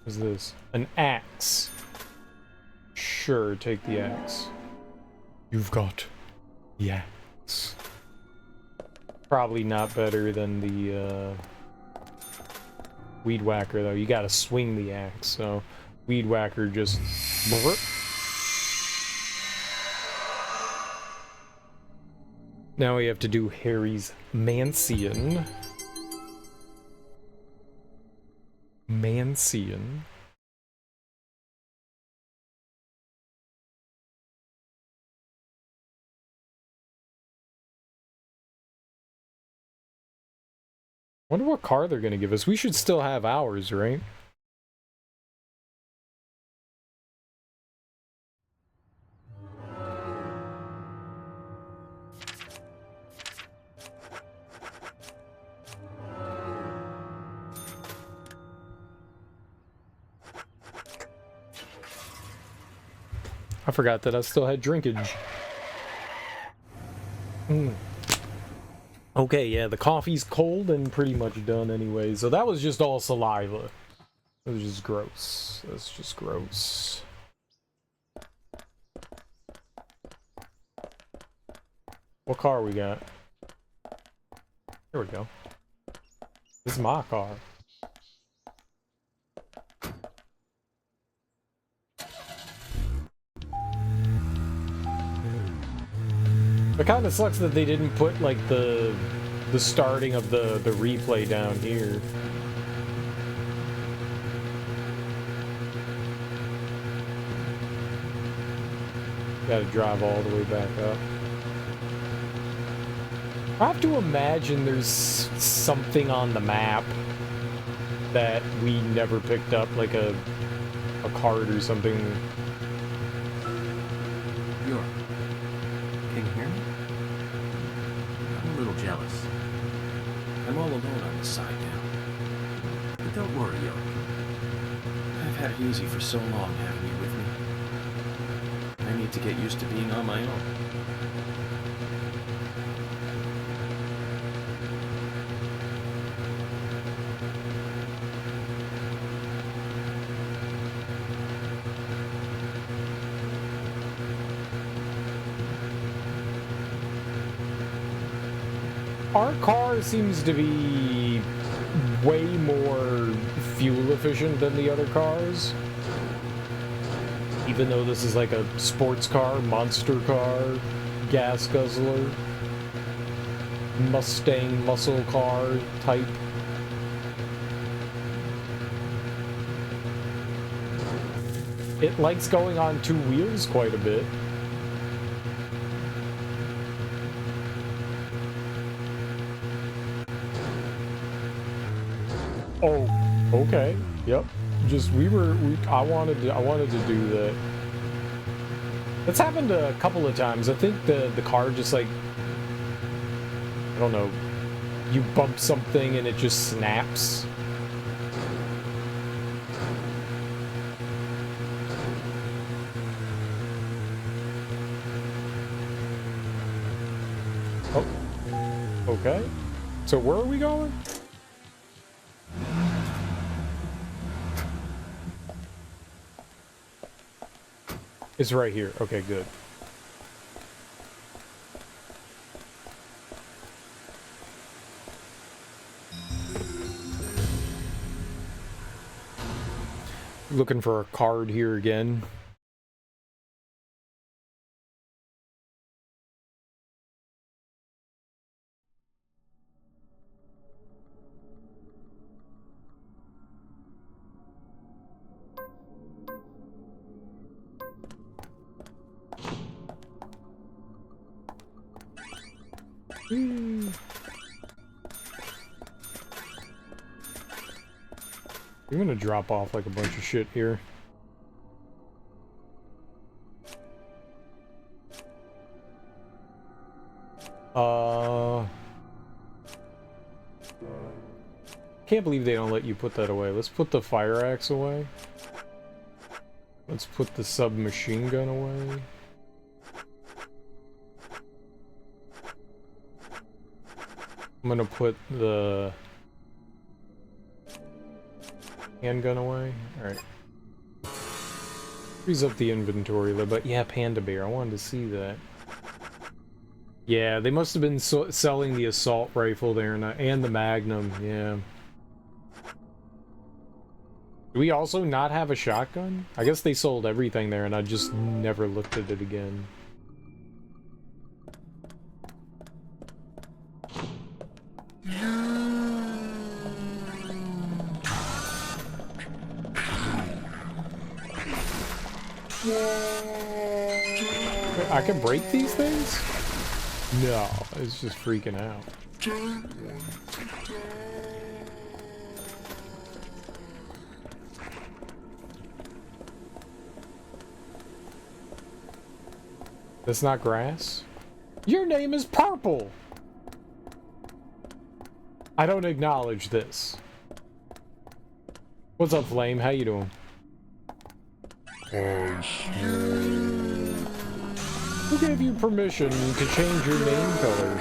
E: What's this? An axe. Sure, take the axe. You've got the axe. Probably not better than the weed whacker though. You gotta swing the axe, so weed whacker just Now we have to do Harry's Mansion. Mansion. Wonder what car they're gonna give us. We should still have ours, right? I forgot that I still had drinkage. Okay, yeah, the coffee's cold and pretty much done anyway, so that was just all saliva. It was just gross. That's just gross. What car we got? Here we go. This is my car. It kind of sucks that they didn't put like the starting of the replay down here. Gotta drive all the way back up. I have to imagine there's something on the map that we never picked up, like a card or something.
A: York, can you hear me? I'm a little jealous. I'm all alone on this side now. But don't worry, York. I've had it easy for so long having you with me. I need to get used to being on my own.
E: Our car seems to be way more fuel efficient than the other cars. Even though this is like a sports car, monster car, gas guzzler, Mustang muscle car type. It likes going on two wheels quite a bit. Oh, okay. Yep. Just I wanted to do that. That's happened a couple of times. I think the car just like, I don't know, you bump something and it just snaps. Oh. Okay. So where are we going? It's right here. Okay, good. Looking for a card here again. I'm gonna drop off like a bunch of shit here. Can't believe they don't let you put that away. Let's put the fire axe away. Let's put the submachine gun away. I'm gonna put the handgun away. Alright. Frees up the inventory, but yeah, Panda Bear. I wanted to see that. Yeah, they must have been selling the assault rifle there and the Magnum, yeah. Do we also not have a shotgun? I guess they sold everything there and I just never looked at it again. I can break these things? No, it's just freaking out. That's not grass? Your name is Purple! I don't acknowledge this. What's up, Flame? How you doing? Who gave you permission to change your name color?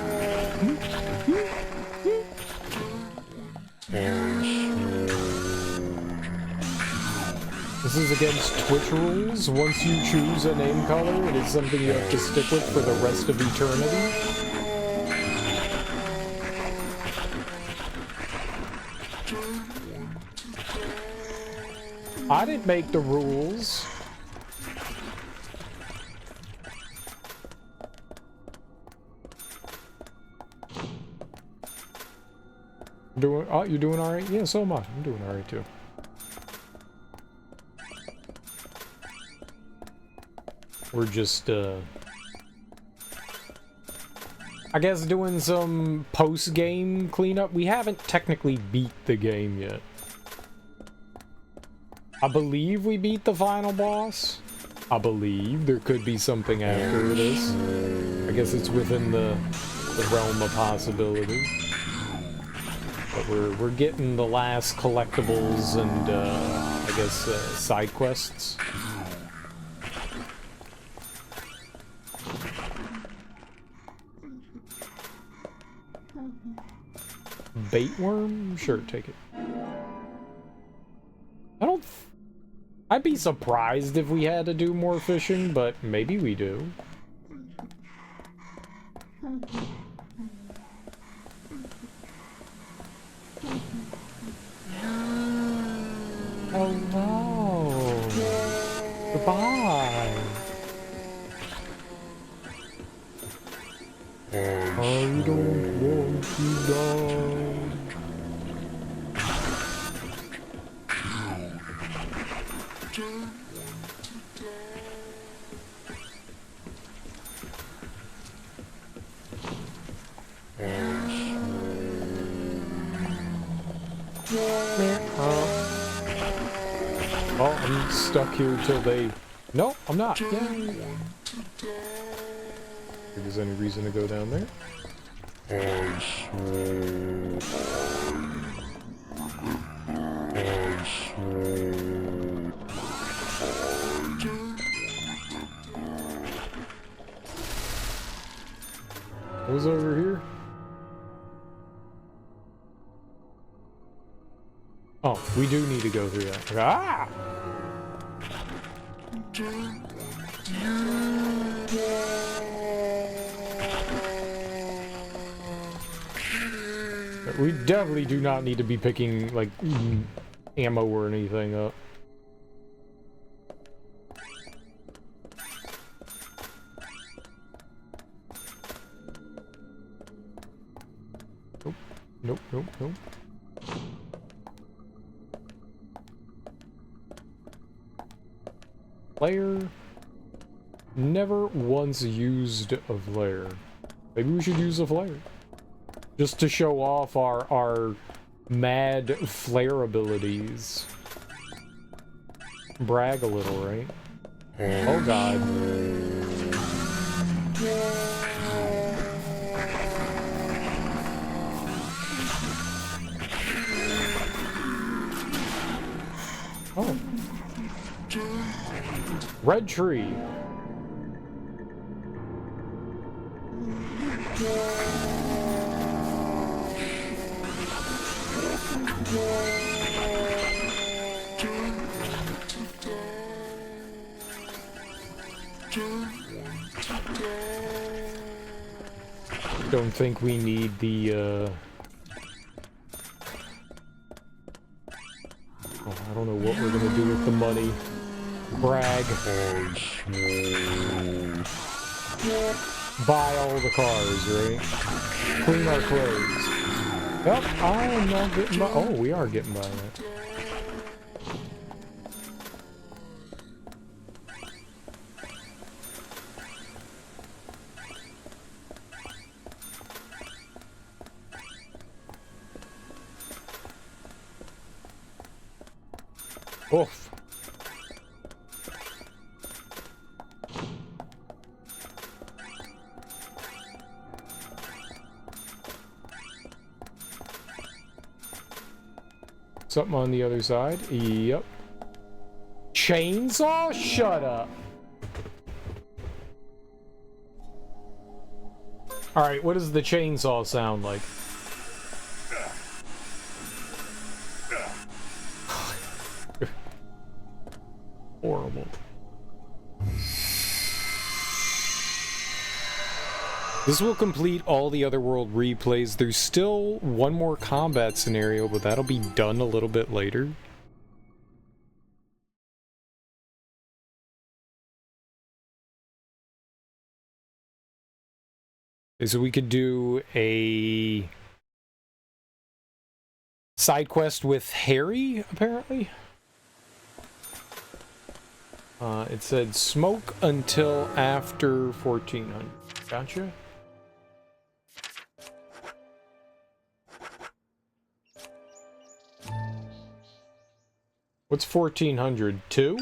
E: This is against Twitch rules. Once you choose a name color, it is something you have to stick with for the rest of eternity. I didn't make the rules. Oh, you're doing all right? Yeah, so am I. I'm doing all right too. We're just, I guess doing some post-game cleanup. We haven't technically beat the game yet. I believe we beat the final boss. I believe there could be something after this. I guess it's within the realm of possibility. But we're getting the last collectibles and I guess side quests. Bait worm? Sure, take it. I'd be surprised if we had to do more fishing, but maybe we do. Oh no. Goodbye. I don't want to die. I'm stuck here till they... No, I'm not. Yay. If there's any reason to go down there. What was over here? Oh, we do need to go through that. Ah! We definitely do not need to be picking, like, ammo or anything up. Nope, nope, nope, nope. Flare. Never once used a flare. Maybe we should use a flare. Just to show off our mad flare abilities. Brag a little, right? Oh god. Oh. Red tree. Don't think we need the, oh, I don't know what we're gonna do with the money. Brag. Buy all the cars, right? Clean our clothes. Yep, I am not getting by. Oh, we are getting by that. Oof. Something on the other side. Yep. Chainsaw? Shut up. Alright, what does the chainsaw sound like? Horrible. This will complete all the Otherworld replays. There's still one more combat scenario, but that'll be done a little bit later. So we could do a side quest with Harry, apparently. It said smoke until after 1400. Gotcha. What's 1400? 2?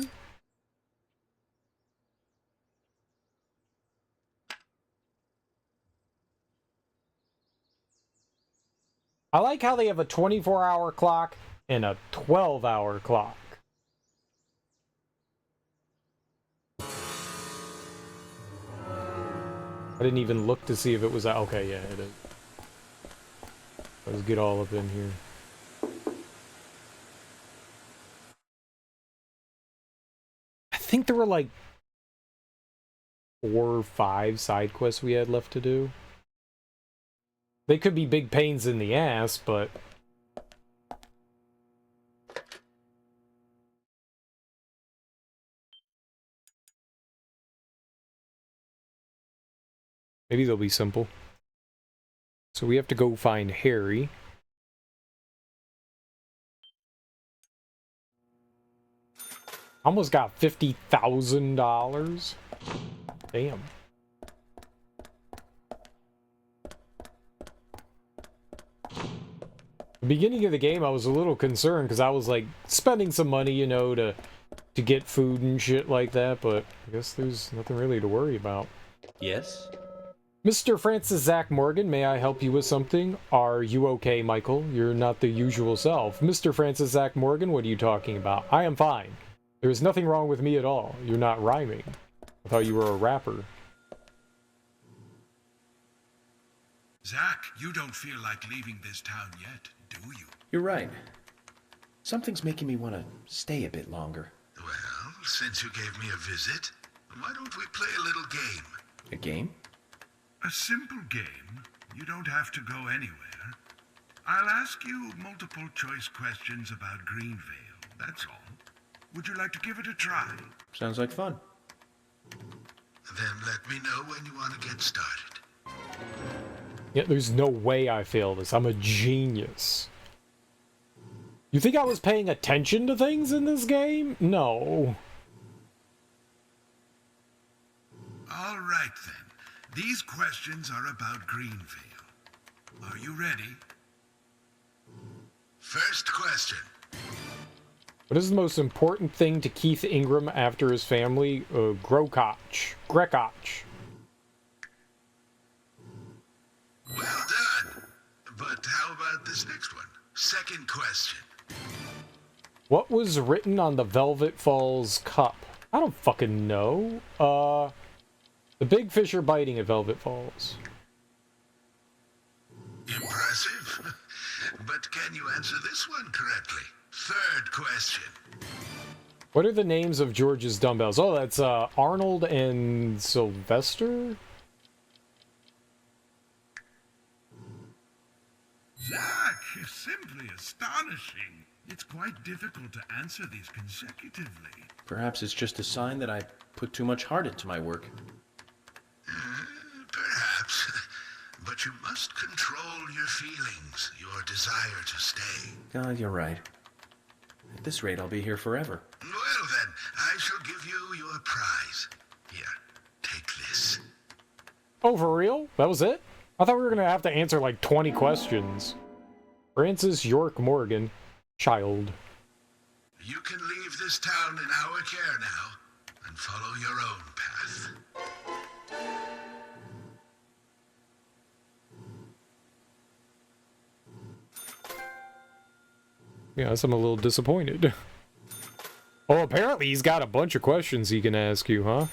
E: I like how they have a 24-hour clock and a 12-hour clock. I didn't even look to see if it was... Okay, yeah, it is. Let's get all up in here. I think there were like 4 or 5 side quests we had left to do. They could be big pains in the ass, but... maybe they'll be simple. So we have to go find Harry. Almost got $50,000. Damn. The beginning of the game, I was a little concerned because I was like spending some money, you know, to to get food and shit like that, but I guess there's nothing really to worry about.
N: Yes?
E: Mr. Francis Zach Morgan, may I help you with something? Are you okay, Michael? You're not the usual self. Mr. Francis Zach Morgan, what are you talking about? I am fine. There is nothing wrong with me at all. You're not rhyming. I thought you were a rapper.
I: Zach, you don't feel like leaving this town yet, do you?
A: You're right. Something's making me want to stay a bit longer.
I: Well, since you gave me a visit, why don't we play a little game?
A: A game?
I: A simple game. You don't have to go anywhere. I'll ask you multiple choice questions about Greenvale, that's all. Would you like to give it a try?
A: Sounds like fun.
I: Then let me know when you want to get started.
E: Yeah, there's no way I fail this. I'm a genius. You think I was paying attention to things in this game? No.
I: All right, then. These questions are about Greenvale. Are you ready? First question.
E: What is the most important thing to Keith Ingram after his family? Grokotch. Grekotch.
I: Well done. But how about this next one? Second question.
E: What was written on the Velvet Falls cup? I don't fucking know. The big fish are biting at Velvet Falls.
I: Impressive. But can you answer this one correctly? Third question.
E: What are the names of George's dumbbells? Oh, that's Arnold and Sylvester?
I: Zach, is simply astonishing. It's quite difficult to answer these consecutively.
A: Perhaps it's just a sign that I put too much heart into my work.
I: Perhaps. But you must control your feelings, your desire to stay.
A: You're right. At this rate, I'll be here forever.
I: Well then, I shall give you your prize. Here, take this.
E: Oh, for real? That was it? I thought we were gonna have to answer like 20 questions. Francis York Morgan, child.
I: You can leave this town in our care now, and follow your own path.
E: Yes, I'm a little disappointed. Oh, apparently he's got a bunch of questions he can ask you, huh?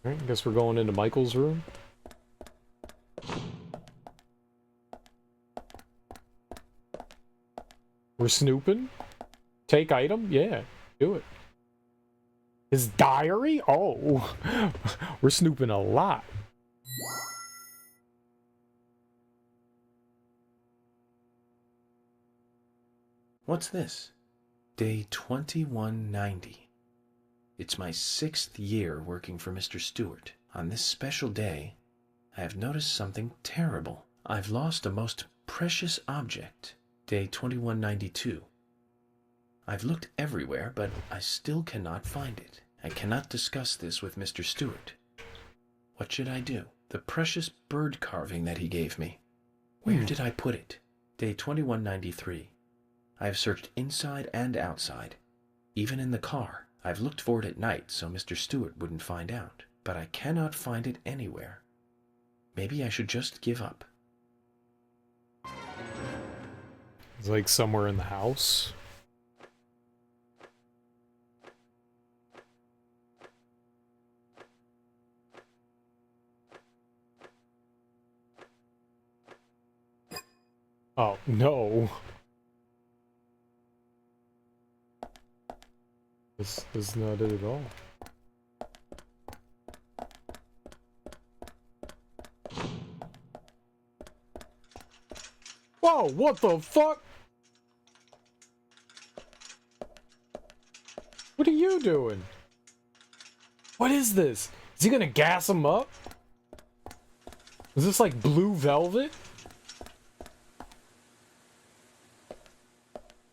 E: Alright, I guess we're going into Michael's room. We're snooping? Take item? Yeah, do it. His diary? Oh, we're snooping a lot.
A: What's this? Day 2190. It's my 6th year working for Mr. Stewart. On this special day, I have noticed something terrible. I've lost a most precious object. Day 2192. I've looked everywhere, but I still cannot find it. I cannot discuss this with Mr. Stewart. What should I do? The precious bird carving that he gave me. Where did I put it? Day 2193. I have searched inside and outside. Even in the car. I've looked for it at night so Mr. Stewart wouldn't find out. But I cannot find it anywhere. Maybe I should just give up.
E: It's like somewhere in the house. Oh, no. This is not it at all. Whoa, what the fuck? What are you doing? What is this? Is he gonna gas him up? Is this like blue velvet?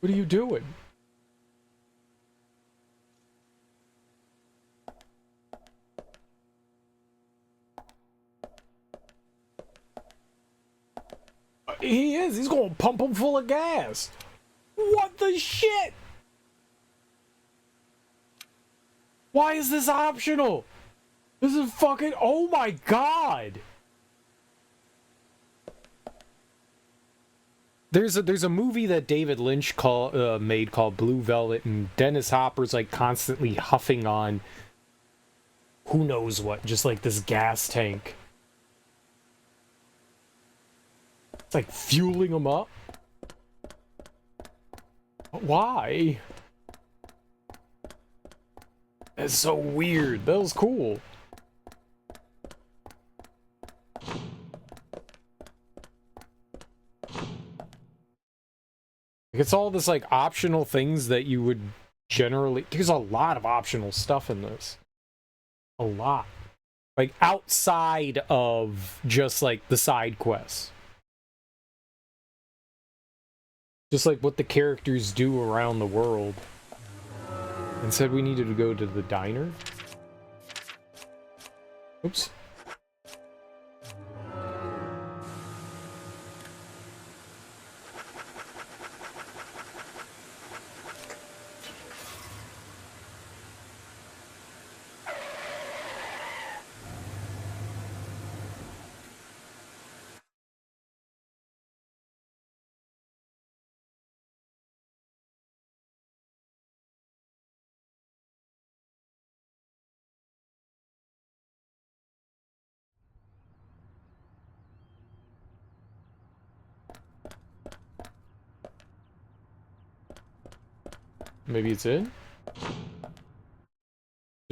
E: What are you doing? He is. He's gonna pump him full of gas. What the shit? Why is this optional? This is fucking... Oh my god! There's a movie that David Lynch made called Blue Velvet, and Dennis Hopper's like constantly huffing on who knows what, just like this gas tank. It's like fueling him up. Why? That's so weird. That was cool. It's all this like optional things that you would generally... There's a lot of optional stuff in this. A lot. Like outside of just like the side quests. Just like what the characters do around the world. And said we needed to go to the diner. Oops. Maybe it's it?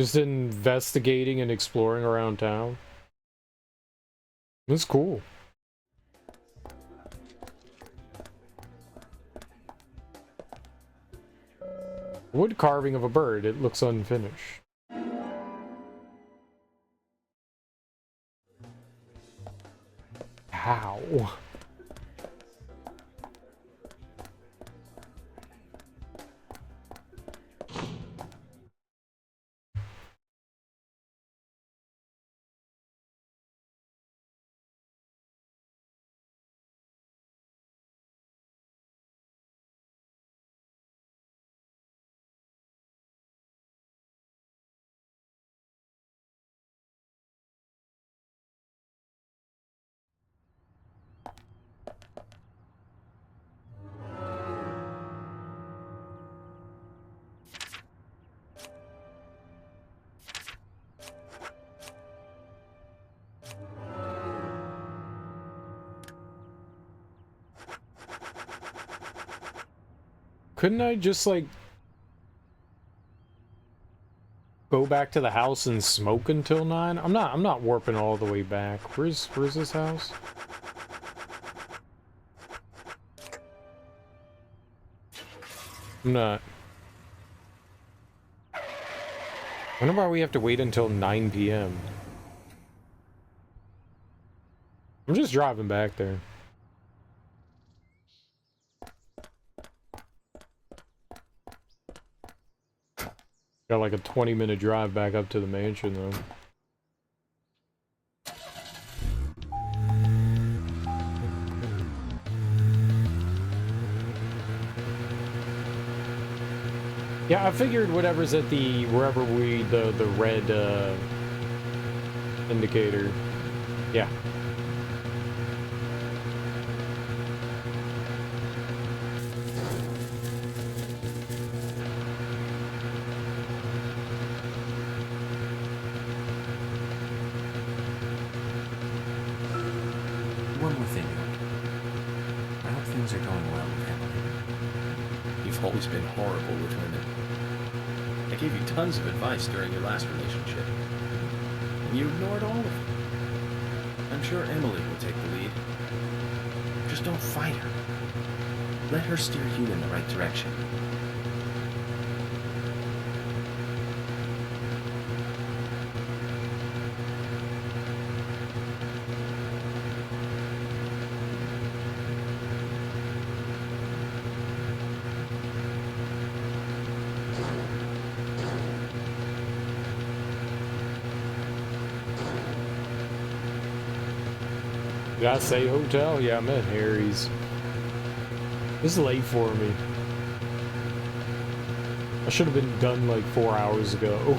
E: Just investigating and exploring around town. That's cool. Wood carving of a bird. It looks unfinished. How? Couldn't I just, like, go back to the house and smoke until 9? I'm not warping all the way back. Where's this house? I'm not. I wonder why we have to wait until 9 p.m. I'm just driving back there. Got like a 20-minute drive back up to the mansion, though. Yeah, I figured whatever's at the... wherever the red, indicator. Yeah.
A: One more thing. I hope things are going well with Emily. You've always been horrible with women. I gave you tons of advice during your last relationship. And you ignored all of it. I'm sure Emily will take the lead. Just don't fight her. Let her steer you in the right direction.
E: Did I say hotel? Yeah, I'm at Harry's. This is late for me. I should have been done like 4 hours ago.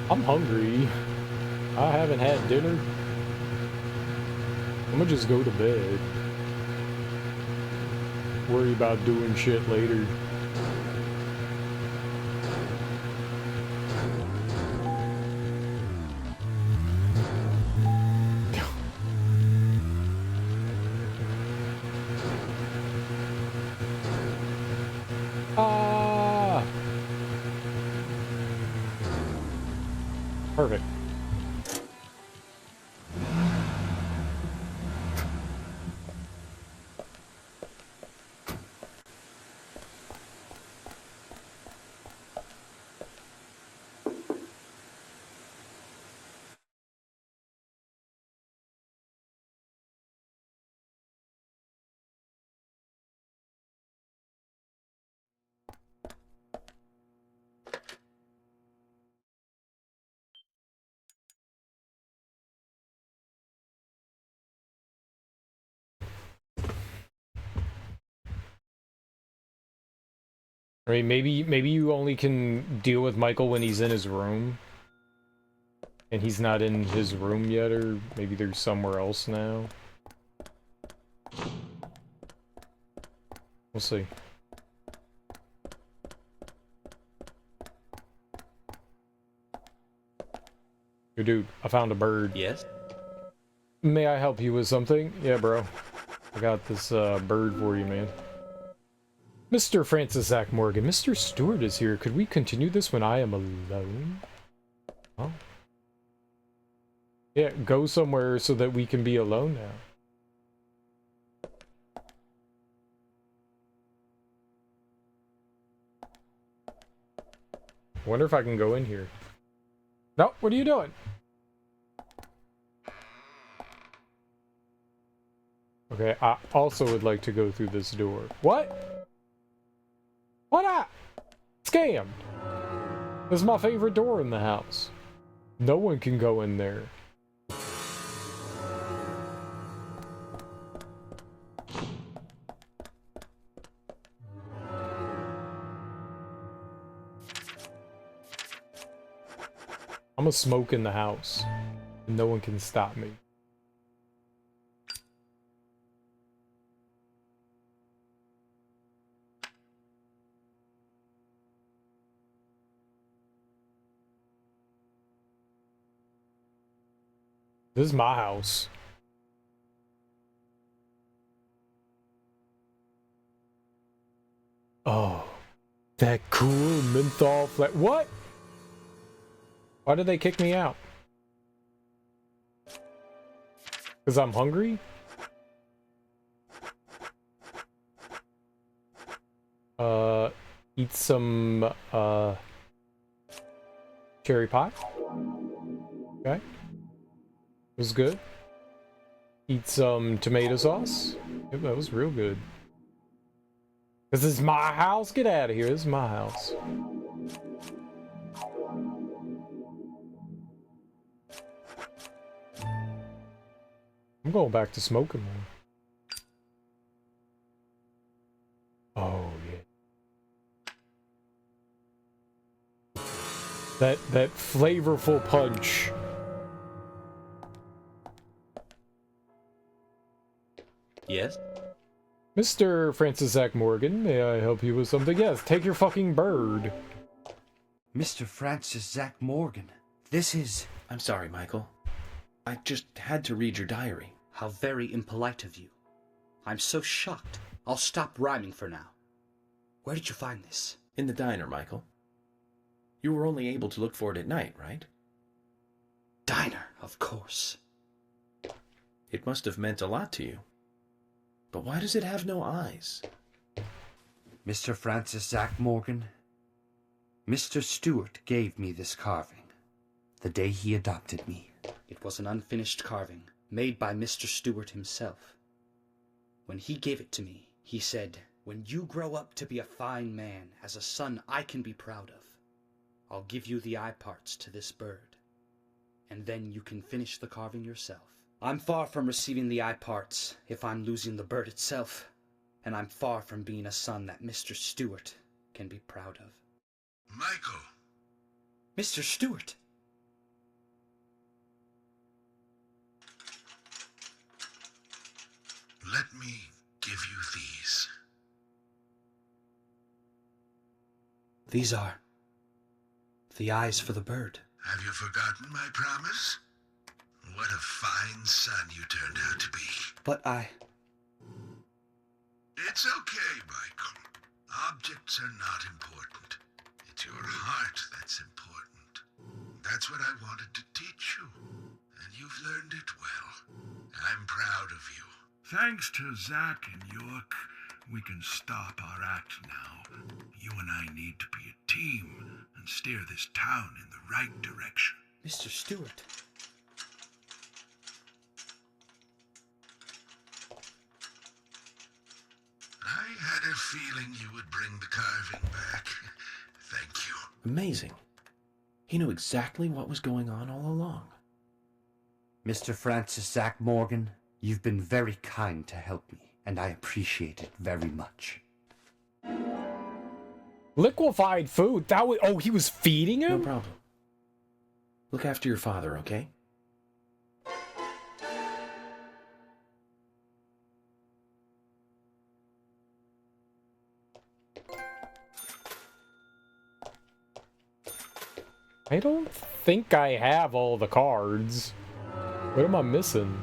E: I'm hungry. I haven't had dinner. I'm gonna just go to bed. Worry about doing shit later. Ah! Perfect. I mean, maybe you only can deal with Michael when he's in his room. And he's not in his room yet, or maybe there's somewhere else now. We'll see. Yo, dude, I found a bird.
N: Yes?
E: May I help you with something? Yeah, bro. I got this bird for you, man. Mr. Francis Zach Morgan, Mr. Stewart is here. Could we continue this when I am alone? Oh. Yeah, go somewhere so that we can be alone now. Wonder if I can go in here. No, what are you doing? Okay, I also would like to go through this door. What? What up? Scam! This is my favorite door in the house. No one can go in there. I'm gonna smoke in the house. And no one can stop me. This is my house. Oh, that cool menthol flavor. What? Why did they kick me out? Because I'm hungry? Eat some, cherry pie. Okay. Was good. Eat some tomato sauce. Yep, that was real good. This is my house. Get out of here. This is my house. I'm going back to smoking more. Oh yeah. That flavorful punch.
N: Yes?
E: Mr. Francis Zach Morgan, may I help you with something? Yes, take your fucking bird.
L: Mr. Francis Zach Morgan, this is...
A: I'm sorry, Michael. I just had to read your diary.
N: How very impolite of you. I'm so shocked. I'll stop rhyming for now. Where did you find this?
A: In the diner, Michael. You were only able to look for it at night, right?
N: Diner, of course.
A: It must have meant a lot to you. But why does it have no eyes?
L: Mr. Francis Zach Morgan, Mr. Stewart gave me this carving the day he adopted me.
N: It was an unfinished carving, made by Mr. Stewart himself. When he gave it to me, he said, When you grow up to be a fine man, as a son I can be proud of, I'll give you the eye parts to this bird, and then you can finish the carving yourself. I'm far from receiving the eye parts if I'm losing the bird itself, and I'm far from being a son that Mr. Stewart can be proud of.
I: Michael!
N: Mr. Stewart!
I: Let me give you these.
N: These are the eyes for the bird.
I: Have you forgotten my promise? What a fine son you turned out to be.
N: But
I: It's okay, Michael. Objects are not important. It's your heart that's important. That's what I wanted to teach you. And you've learned it well. I'm proud of you.
F: Thanks to Zack and York, we can stop our act now. You and I need to be a team and steer this town in the right direction.
N: Mr. Stewart.
I: I had a feeling you would bring the carving back. Thank you.
A: Amazing. He knew exactly what was going on all along.
L: Mr. Francis Zack Morgan, you've been very kind to help me, and I appreciate it very much.
E: Liquefied food? That was, oh, he was feeding him?
A: No problem. Look after your father, okay?
E: I don't think I have all the cards. What am I missing?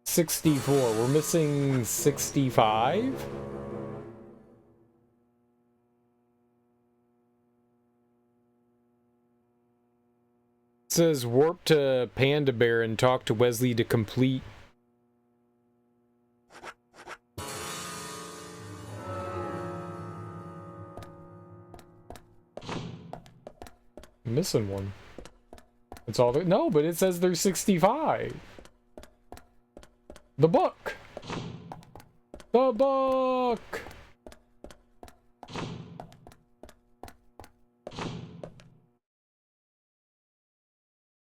E: $64. We're missing 65? It says warp to Panda Bear and talk to Wesley to complete. I'm missing one. It's all there. No, but it says there's 65. The book! The book!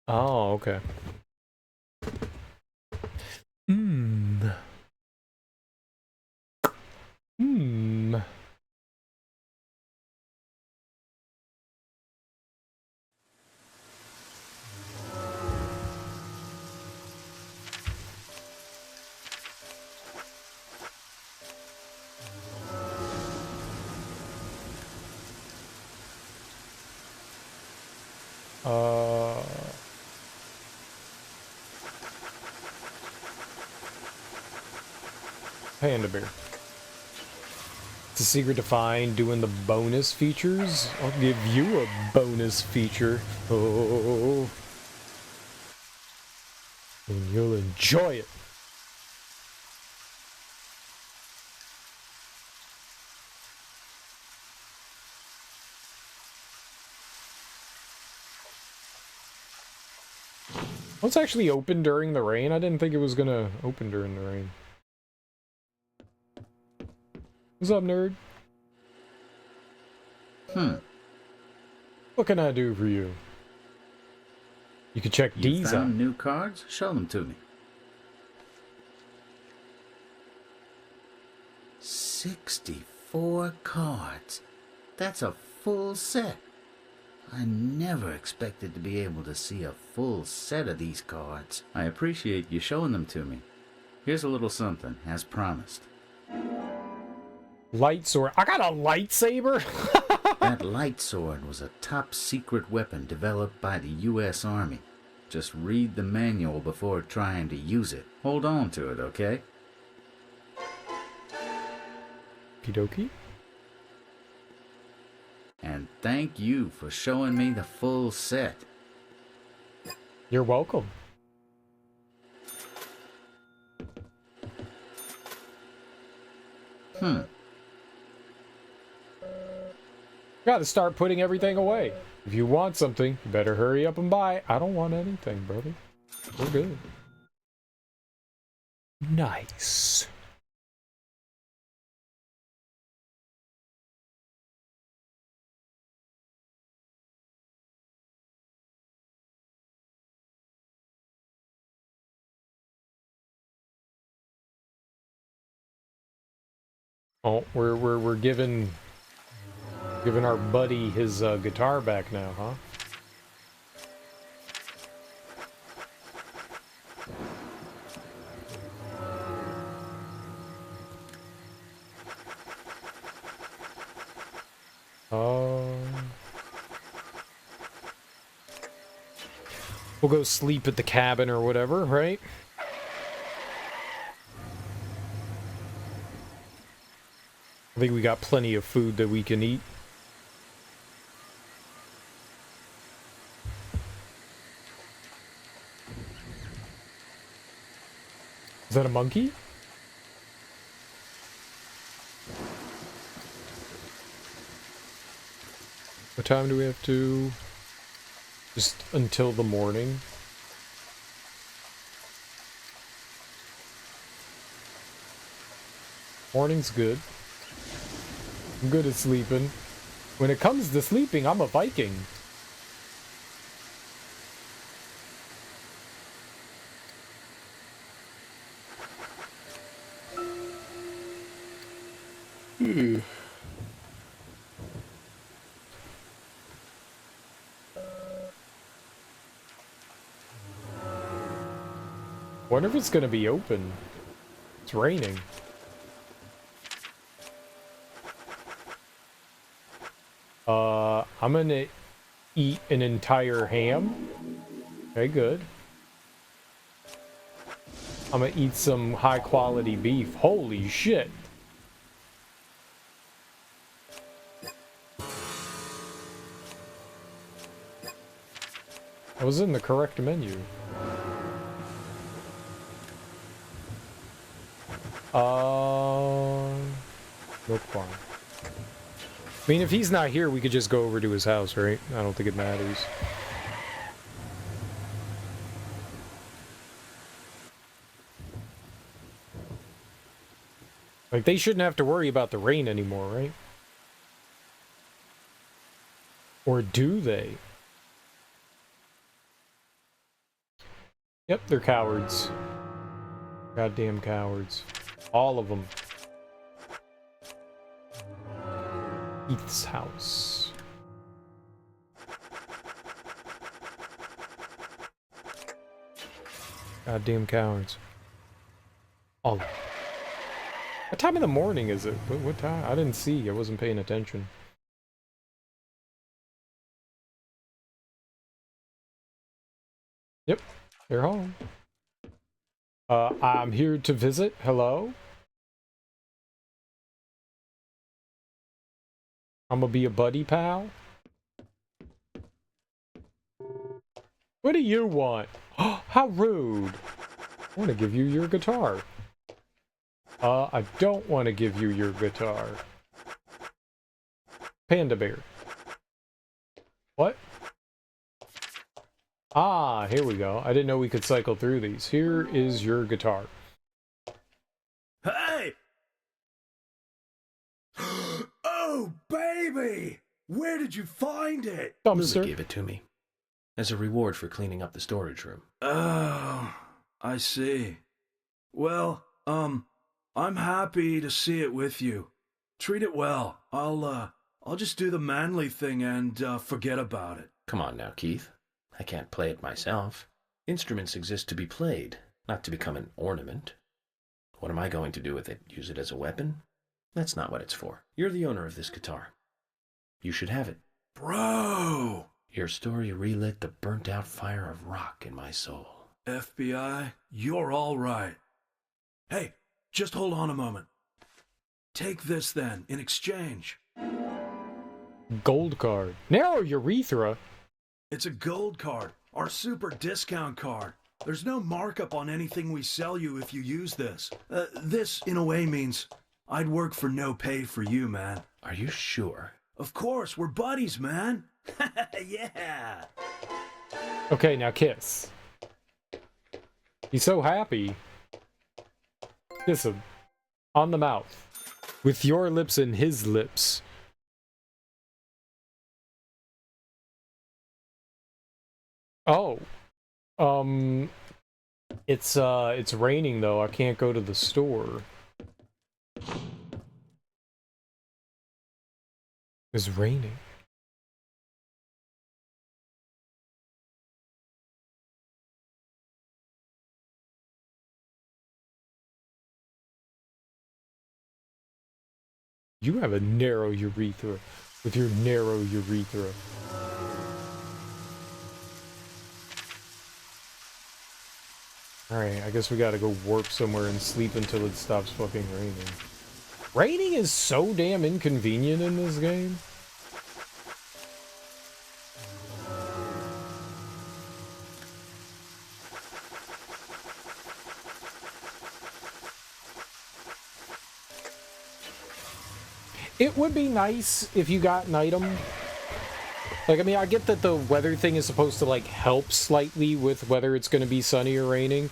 E: Oh, okay. Hmm. Hmm. Panda Bear. It's a secret to find doing the bonus features. I'll give you a bonus feature. Oh. And you'll enjoy it. Oh, it's actually open during the rain. I didn't think it was gonna open during the rain. What's up, nerd? What can I do for you? You can check these out.
O: New cards? Show them to me. 64 cards. That's a full set. I never expected to be able to see a full set of these cards. I appreciate you showing them to me. Here's a little something, as promised.
E: Light sword. I got a lightsaber?
O: That light sword was a top secret weapon developed by the U.S. Army. Just read the manual before trying to use it. Hold on to it, okay?
E: Okie-dokie.
O: And thank you for showing me the full set.
E: You're welcome. Gotta start putting everything away. If you want something, you better hurry up and buy. I don't want anything, brother. We're good. Nice. Oh, we're giving our buddy his guitar back now, huh? We'll go sleep at the cabin or whatever, right? I think we got plenty of food that we can eat. Is that a monkey? What time do we have to? Just until the morning. Morning's good. I'm good at sleeping. When it comes to sleeping, I'm a Viking. Wonder if it's gonna be open. It's raining. I'm gonna eat an entire ham. Okay, good. I'm gonna eat some high quality beef. Holy shit. I was in the correct menu. Milk farm. I mean, if he's not here, we could just go over to his house, right? I don't think it matters. Like, they shouldn't have to worry about the rain anymore, right? Or do they? Yep, they're cowards. Goddamn cowards. All of them. Heath's house. Goddamn cowards. All. What time in the morning is it? What time? I didn't see. I wasn't paying attention. Yep, they're home. I'm here to visit. Hello? I'm gonna be a buddy pal. What do you want? How rude. I want to give you your guitar. I don't want to give you your guitar. Panda bear. What? Ah, here we go. I didn't know we could cycle through these. Here is your guitar.
F: Hey! Oh, baby! Where did you find it?
A: Lily gave it to me. As a reward for cleaning up the storage room.
F: Oh, I see. Well, I'm happy to see it with you. Treat it well. I'll just do the manly thing and, forget about it.
A: Come on now, Keith. I can't play it myself. Instruments exist to be played, not to become an ornament. What am I going to do with it? Use it as a weapon? That's not what it's for. You're the owner of this guitar. You should have it.
F: Bro!
A: Your story relit the burnt-out fire of rock in my soul.
F: FBI, you're all right. Hey, just hold on a moment. Take this then, in exchange.
E: Gold card. Narrow urethra.
F: It's a gold card, our super discount card. There's no markup on anything we sell you if you use this. This, in a way, means I'd work for no pay for you, man.
A: Are you sure? Of course, we're buddies, man. Yeah.
E: Okay, now kiss. He's so happy. Kiss him. On the mouth. With your lips and his lips. Oh. It's raining though. I can't go to the store. It's raining. You have a narrow urethra with your narrow urethra. Alright, I guess we gotta go warp somewhere and sleep until it stops fucking raining. Raining is so damn inconvenient in this game. It would be nice if you got an item. Like, I mean, I get that the weather thing is supposed to, like, help slightly with whether it's going to be sunny or raining.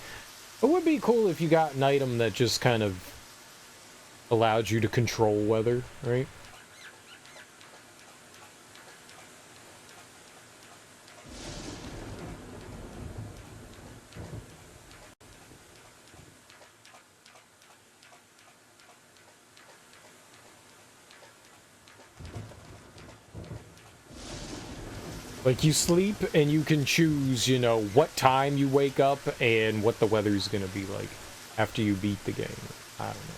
E: It would be cool if you got an item that just kind of allowed you to control weather, right? Like, you sleep and you can choose, you know, what time you wake up and what the weather's gonna be like after you beat the game. I don't know.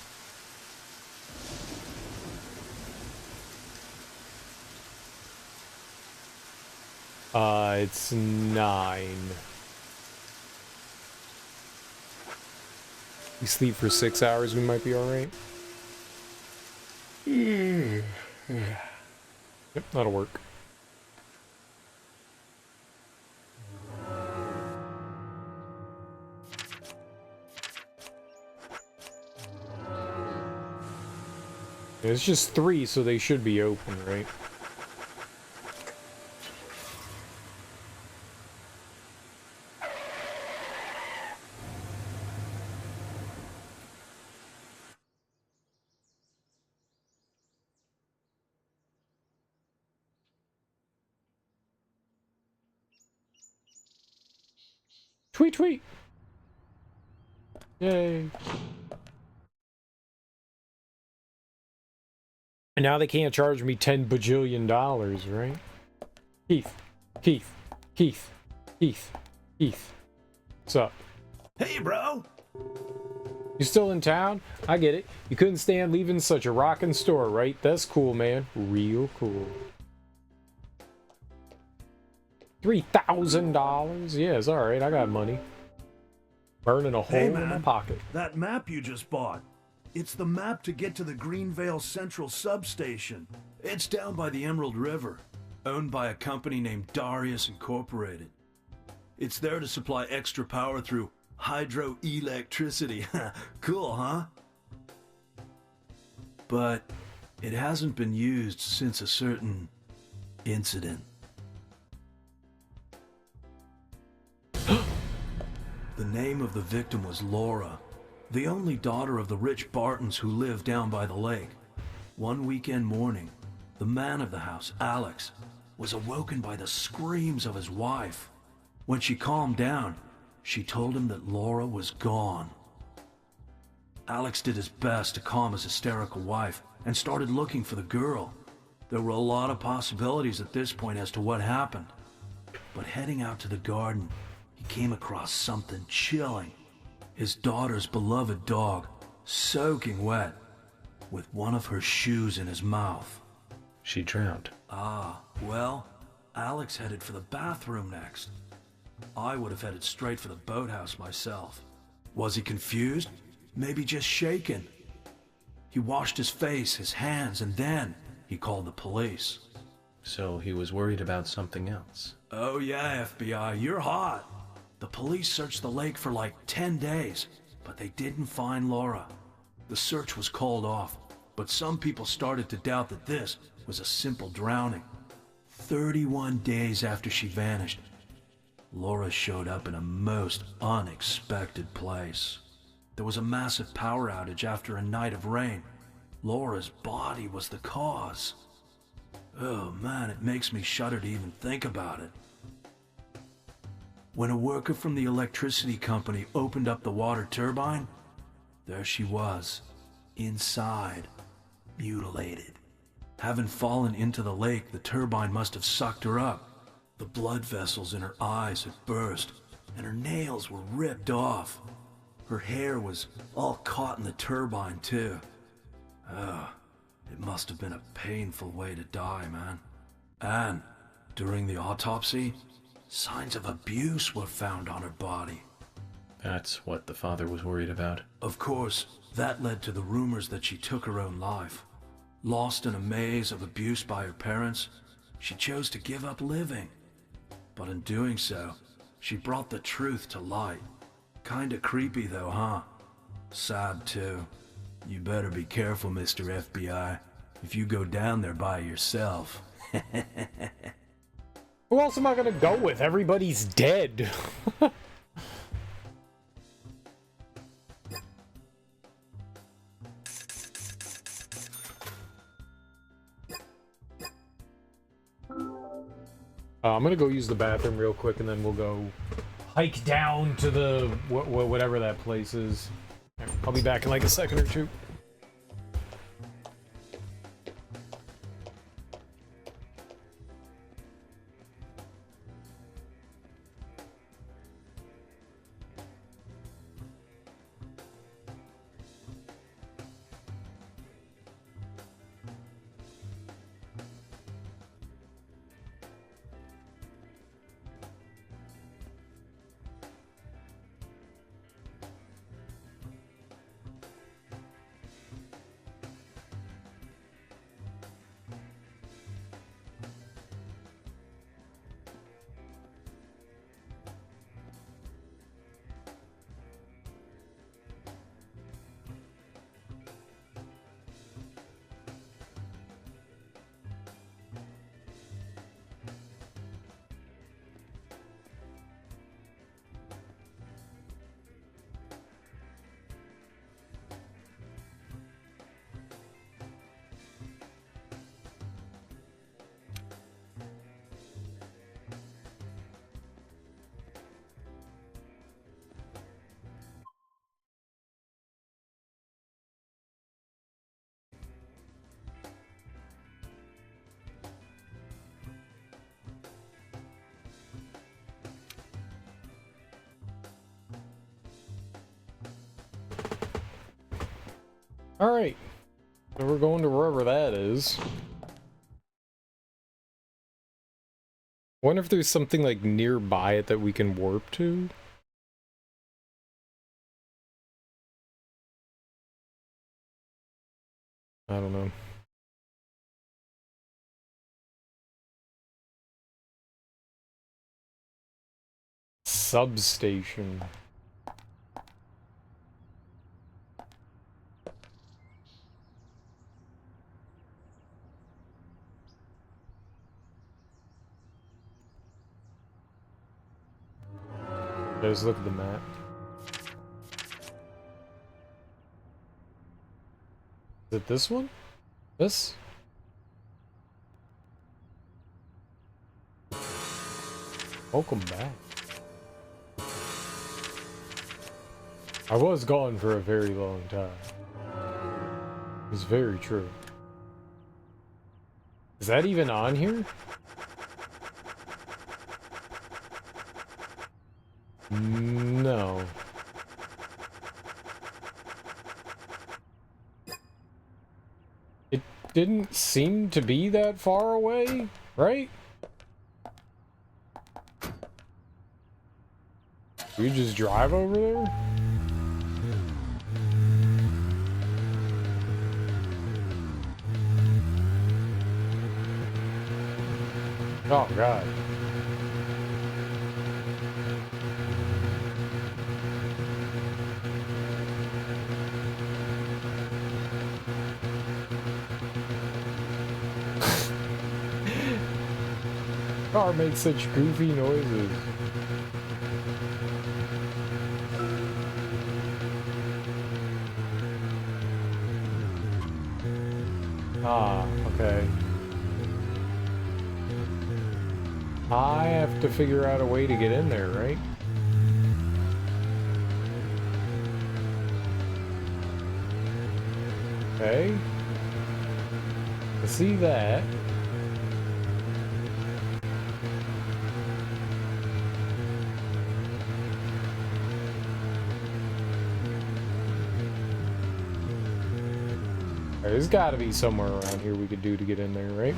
E: It's 9. We sleep for 6 hours, we might be alright. Yep, that'll work. It's just 3, so they should be open, right? Tweet, tweet! Yay! And now they can't charge me $10 bajillion, right? Keith, Keith, Keith, Keith, Keith. What's up?
A: Hey, bro!
E: You still in town? I get it. You couldn't stand leaving such a rockin' store, right? That's cool, man. Real cool. $3,000? Yeah, it's alright. I got money. Burning a hole in my pocket.
P: That map you just bought. It's the map to get to the Greenvale Central substation. It's down by the Emerald River, owned by a company named Darius Incorporated. It's there to supply extra power through hydroelectricity. Cool, huh? But it hasn't been used since a certain incident. The name of the victim was Laura, the only daughter of the rich Bartons who lived down by the lake. One weekend morning, the man of the house, Alex, was awoken by the screams of his wife. When she calmed down, she told him that Laura was gone. Alex did his best to calm his hysterical wife and started looking for the girl. There were a lot of possibilities at this point as to what happened. But heading out to the garden, he came across something chilling. His daughter's beloved dog, soaking wet, with one of her shoes in his mouth.
A: She drowned.
P: Ah, well, Alex headed for the bathroom next. I would have headed straight for the boathouse myself. Was he confused? Maybe just shaken? He washed his face, his hands, and then he called the police.
A: So he was worried about something else.
P: Oh yeah, FBI, you're hot. The police searched the lake for like 10 days, but they didn't find Laura. The search was called off, but some people started to doubt that this was a simple drowning. 31 days after she vanished, Laura showed up in a most unexpected place. There was a massive power outage after a night of rain. Laura's body was the cause. Oh man, it makes me shudder to even think about it. When a worker from the electricity company opened up the water turbine, there she was, inside, mutilated. Having fallen into the lake, the turbine must have sucked her up. The blood vessels in her eyes had burst, and her nails were ripped off. Her hair was all caught in the turbine, too. It must have been a painful way to die, man. And during the autopsy, signs of abuse were found on her body.
A: That's what the father was worried about.
P: Of course, that led to the rumors that she took her own life. Lost in a maze of abuse by her parents, she chose to give up living. But in doing so, she brought the truth to light. Kinda creepy though, huh? Sad too. You better be careful, Mr. FBI, if you go down there by yourself.
E: Who else am I gonna go with? Everybody's dead. I'm gonna go use the bathroom real quick, and then we'll go hike down to the whatever that place is. I'll be back in like a second or two. Alright, so we're going to wherever that is. Wonder if there's something like nearby it that we can warp to? I don't know. Substation. Let's look at the map. Is it this one? This? Welcome back. I was gone for a very long time. It's very true. Is that even on here? No. It didn't seem to be that far away, right? We just drive over there? Oh, God. Car makes such goofy noises. Ah, okay. I have to figure out a way to get in there, right? Okay. I see that. There's got to be somewhere around here we could do to get in there, right?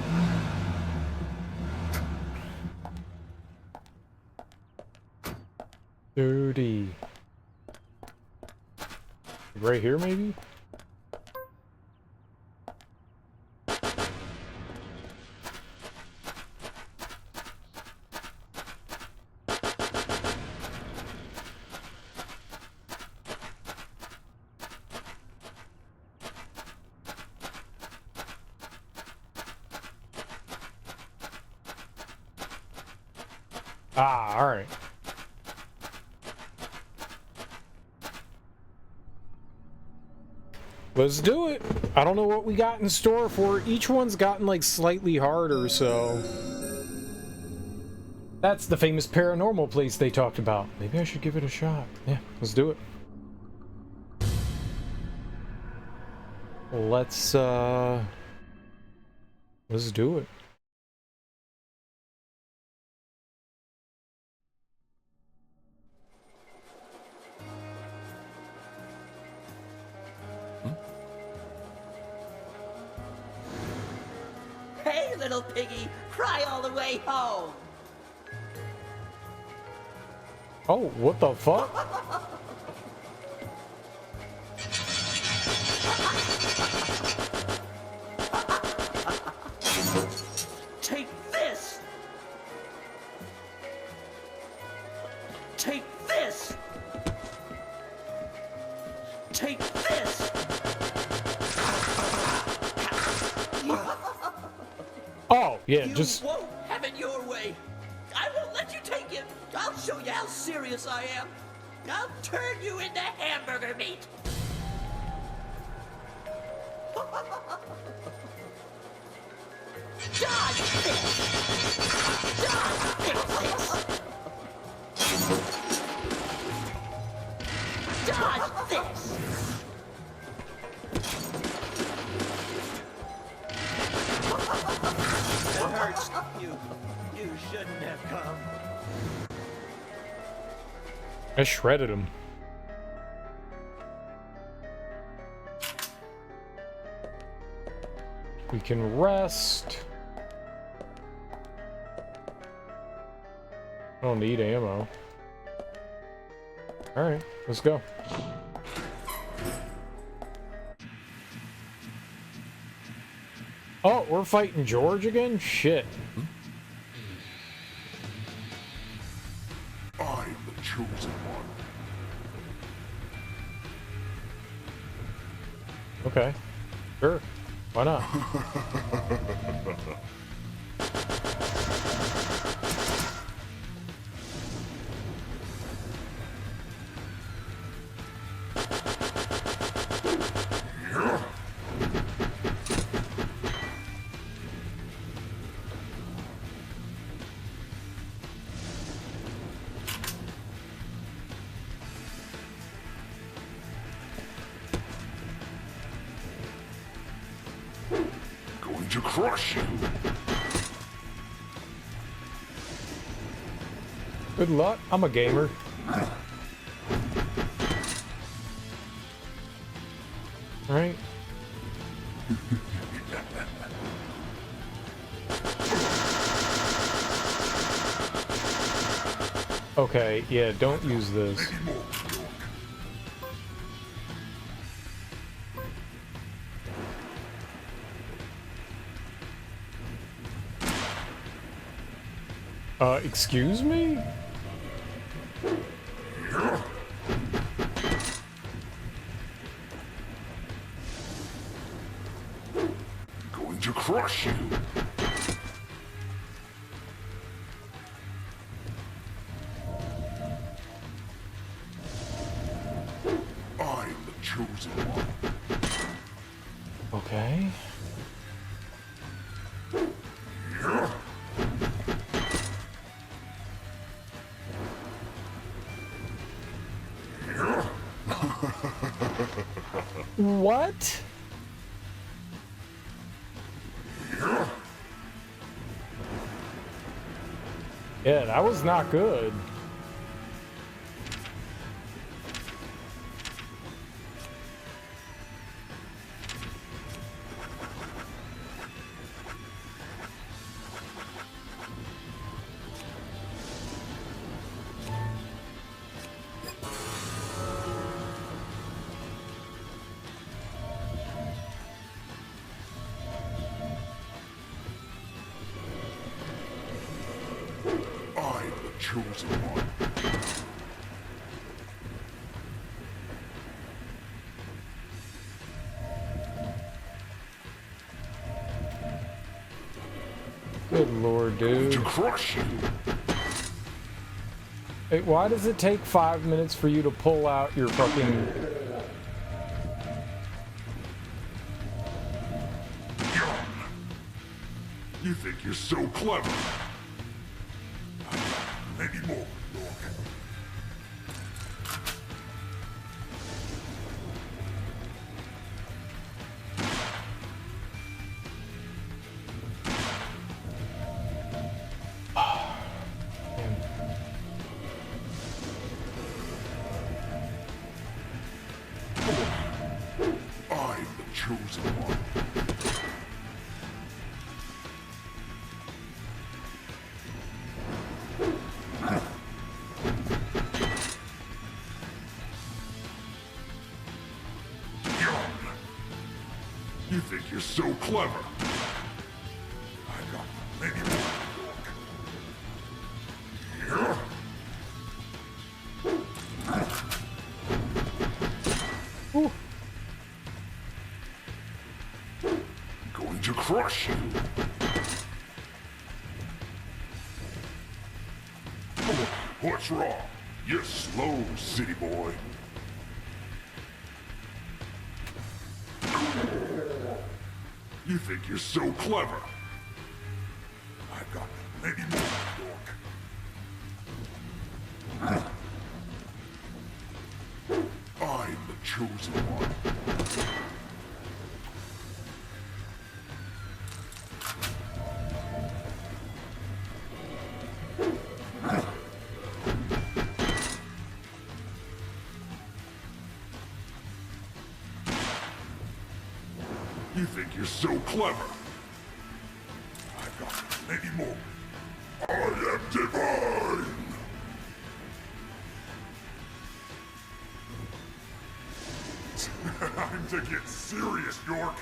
E: Dirty. Right here, maybe? Ah, all right. Let's do it. I don't know what we got in store for it. Each one's gotten like slightly harder, so... That's the famous paranormal place they talked about. Maybe I should give it a shot. Yeah, let's do it. Let's do it.
Q: Hey, little piggy, cry all the way home.
E: Oh, what the fuck?
Q: Take this. Take this. Take this.
E: Oh, yeah,
Q: You
E: just...
Q: won't have it your way. I won't let you take it. I'll show you how serious I am. I'll turn you into hamburger meat. Dodge this. Dodge this. Dodge this. It hurts. You shouldn't have come.
E: I shredded him. We can rest. I don't need ammo. Alright, let's go. Oh, we're fighting George again? Shit.
F: I'm the chosen one.
E: Okay. Sure. Why not?
F: Going to crush you.
E: Good luck. I'm a gamer. Alright. Okay, yeah, don't use this. Excuse me?
F: Going to crush you.
E: What? Yeah, that was not good.
F: I'm the chosen one.
E: Good lord, dude.
F: To crush you.
E: Hey, why does it take 5 minutes for you to pull out your fucking...
F: You think you're so clever. Maybe more, York. I'm the chosen one. You think you're so clever. I got maybe more, York.
E: Ooh.
F: Going to crush you. What's wrong? You're slow, city boy. You think you're so clever. I've got maybe more, York. I'm the chosen one. You think you're so clever. I've got maybe more. I am divine! Time to get serious, York.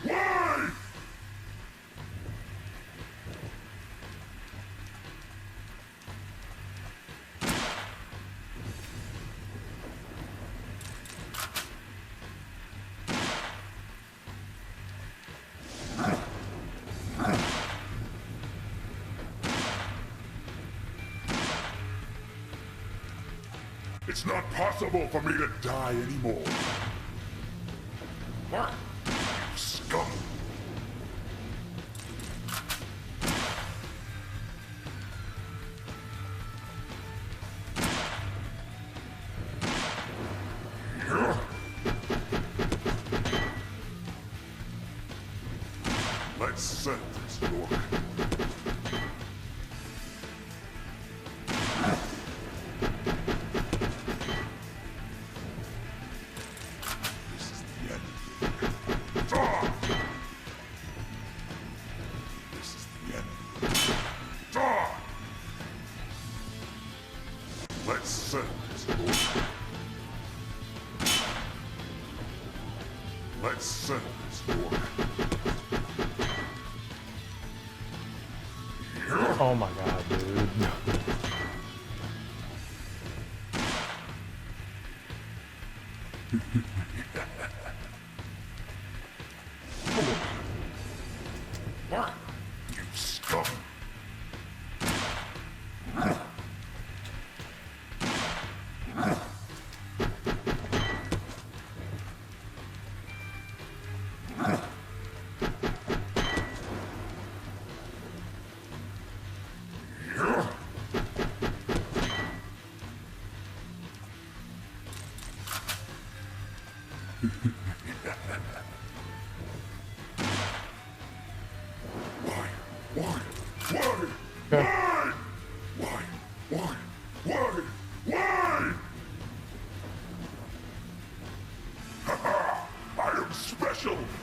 F: Why? It's not possible for me to die anymore. What? You scum! Let's settle this, York. Let's settle this, York. Let's settle this, York.
E: Oh my god, dude.
F: What? You scum!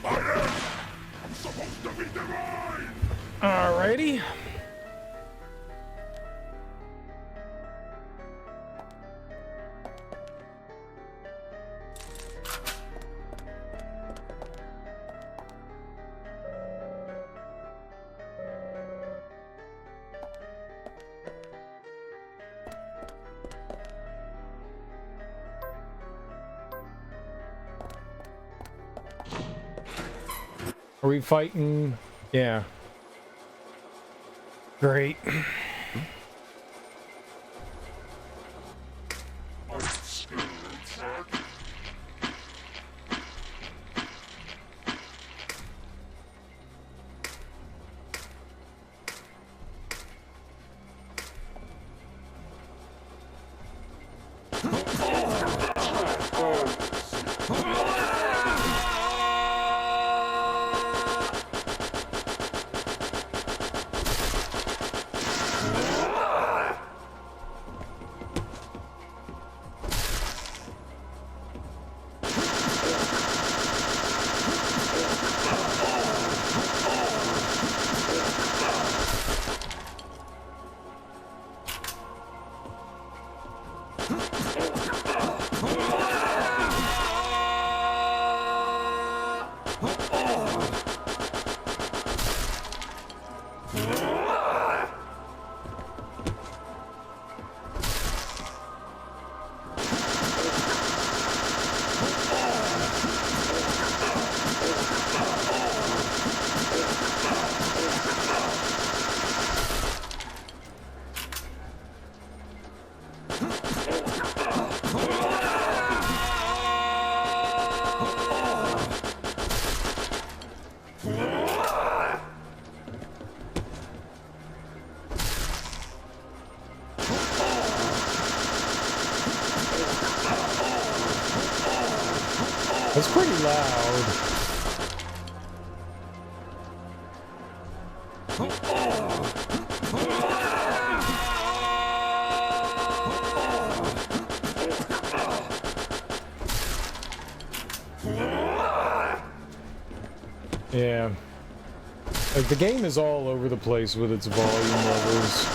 F: I'm supposed to be divine!
E: Alrighty. Are we fighting? Yeah. Great. It's pretty loud. Yeah. Like, the game is all over the place with its volume levels.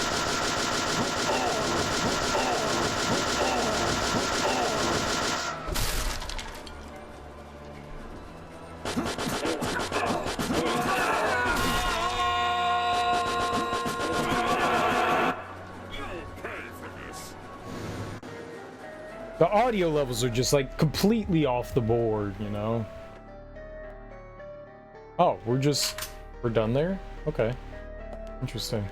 E: The audio levels are just, like, completely off the board, you know? Oh, we're done there? Okay. Interesting.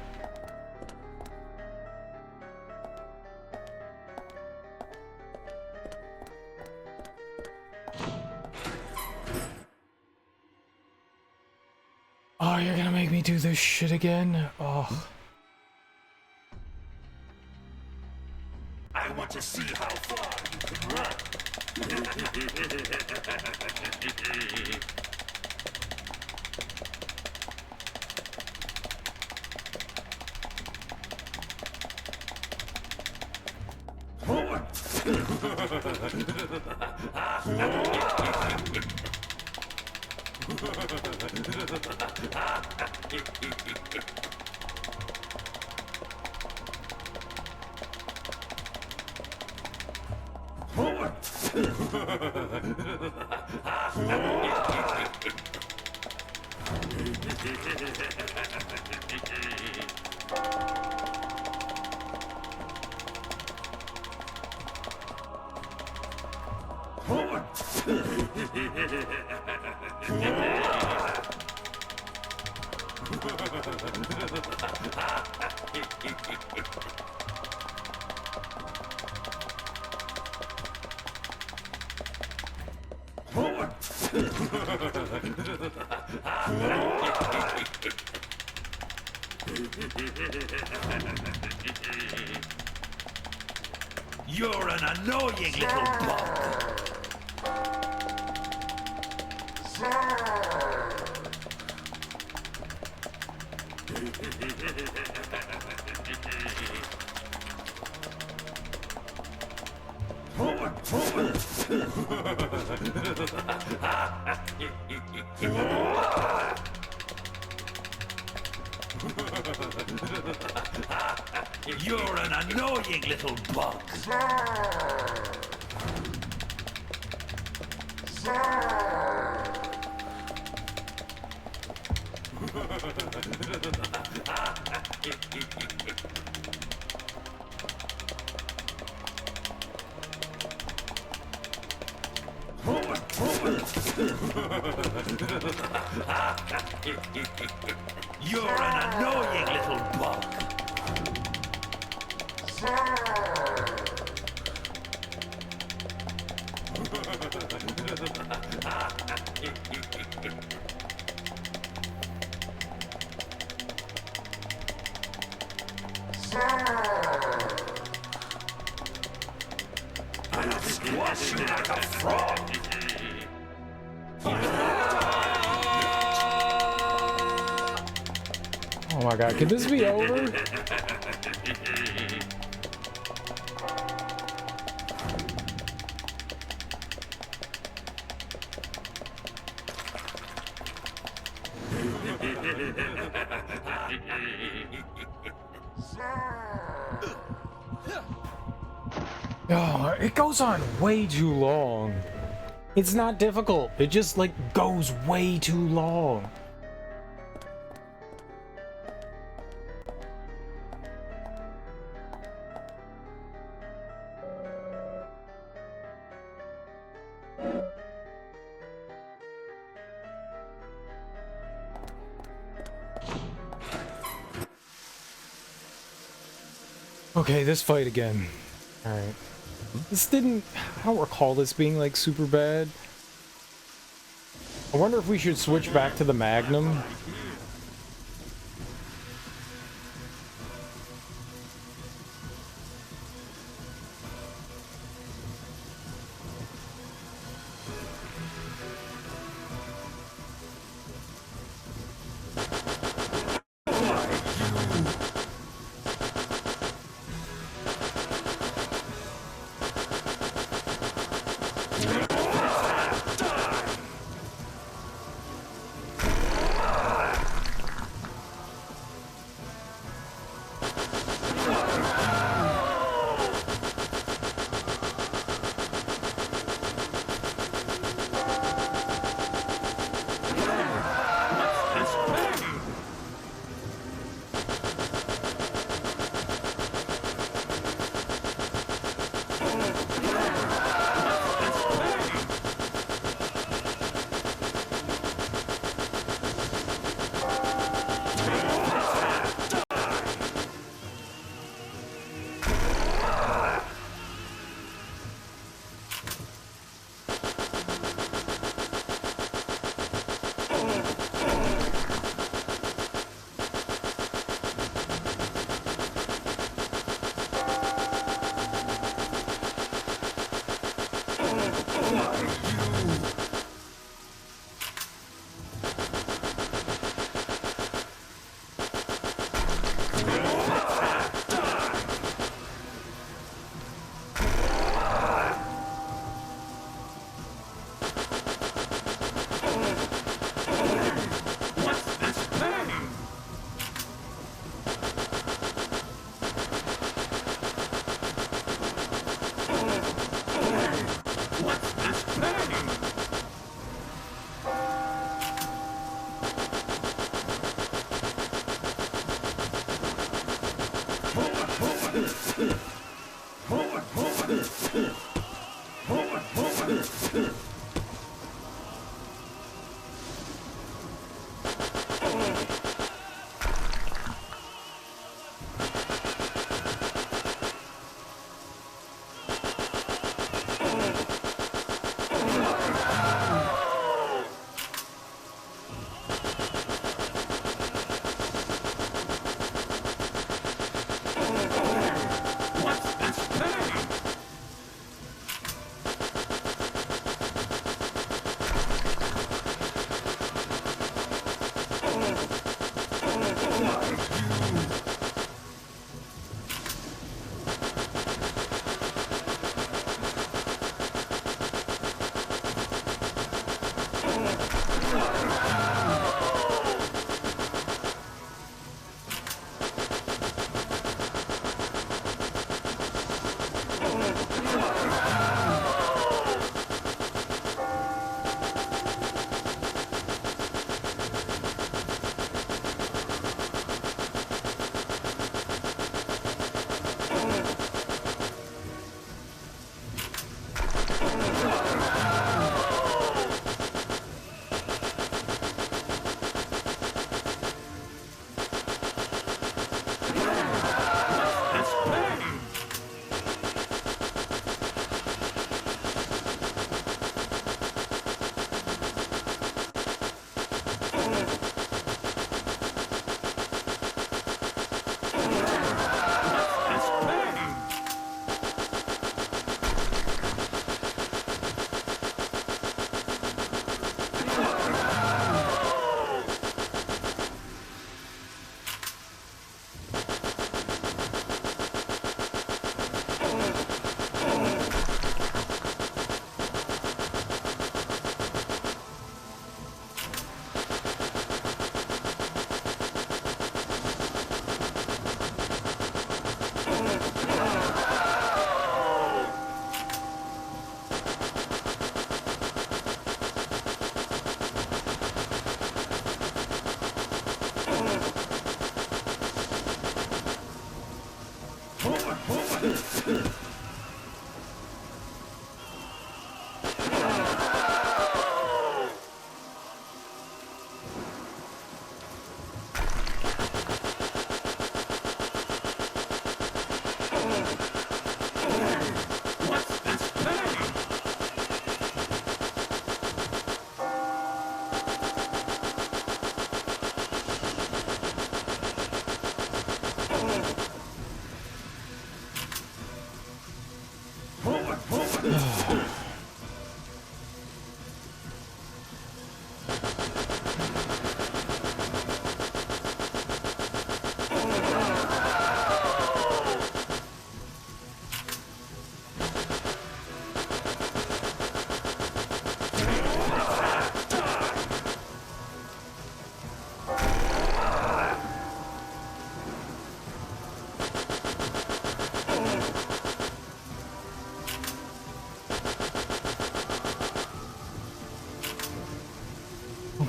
E: Oh, you're gonna make me do this shit again? Oh.
F: I want to see how far you can run. You're an annoying little bug.
C: You're an annoying little bug. You're an annoying little bug. I'll squash you like a frog.
E: Oh my god, could this be over? Oh, it goes on way too long. It's not difficult. It just, like, goes way too long. Okay, this fight again. Alright. This didn't... I don't recall this being, like, super bad. I wonder if we should switch back to the Magnum.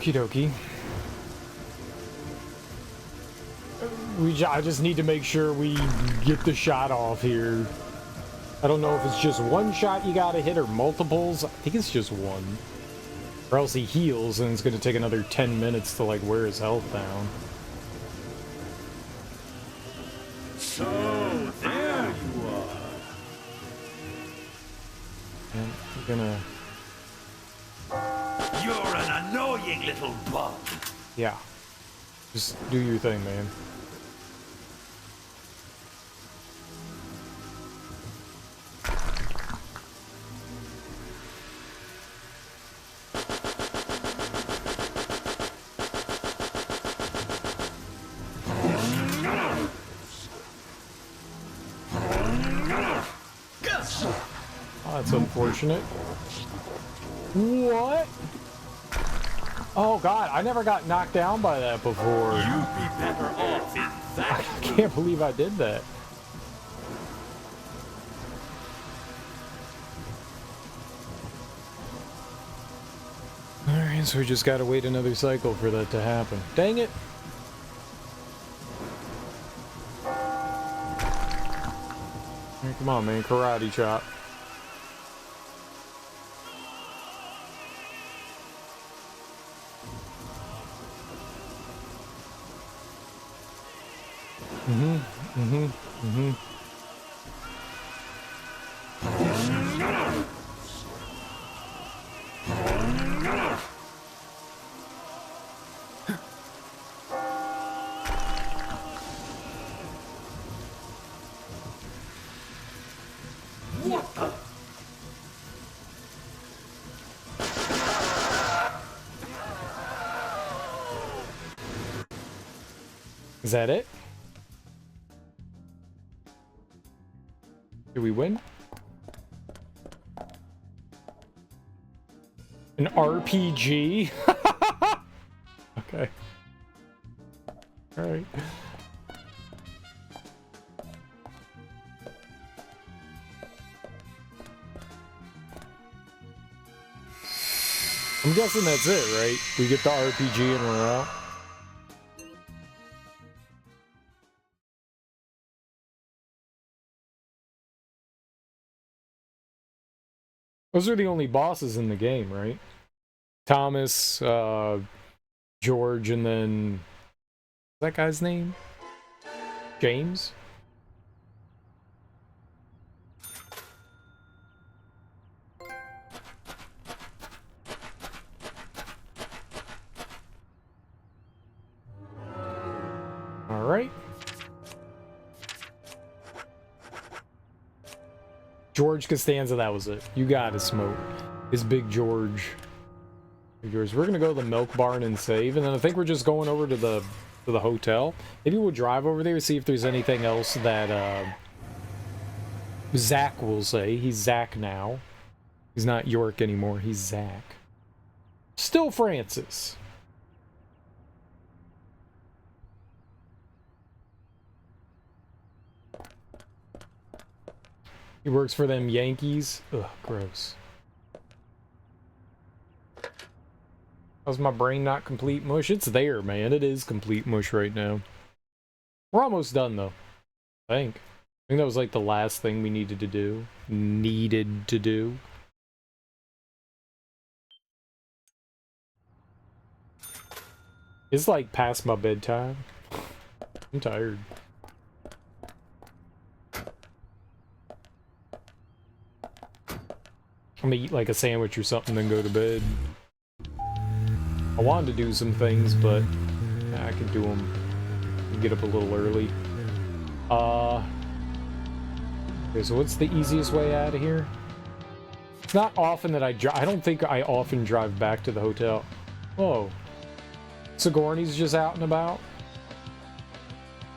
E: Okie dokie. I just need to make sure we get the shot off here. I don't know if it's just one shot you gotta hit or multiples. I think it's just one. Or else he heals and it's gonna take another 10 minutes to like wear his health down.
K: So, there you are.
E: And I'm gonna...
K: You're an annoying little bug.
E: Yeah. Just do your thing, man. Oh, that's unfortunate. What? Oh god, I never got knocked down by that before.
K: You'd be better off in that.
E: I can't believe I did that. Alright, so we just gotta wait another cycle for that to happen. Dang it! Hey, come on, man. Karate chop.
K: What the?
E: Is that it? Did we win? An RPG? Okay. Alright. I'm guessing that's it, right? We get the RPG and we're out. Those are the only bosses in the game, right? Thomas, George, and then... What's that guy's name? James? Alright. George Costanza, that was it. You got it, Smoke. It's Big George. Big George. We're gonna go to the milk barn and save, and then I think we're just going over to the hotel. Maybe we'll drive over there and see if there's anything else that Zach will say. He's Zach now. He's not York anymore. He's Zach. Still Francis. He works for them Yankees. Ugh, gross. How's my brain not complete mush? It's there, man. It is complete mush right now. We're almost done, though. I think that was like the last thing we needed to do. It's like past my bedtime. I'm tired. I'm gonna eat like a sandwich or something, then go to bed. I wanted to do some things, but I can do them. Get up a little early. Okay, so what's the easiest way out of here? It's not often that I don't think I often drive back to the hotel. Whoa. Sigourney's just out and about?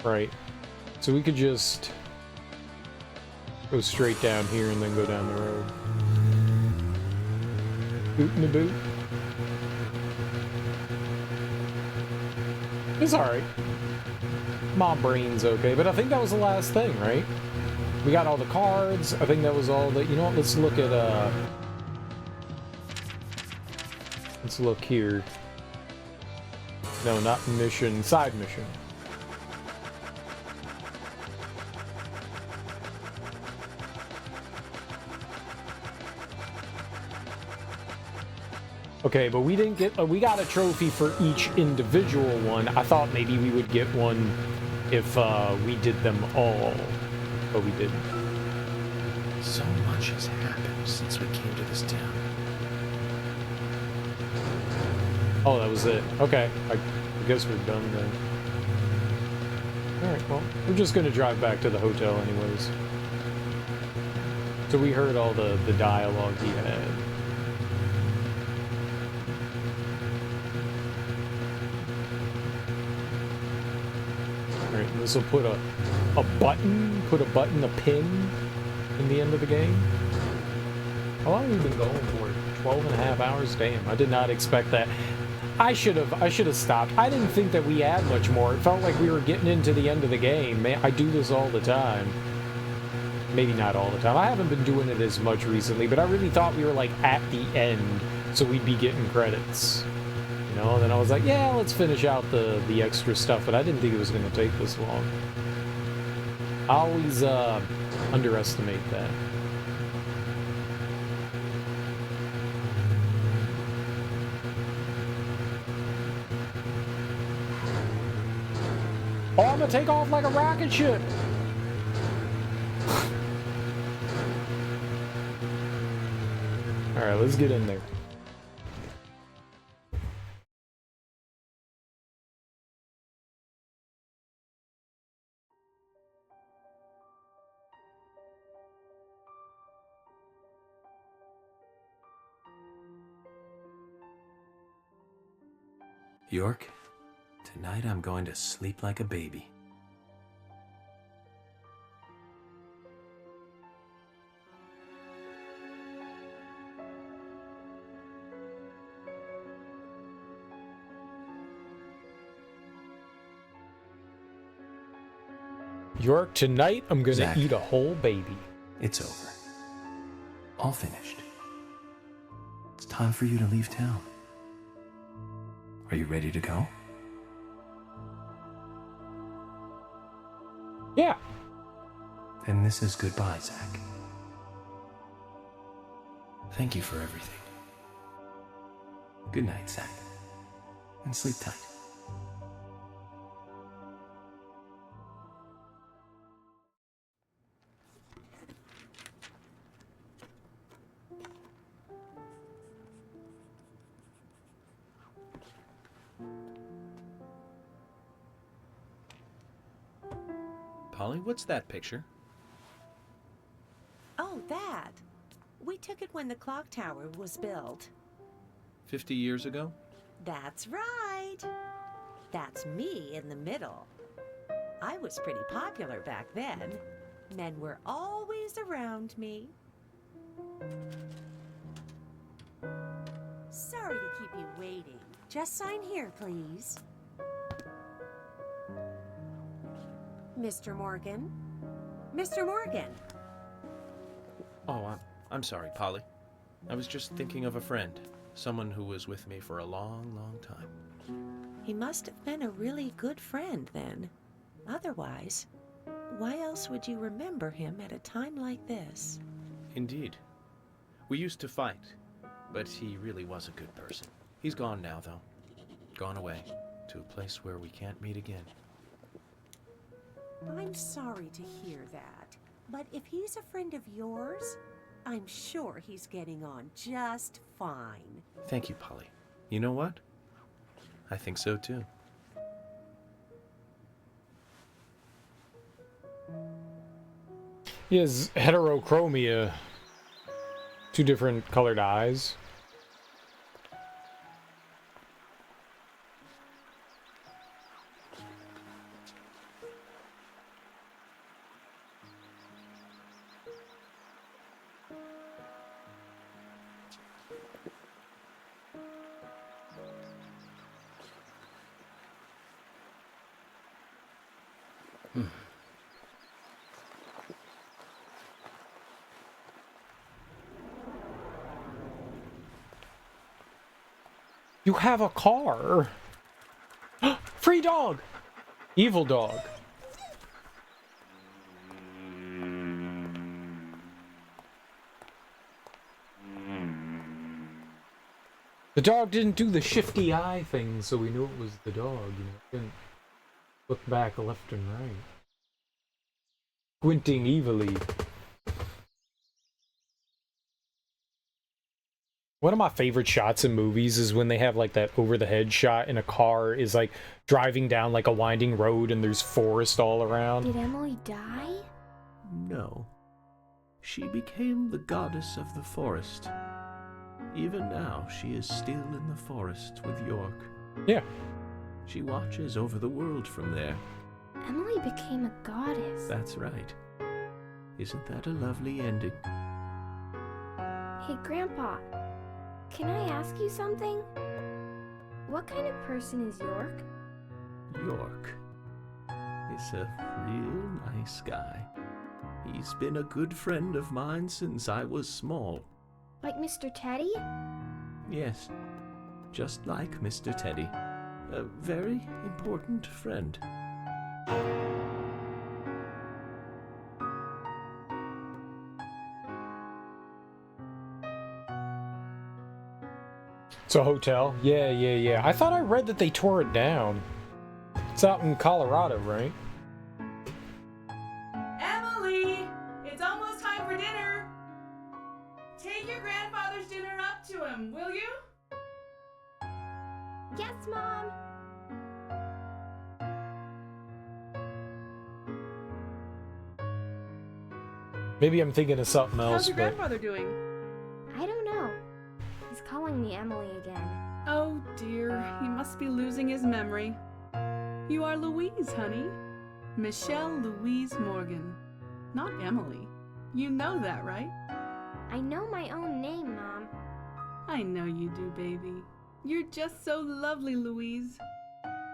E: Right. So we could just go straight down here and then go down the road. Boot in the boot. It's alright. My brain's okay, but I think that was the last thing, right? We got all the cards. I think that was all that. You know what? Let's look at, let's look here. No, not mission. Side mission. Okay, but we didn't get... we got a trophy for each individual one. I thought maybe we would get one if we did them all. But we didn't.
A: So much has happened since we came to this town.
E: Oh, that was it. Okay, I guess we're done then. Alright, well, we're just gonna drive back to the hotel anyways. So we heard all the dialogue he had. Alright, this will put a button, a pin in the end of the game. How long have we been going for? 12.5 hours? Damn, I did not expect that. I should have stopped. I didn't think that we had much more. It felt like we were getting into the end of the game. Man, I do this all the time. Maybe not all the time. I haven't been doing it as much recently, but I really thought we were like at the end, so we'd be getting credits. You know, and then I was like, yeah, let's finish out the extra stuff, but I didn't think it was going to take this long. I always underestimate that. Oh, I'm gonna take off like a rocket ship! Alright, let's get in there.
A: York, tonight I'm going to sleep like a baby.
E: York, tonight I'm gonna
A: Zach,
E: eat a whole baby.
A: It's over. All finished. It's time for you to leave town. Are you ready to go?
E: Yeah.
A: Then this is goodbye, Zach. Thank you for everything. Good night, Zach. And sleep tight.
R: Polly, what's that picture?
S: Oh, that. We took it when the clock tower was built.
R: 50 years ago?
S: That's right. That's me in the middle. I was pretty popular back then. Men were always around me. Sorry to keep you waiting. Just sign here, please. Mr. Morgan? Mr. Morgan!
R: Oh, I'm sorry, Polly. I was just thinking of a friend. Someone who was with me for a long, long time.
S: He must have been a really good friend then. Otherwise, why else would you remember him at a time like this?
R: Indeed. We used to fight, but he really was a good person. He's gone now, though. Gone away to a place where we can't meet again.
S: I'm sorry to hear that, but if he's a friend of yours, I'm sure he's getting on just fine.
R: Thank you, Polly. You know what? I think so, too.
E: He has heterochromia. 2 different colored eyes. You have a car. Free dog! Evil dog. The dog didn't do the shifty eye thing, so we knew it was the dog, you know. It didn't look back left and right. Squinting evilly. One of my favorite shots in movies is when they have like that over-the-head shot and a car is like driving down like a winding road and there's forest all around.
H: Did Emily die?
A: No. She became the goddess of the forest. Even now, she is still in the forest with York.
E: Yeah.
A: She watches over the world from there.
H: Emily became a goddess.
A: That's right. Isn't that a lovely ending?
H: Hey, Grandpa. Can I ask you something? What kind of person is York?
A: York is a real nice guy. He's been a good friend of mine since I was small.
H: Like Mr. Teddy?
A: Yes, just like Mr. Teddy. A very important friend.
E: It's a hotel? Yeah. I thought I read that they tore it down. It's out in Colorado, right?
T: Emily! It's almost time for dinner! Take your grandfather's dinner up to him, will you?
H: Yes, Mom!
E: Maybe I'm thinking of something else,
T: How's your
E: but...
T: grandfather doing?
H: I don't know. He's calling me Emily again.
T: Oh dear, he must be losing his memory. You are Louise, honey. Michelle Louise Morgan. Not Emily. You know that, right?
H: I know my own name, Mom.
T: I know you do, baby. You're just so lovely, Louise.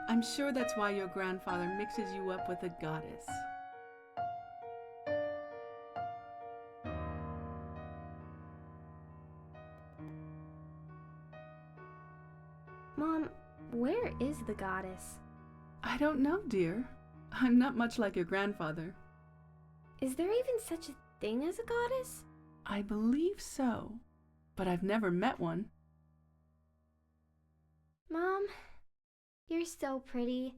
T: I'm sure that's why your grandfather mixes you up with a goddess.
H: Mom, where is the goddess?
T: I don't know, dear. I'm not much like your grandfather.
H: Is there even such a thing as a goddess?
T: I believe so, but I've never met one.
H: Mom, you're so pretty.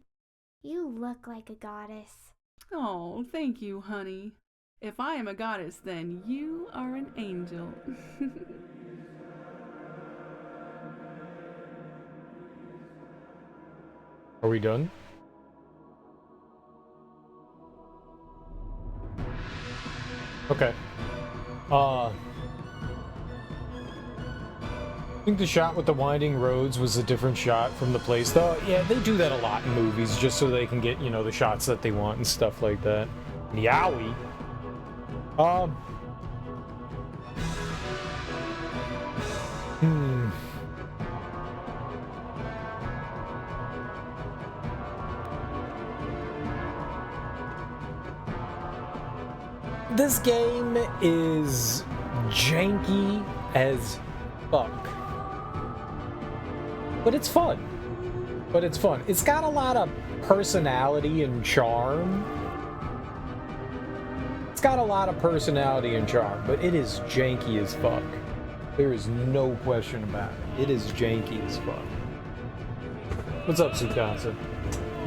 H: You look like a goddess.
T: Oh, thank you, honey. If I am a goddess, then you are an angel.
E: Are we done? Okay. I think the shot with the winding roads was a different shot from the place, though. Yeah, they do that a lot in movies, just so they can get, you know, the shots that they want and stuff like that. Meowie. This game is janky as fuck. But it's fun. It's got a lot of personality and charm. But it is janky as fuck. There is no question about it. It is janky as fuck. What's up, Sukasa?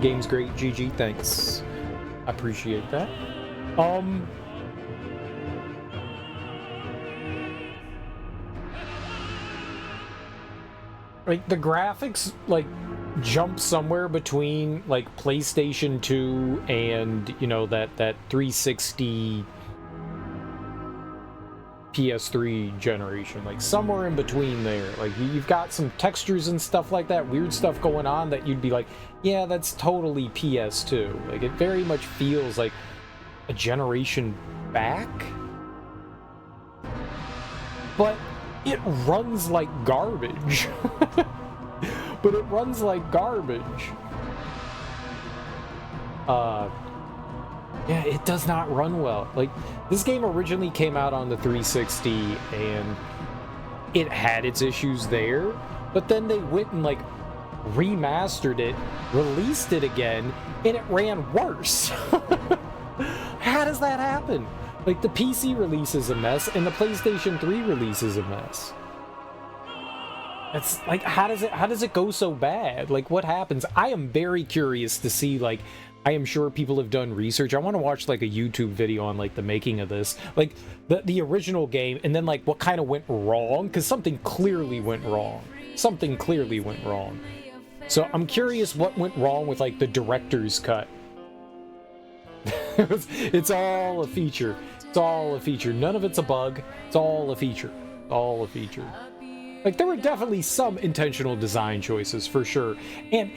E: Game's great, GG, thanks. I appreciate that. Like, the graphics, like, jump somewhere between, like, PlayStation 2 and, you know, that 360 PS3 generation. Like, somewhere in between there. Like, you've got some textures and stuff like that, weird stuff going on that you'd be like, yeah, that's totally PS2. Like, it very much feels like a generation back. But it runs like garbage. Yeah, it does not run well. Like, this game originally came out on the 360 and it had its issues there, but then they went and, like, remastered it, released it again, and it ran worse. How does that happen? Like, the PC release is a mess, and the PlayStation 3 release is a mess. It's like, how does it go so bad? Like, what happens? I am very curious to see, like, I am sure people have done research. I want to watch, like, a YouTube video on, like, the making of this. Like, the original game, and then, like, what kind of went wrong? Because something clearly went wrong. Something clearly went wrong. So I'm curious what went wrong with, like, the director's cut. It's all a feature. It's all a feature. None of it's a bug. It's all a feature. All a feature. Like, there were definitely some intentional design choices, for sure. And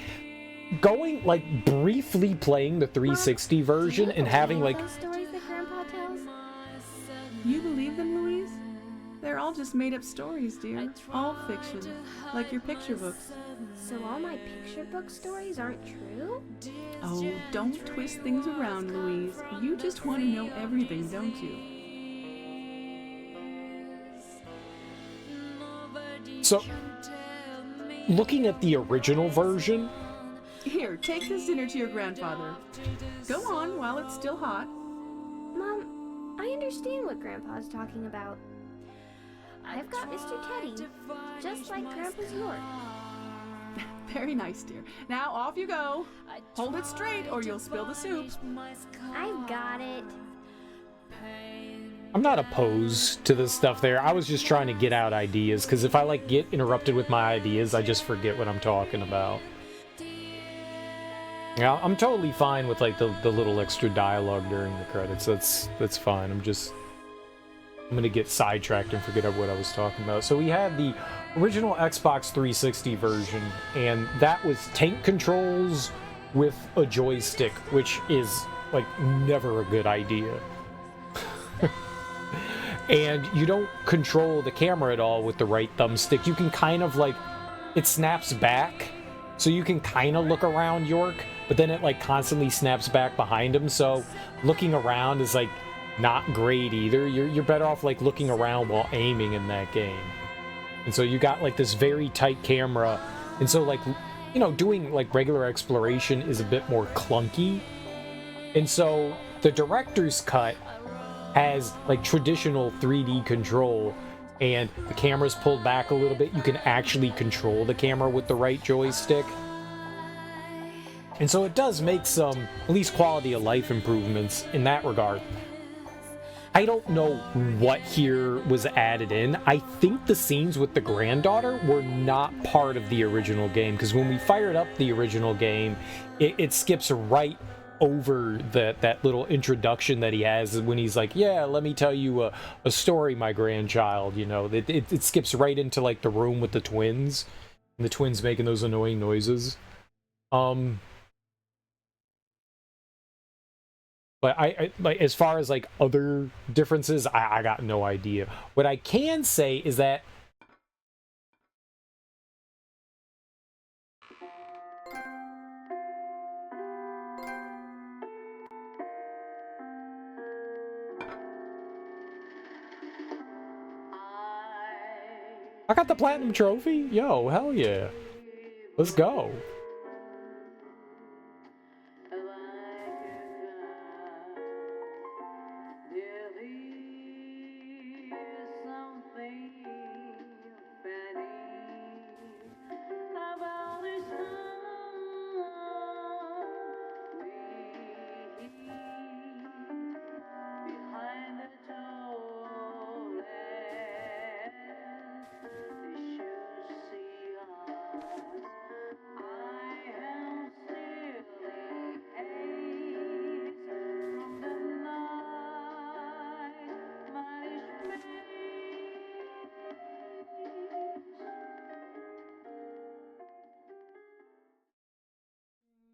E: going, like, briefly playing the 360 version and having, like...
T: Stories that Grandpa tells? You believe them, Louise? They're all just made-up stories, dear. All fiction. Like your picture books.
M: So all my picture book stories aren't true?
T: Oh, don't twist things around, Louise. You just want to know everything, don't you?
E: So, looking at the original version...
T: Here, take this dinner to your grandfather. Go on while it's still hot.
M: Mom, I understand what Grandpa's talking about. I've got Mr. Teddy, just like Grandpa's York.
T: Very nice, dear. Now off you go. Hold it straight or you'll spill the soup.
M: I've got it.
E: I'm not opposed to this stuff there. I was just trying to get out ideas, because if I, like, get interrupted with my ideas, I just forget what I'm talking about. Yeah, I'm totally fine with, like, the little extra dialogue during the credits. That's fine. I'm gonna get sidetracked and forget what I was talking about. So we had the original Xbox 360 version, and that was tank controls with a joystick, which is, like, never a good idea. And you don't control the camera at all with the right thumbstick. You can kind of, like, it snaps back, so you can kind of look around York, but then it, like, constantly snaps back behind him, so looking around is, like, not great either. You're better off, like, looking around while aiming in that game. And so you got, like, this very tight camera, and so, like, you know, doing, like, regular exploration is a bit more clunky. And so the director's cut has, like, traditional 3D control, and the camera's pulled back a little bit. You can actually control the camera with the right joystick. And so it does make some, at least, quality of life improvements in that regard. I don't know what here was added in. I think the scenes with the granddaughter were not part of the original game, because when we fired up the original game, it skips right over that little introduction that he has when he's like, yeah, let me tell you a story, my grandchild, you know. It skips right into, like, the room with the twins, and the twins making those annoying noises. But I like, as far as, like, other differences, I got no idea. What I can say is that I got the platinum trophy. Yo, hell yeah. Let's go.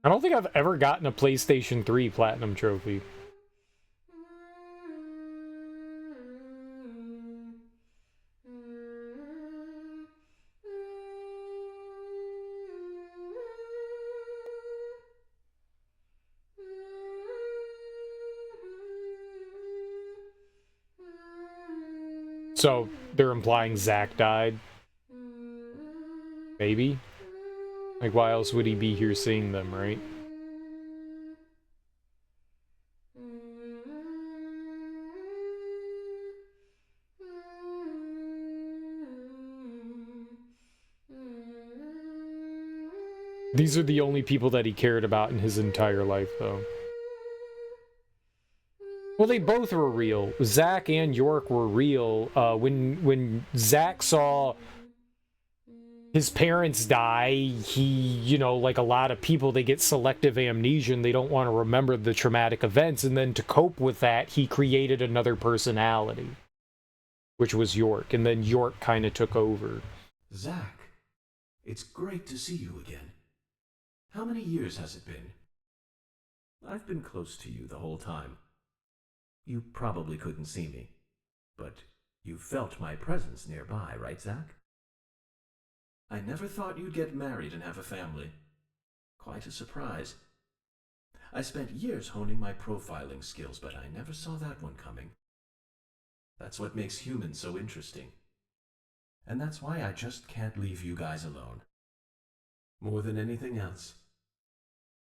E: I don't think I've ever gotten a PlayStation 3 Platinum Trophy. So, they're implying Zach died? Maybe? Like, why else would he be here seeing them, right? These are the only people that he cared about in his entire life, though. Well, they both were real. Zack and York were real. When Zack saw his parents die, he, you know, like a lot of people, they get selective amnesia and they don't want to remember the traumatic events. And then to cope with that, he created another personality, which was York. And then York kind of took over.
A: Zack, it's great to see you again. How many years has it been? I've been close to you the whole time. You probably couldn't see me, but you felt my presence nearby, right, Zack? I never thought you'd get married and have a family. Quite a surprise. I spent years honing my profiling skills, but I never saw that one coming. That's what makes humans so interesting. And that's why I just can't leave you guys alone. More than anything else.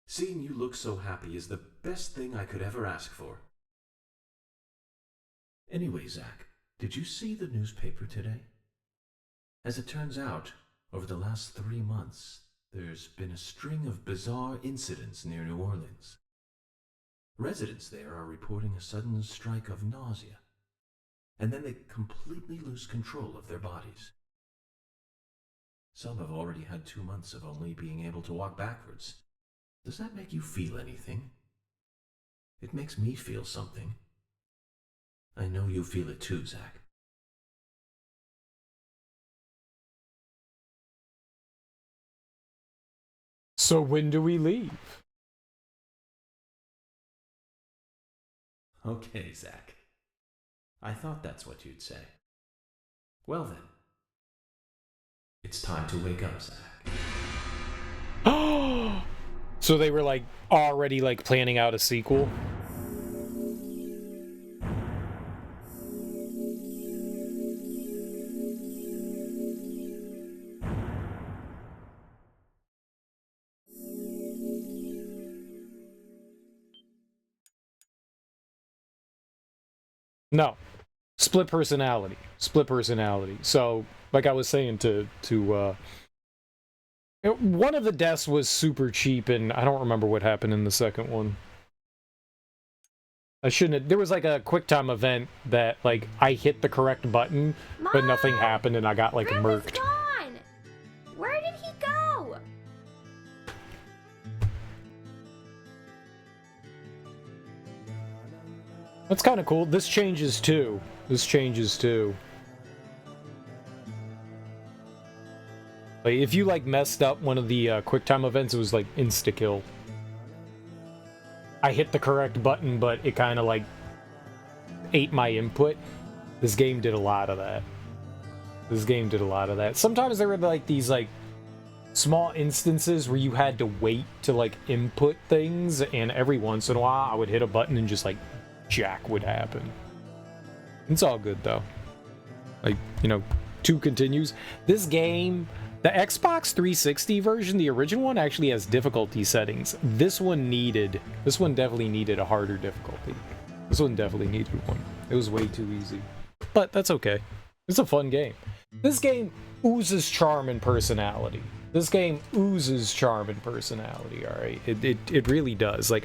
A: Seeing you look so happy is the best thing I could ever ask for. Anyway, Zack, did you see the newspaper today? As it turns out, over the last 3 months, there's been a string of bizarre incidents near New Orleans. Residents there are reporting a sudden strike of nausea, and then they completely lose control of their bodies. Some have already had 2 months of only being able to walk backwards. Does that make you feel anything? It makes me feel something. I know you feel it too, Zack.
E: So when do we leave?
A: Okay, Zack. I thought that's what you'd say. Well then. It's time to wake up, Zack.
E: So they were like already like planning out a sequel? No. Split personality. Split personality. So, like I was saying one of the deaths was super cheap, and I don't remember what happened in the second one. I shouldn't have, there was like a QuickTime event that, like, I hit the correct button, but nothing happened, and I got, like, murked.
M: Gone! Where did he go?
E: That's kind of cool. This changes, too. This changes, too. Like, if you, like, messed up one of the QuickTime events, it was, like, insta-kill. I hit the correct button, but it kind of, like, ate my input. This game did a lot of that. This game did a lot of that. Sometimes there were, like, these, like, small instances where you had to wait to, like, input things, and every once in a while I would hit a button and just, like, jack would happen. It's all good, though. Like, you know, 2 continues. This game, the Xbox 360 version, the original one, actually has difficulty settings. This one definitely needed a harder difficulty. This one definitely needed one. It was way too easy. But that's okay. It's a fun game. This game oozes charm and personality. This game oozes charm and personality, alright? It really does. Like,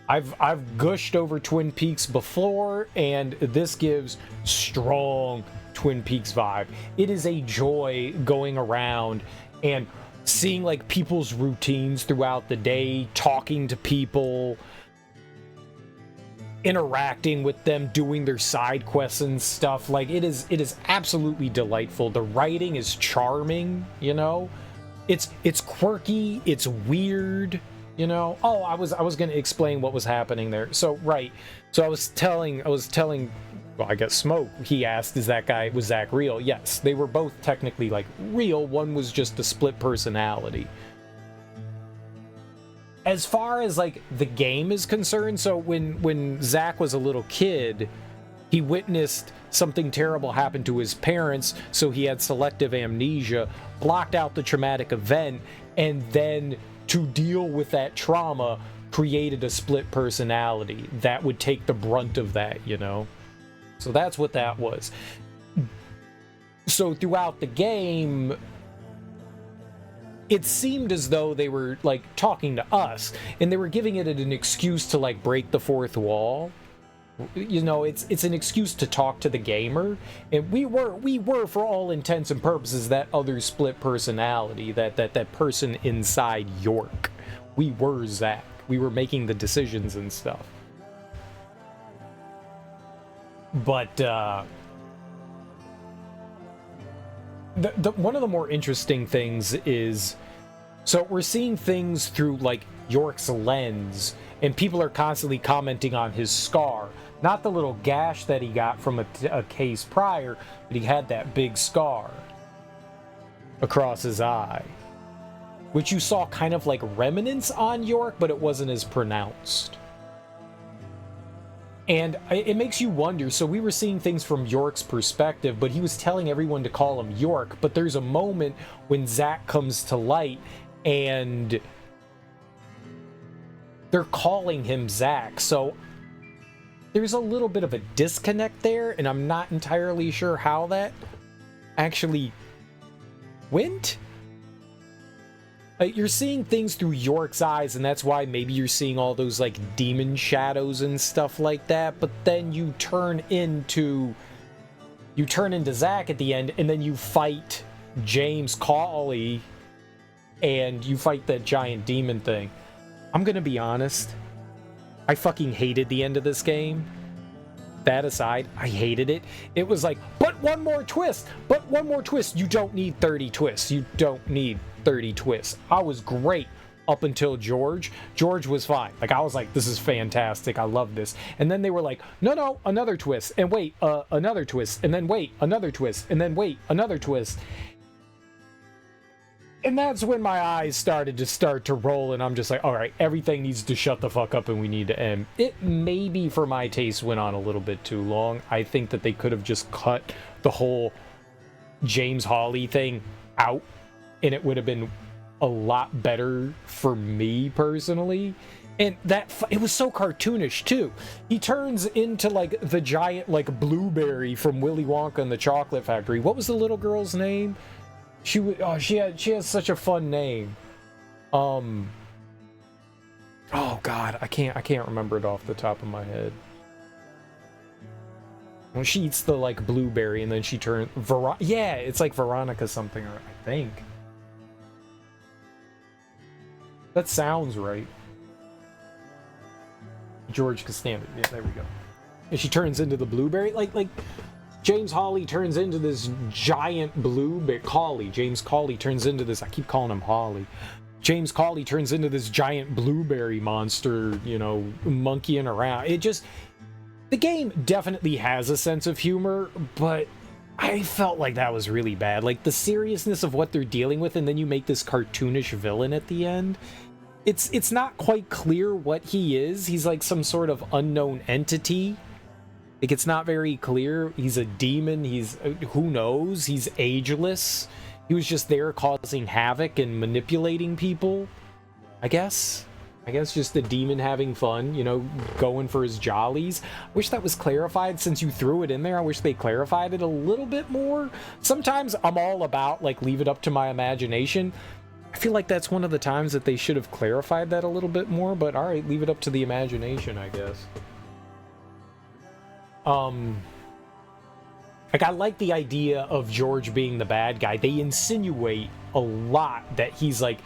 E: I've gushed over Twin Peaks before, and this gives strong Twin Peaks vibe. It is a joy going around and seeing, like, people's routines throughout the day, talking to people, interacting with them, doing their side quests and stuff. Like, it is absolutely delightful. The writing is charming, you know? It's quirky, it's weird, you know? Oh, I was going to explain what was happening there. So, right. So I was telling well, I guess Smoke, he asked, was Zack real? Yes, they were both technically, like, real. One was just a split personality. As far as, like, the game is concerned, so when Zack was a little kid, he witnessed something terrible happen to his parents, so he had selective amnesia, blocked out the traumatic event, and then to deal with that trauma created a split personality that would take the brunt of that, you know? So that's what that was. So throughout the game, it seemed as though they were like talking to us, and they were giving it an excuse to like break the fourth wall. You know, it's an excuse to talk to the gamer, and we were for all intents and purposes that other split personality, that person inside York. We were Zack. We were making the decisions and stuff. But one of the more interesting things is, so we're seeing things through like York's lens, and people are constantly commenting on his scar. Not the little gash that he got from a case prior, but he had that big scar across his eye, which you saw kind of like remnants on York, but it wasn't as pronounced. And it makes you wonder, so we were seeing things from York's perspective, but he was telling everyone to call him York, but there's a moment when Zack comes to light and they're calling him Zack, so there's a little bit of a disconnect there, and I'm not entirely sure how that actually went. You're seeing things through York's eyes, and that's why maybe you're seeing all those like demon shadows and stuff like that, but then you turn into Zack at the end, and then you fight James Cawley, and you fight that giant demon thing. I'm gonna be honest, I fucking hated the end of this game. That aside, I hated it. It was like, but one more twist, but one more twist. You don't need 30 twists. You don't need 30 twists. I was great up until George. George was fine. Like, I was like, this is fantastic. I love this. And then they were like, no, another twist. And wait, another twist. And then wait, another twist. And then wait, another twist. And that's when my eyes started to roll, and I'm just like, all right, everything needs to shut the fuck up and we need to end. It maybe, for my taste, went on a little bit too long. I think that they could have just cut the whole James Hawley thing out, and it would have been a lot better for me personally. And that it was so cartoonish too. He turns into like the giant like blueberry from Willy Wonka and the Chocolate Factory. What was the little girl's name? She has such a fun name. Oh God, I can't remember it off the top of my head. When she eats the like blueberry and then she turns yeah, it's like Veronica something, or I think. That sounds right. George Costanza. Yeah, there we go. And she turns into the blueberry, like James Hawley turns into this giant blueberry. James Cawley turns into this. I keep calling him Hawley. James Cawley turns into this giant blueberry monster, you know, monkeying around. The game definitely has a sense of humor, but I felt like that was really bad. Like the seriousness of what they're dealing with, and then you make this cartoonish villain at the end. It's not quite clear what he is. He's like some sort of unknown entity. Like, it's not very clear. He's a demon. He's, who knows? He's ageless. He was just there causing havoc and manipulating people, I guess. I guess just the demon having fun, you know, going for his jollies. I wish that was clarified since you threw it in there. I wish they clarified it a little bit more. Sometimes I'm all about, like, leave it up to my imagination. I feel like that's one of the times that they should have clarified that a little bit more, but all right, leave it up to the imagination, I guess. Like, I like the idea of George being the bad guy. They insinuate a lot that he's like,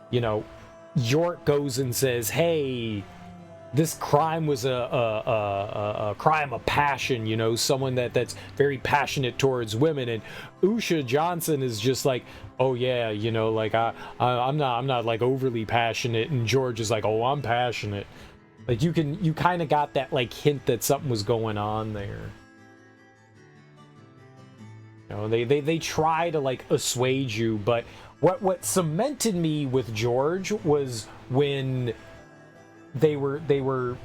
E: you know, York goes and says, hey, this crime was a crime of passion, you know, someone that's very passionate towards women. And Usha Johnson is just like, oh yeah, you know, like I'm not like overly passionate. And George is like, oh, I'm passionate. Like, you kind of got that like hint that something was going on there. You know, they try to like assuage you, but what cemented me with George was when they were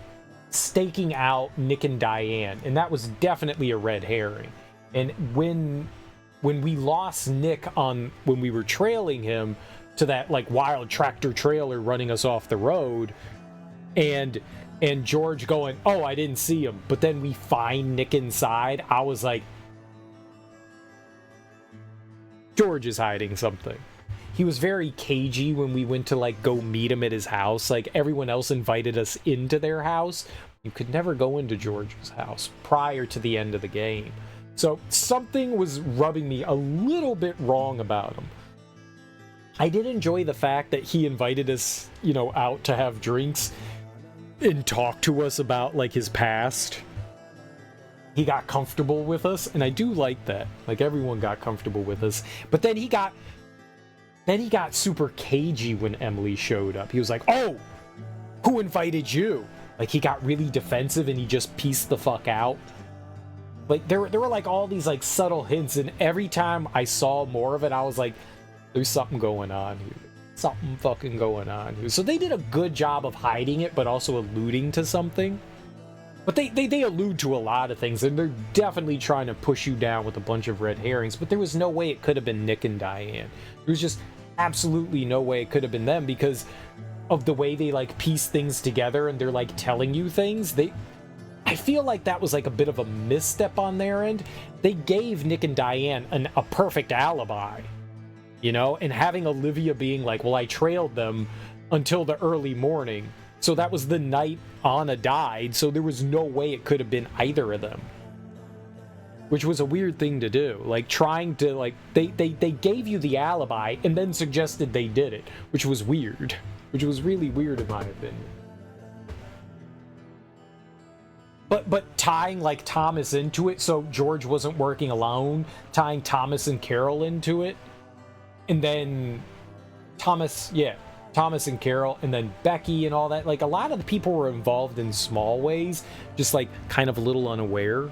E: staking out Nick and Diane, and that was definitely a red herring. And when we lost Nick when we were trailing him, to that like wild tractor trailer running us off the road, and George going, oh, I didn't see him, but then we find Nick inside. I was like, George is hiding something. He was very cagey when we went to like go meet him at his house. Like everyone else invited us into their house. You could never go into George's house prior to the end of the game. So something was rubbing me a little bit wrong about him. I did enjoy the fact that he invited us, you know, out to have drinks and talk to us about like his past. He got comfortable with us, and I do like that. Like everyone got comfortable with us. But then he got super cagey when Emily showed up. He was like, "Oh, who invited you?" Like he got really defensive and he just pieced the fuck out. Like there were like all these like subtle hints, and every time I saw more of it, I was like, there's something going on here. Something fucking going on here. So they did a good job of hiding it, but also alluding to something. But they allude to a lot of things, and they're definitely trying to push you down with a bunch of red herrings, but there was no way it could have been Nick and Diane. There was just absolutely no way it could have been them because of the way they like piece things together and they're like telling you things. I feel like that was like a bit of a misstep on their end. They gave Nick and Diane a perfect alibi, you know, and having Olivia being like, well, I trailed them until the early morning. So that was the night Anna died, so there was no way it could have been either of them. Which was a weird thing to do. Like, trying to, like, they gave you the alibi and then suggested they did it, which was weird. Which was really weird in my opinion. But tying, like, Thomas into it, so George wasn't working alone, tying Thomas and Carol into it, and then Thomas and Carol, and then Becky and all that. Like, a lot of the people were involved in small ways, just, like, kind of a little unaware.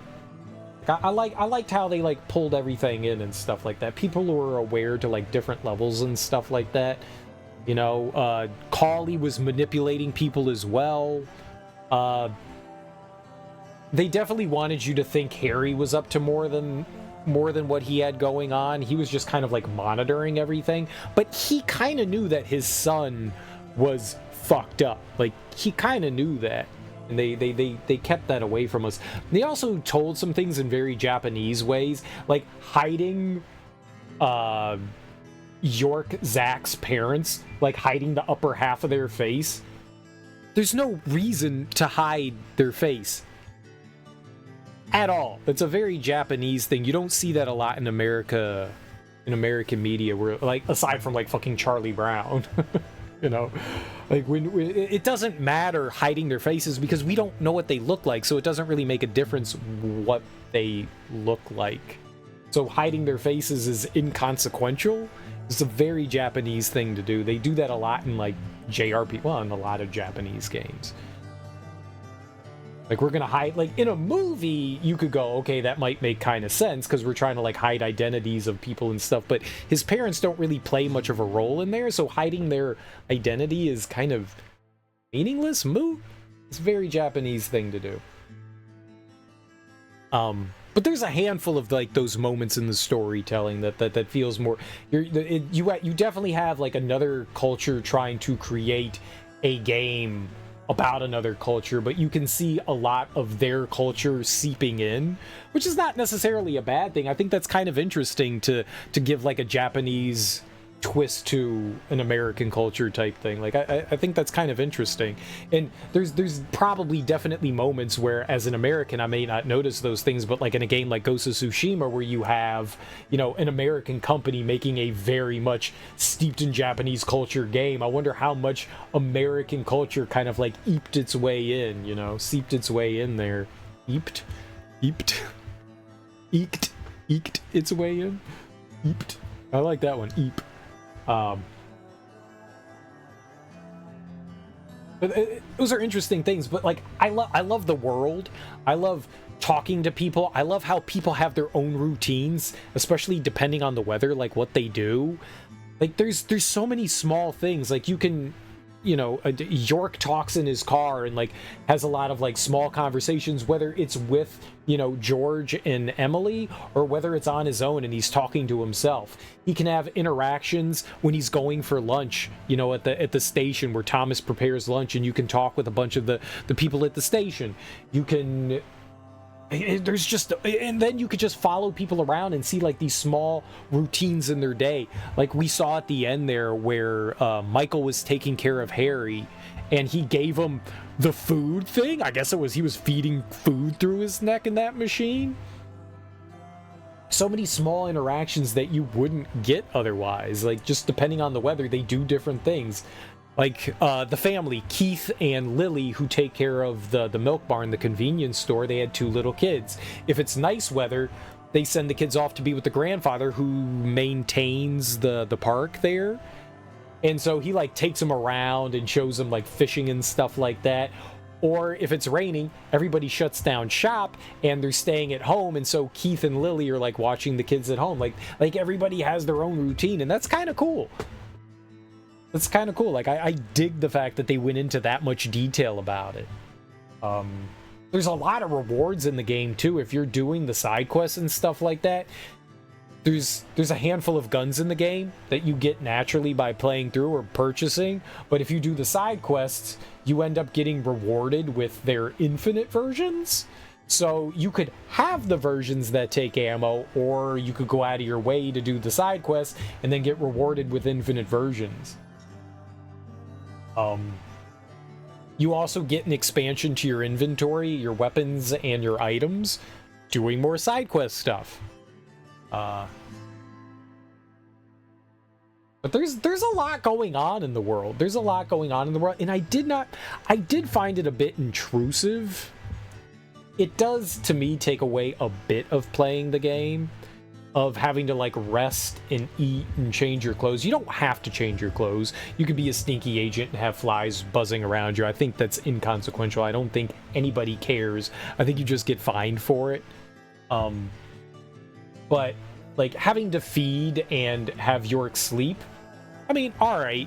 E: I liked how they, like, pulled everything in and stuff like that. People were aware to, like, different levels and stuff like that. You know, Cauley was manipulating people as well. They definitely wanted you to think Harry was up to more than what he had going on. He was just kind of like monitoring everything, but he kind of knew that his son was fucked up. Like, he kind of knew that, and they kept that away from us. They also told some things in very Japanese ways, like hiding Zach's parents, like hiding the upper half of their face. There's no reason to hide their face at all. It's a very Japanese thing. You don't see that a lot in America, in American media, where, like, aside from like fucking Charlie Brown, you know, like when it doesn't matter hiding their faces because we don't know what they look like, so it doesn't really make a difference what they look like. So hiding their faces is inconsequential. It's a very Japanese thing to do. They do that a lot in like JRP, well, in a lot of Japanese games. Like, we're gonna hide, like, in a movie, you could go, okay, that might make kind of sense, because we're trying to, like, hide identities of people and stuff, but his parents don't really play much of a role in there, so hiding their identity is kind of meaningless, moot. It's a very Japanese thing to do. But there's a handful of, like, those moments in the storytelling that feels more... You definitely have, like, another culture trying to create a game about another culture, but you can see a lot of their culture seeping in, which is not necessarily a bad thing. I think that's kind of interesting to give like a Japanese twist to an American culture type thing. Like, I think that's kind of interesting. And there's probably definitely moments where, as an American, I may not notice those things, but like in a game like Ghost of Tsushima, where you have, you know, an American company making a very much steeped in Japanese culture game, I wonder how much American culture kind of like eeped its way in, you know, seeped its way in there. Eked its way in. Eeped. I like that one. Eep. But those are interesting things. But like, I love the world. I love talking to people. I love how people have their own routines, especially depending on the weather, like what they do. Like, there's so many small things. Like, you can you know, York talks in his car and like has a lot of like small conversations, whether it's with, you know, George and Emily or whether it's on his own and he's talking to himself. He can have interactions when he's going for lunch, you know, at the station where Thomas prepares lunch, and you can talk with a bunch of the people at the station. You can there's just, and then you could just follow people around and see like these small routines in their day. Like we saw at the end there where Michael was taking care of Harry and he gave him the food thing. I guess it was, he was feeding food through his neck in that machine. So many small interactions that you wouldn't get otherwise. Like just depending on the weather, they do different things. Like the family, Keith and Lily, who take care of the milk barn, the convenience store, they had 2 little kids. If it's nice weather, they send the kids off to be with the grandfather who maintains the park there. And so he like takes them around and shows them like fishing and stuff like that. Or if it's raining, everybody shuts down shop and they're staying at home. And so Keith and Lily are like watching the kids at home. Like everybody has their own routine, and that's kind of cool. That's kind of cool. Like, I dig the fact that they went into that much detail about it. There's a lot of rewards in the game, too. If you're doing the side quests and stuff like that, there's a handful of guns in the game that you get naturally by playing through or purchasing. But if you do the side quests, you end up getting rewarded with their infinite versions. So you could have the versions that take ammo, or you could go out of your way to do the side quests and then get rewarded with infinite versions. You also get an expansion to your inventory, your weapons, and your items, doing more side quest stuff. But there's a lot going on in the world. There's a lot going on in the world, and I did find it a bit intrusive. It does, to me, take away a bit of playing the game, of having to like rest and eat and change your clothes. You don't have to change your clothes. You could be a sneaky agent and have flies buzzing around you. I think that's inconsequential. I don't think anybody cares. I think you just get fined for it. But like having to feed and have York sleep, I mean, all right,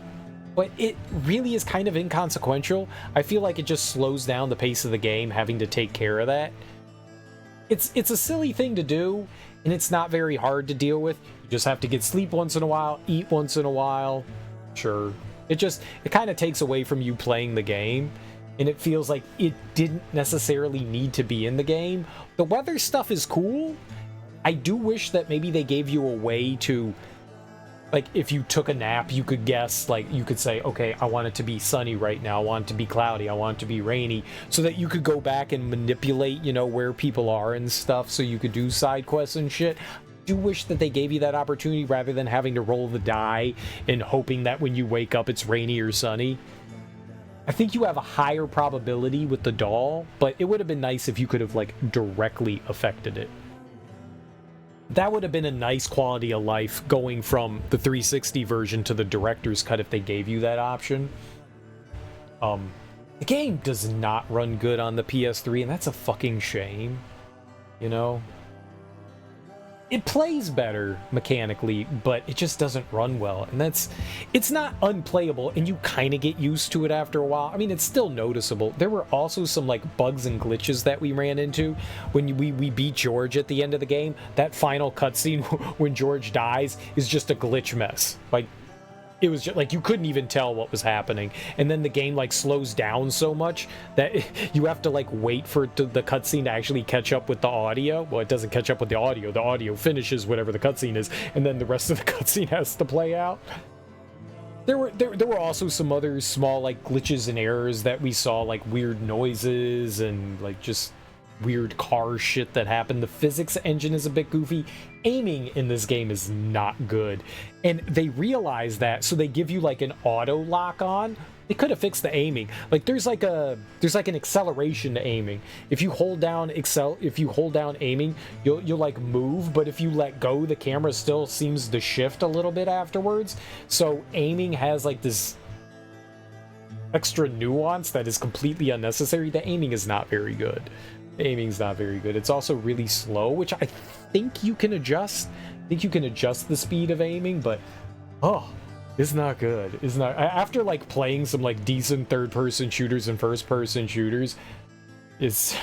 E: but it really is kind of inconsequential. I feel like it just slows down the pace of the game having to take care of that. It's a silly thing to do, and it's not very hard to deal with. You just have to get sleep once in a while, eat once in a while. Sure. It kind of takes away from you playing the game, and it feels like it didn't necessarily need to be in the game. The weather stuff is cool. I do wish that maybe they gave you a way to, like, if you took a nap, you could guess, like, you could say, okay, I want it to be sunny right now, I want it to be cloudy, I want it to be rainy, so that you could go back and manipulate, you know, where people are and stuff, so you could do side quests and shit. I do wish that they gave you that opportunity rather than having to roll the die and hoping that when you wake up it's rainy or sunny. I think you have a higher probability with the doll, but it would have been nice if you could have, like, directly affected it. That would have been a nice quality of life going from the 360 version to the director's cut if they gave you that option. The game does not run good on the PS3, and that's a fucking shame. You know? It plays better mechanically, but it just doesn't run well. And it's not unplayable, and you kind of get used to it after a while. I mean, it's still noticeable. There were also some like bugs and glitches that we ran into when we beat George at the end of the game. That final cutscene when George dies is just a glitch mess. Like, it was just like you couldn't even tell what was happening, and then the game like slows down so much that you have to like wait for the cutscene to actually catch up with the audio. Well, it doesn't catch up with the audio finishes whatever the cutscene is, and then the rest of the cutscene has to play out. There were also some other small like glitches and errors that we saw, like weird noises and like just weird car shit that happened. The physics engine is a bit goofy. Aiming in this game is not good, and they realize that, so they give you like an auto lock on. They could have fixed the aiming. Like there's like an acceleration to aiming. If you hold down aiming, you'll like move, but if you let go, the camera still seems to shift a little bit afterwards. So aiming has like this extra nuance that is completely unnecessary. The aiming is not very good. The aiming's not very good. It's also really slow, which I think you can adjust. I think you can adjust the speed of aiming, but It's not good. It's not. After like playing some like decent third-person shooters and first-person shooters, it's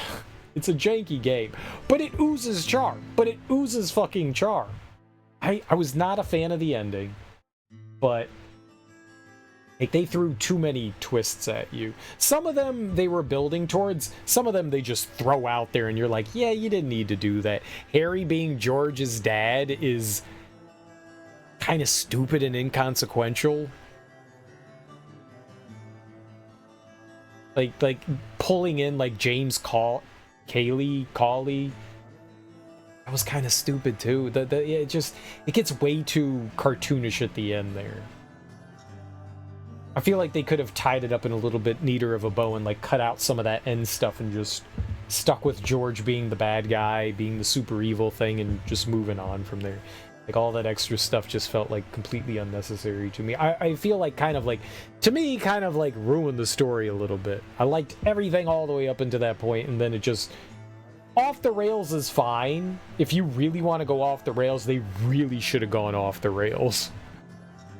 E: a janky game, but it oozes charm. But it oozes fucking charm. I was not a fan of the ending, but like they threw too many twists at you. Some of them they were building towards. Some of them they just throw out there, and you're like, yeah, you didn't need to do that. Harry being George's dad is kind of stupid and inconsequential. Like pulling in like James Cayley. That was kind of stupid too. It gets way too cartoonish at the end there. I feel like they could have tied it up in a little bit neater of a bow and like cut out some of that end stuff and just stuck with George being the bad guy, being the super evil thing, and just moving on from there. Like, all that extra stuff just felt, like, completely unnecessary to me. I feel like to me, kind of, like, ruined the story a little bit. I liked everything all the way up until that point, and then it just... Off the rails is fine. If you really want to go off the rails, they really should have gone off the rails.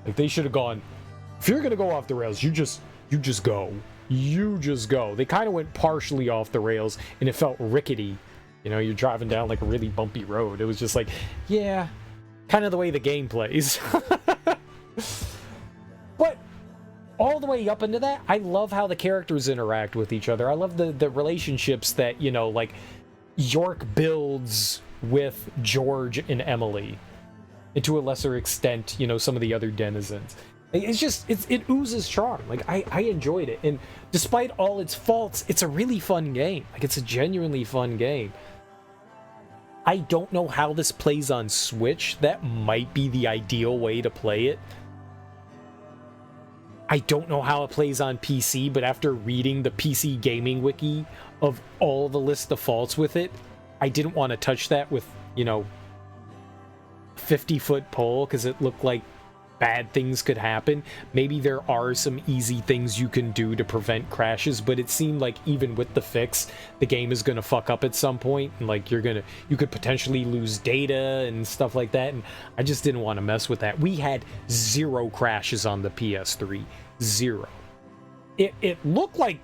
E: Like, they should have gone... If you're gonna go off the rails, you just go. You just go. They kind of went partially off the rails, and it felt rickety. You know, you're driving down, like, a really bumpy road. It was just like, yeah... Kind of the way the game plays. But all the way up into that, I love how the characters interact with each other. I love the relationships that, you know, like York builds with George and Emily. And to a lesser extent, you know, some of the other denizens. It's just, it oozes charm. Like, I enjoyed it. And despite all its faults, it's a really fun game. Like, it's a genuinely fun game. I don't know how this plays on Switch. That might be the ideal way to play it. I don't know how it plays on PC, but after reading the PC gaming wiki of all the list of faults with it, I didn't want to touch that with, you know, 50-foot pole because it looked like bad things could happen. Maybe there are some easy things you can do to prevent crashes, but it seemed like even with the fix, the game is going to fuck up at some point, and like you could potentially lose data and stuff like that, and I just didn't want to mess with that. We had 0 crashes on the PS3. 0. It looked like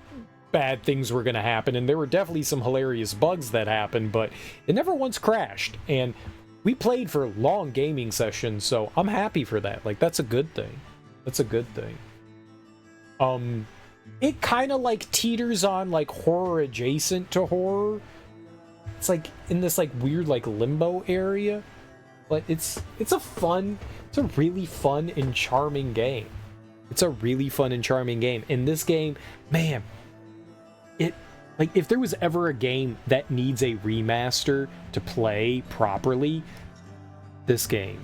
E: bad things were going to happen, and there were definitely some hilarious bugs that happened, but it never once crashed, and we played for long gaming sessions, so I'm happy for that. Like, that's a good thing. That's a good thing. It kind of, like, teeters on, like, horror adjacent to horror. It's, like, in this, like, weird, like, limbo area. But it's a really fun and charming game. It's a really fun and charming game. In this game, man, like, if there was ever a game that needs a remaster to play properly, this game.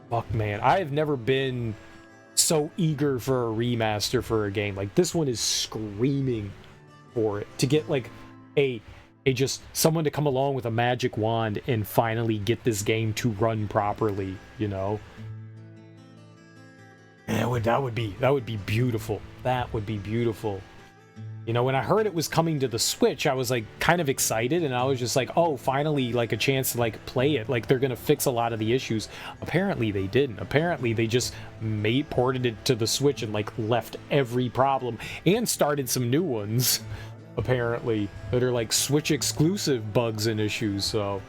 E: Fuck, man. I have never been so eager for a remaster for a game. Like, this one is screaming for it. To get, like, just someone to come along with a magic wand and finally get this game to run properly, you know? That would be beautiful. That would be beautiful. You know, when I heard it was coming to the Switch, I was, like, kind of excited, and I was just like, oh, finally, like, a chance to, like, play it. Like, they're gonna fix a lot of the issues. Apparently, they didn't. Apparently, they just ported it to the Switch and, like, left every problem, and started some new ones, apparently, that are, like, Switch-exclusive bugs and issues, so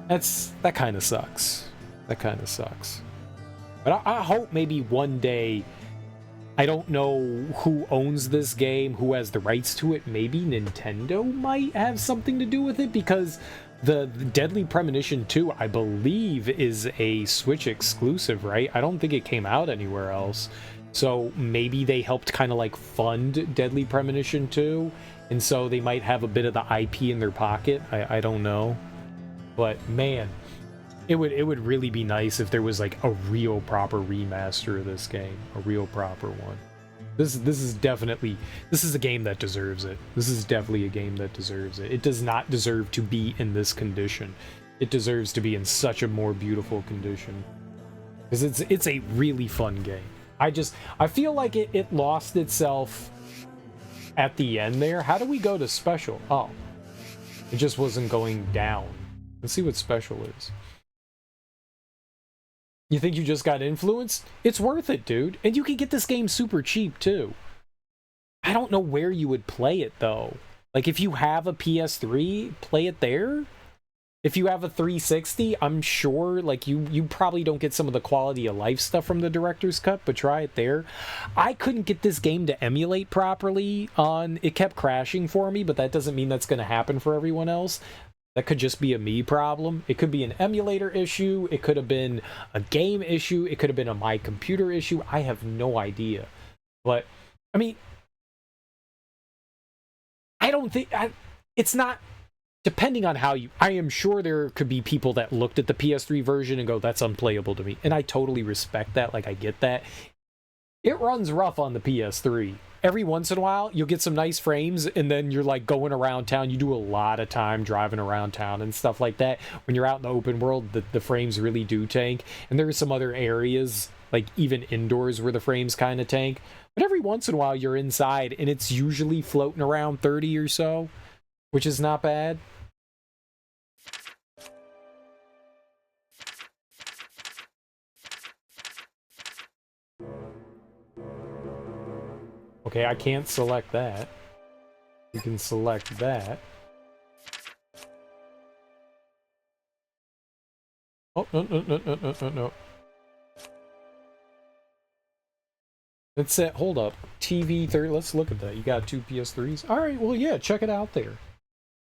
E: that kind of sucks. That kind of sucks. But I hope maybe one day... I don't know who owns this game, who has the rights to it. Maybe Nintendo might have something to do with it, because the Deadly Premonition 2, I believe, is a Switch exclusive, right? I don't think it came out anywhere else. So maybe they helped kind of like fund Deadly Premonition 2, and so they might have a bit of the IP in their pocket. I don't know. But man, it would really be nice if there was like a real proper remaster of this game, a real proper one. This is a game that deserves it. This is definitely a game that deserves it. It does not deserve to be in this condition. It deserves to be in such a more beautiful condition. Because it's a really fun game. I feel like it lost itself at the end there. How do we go to special? Oh, it just wasn't going down. Let's see what special is. You think you just got influenced? It's worth it, dude. And you can get this game super cheap, too. I don't know where you would play it, though. Like, if you have a PS3, play it there. If you have a 360, I'm sure, like, you probably don't get some of the quality of life stuff from the director's cut, but try it there. I couldn't get this game to emulate properly on... It kept crashing for me, but that doesn't mean that's going to happen for everyone else. That could just be a me problem. It could be an emulator issue. It could have been a game issue. It could have been a my computer issue. I have no idea. But, I mean... I don't think... it's not... Depending on how you... I am sure there could be people that looked at the PS3 version and go, that's unplayable to me. And I totally respect that. Like, I get that. It runs rough on the PS3. Every once in a while, you'll get some nice frames, and then you're, like, going around town. You do a lot of time driving around town and stuff like that. When you're out in the open world, the frames really do tank. And there are some other areas, like, even indoors, where the frames kind of tank. But every once in a while, you're inside, and it's usually floating around 30 or so, which is not bad. Okay, I can't select that. You can select that. Oh, no. That's it. Hold up. TV 30. Let's look at that. You got 2 PS3s? All right, well, yeah, check it out there.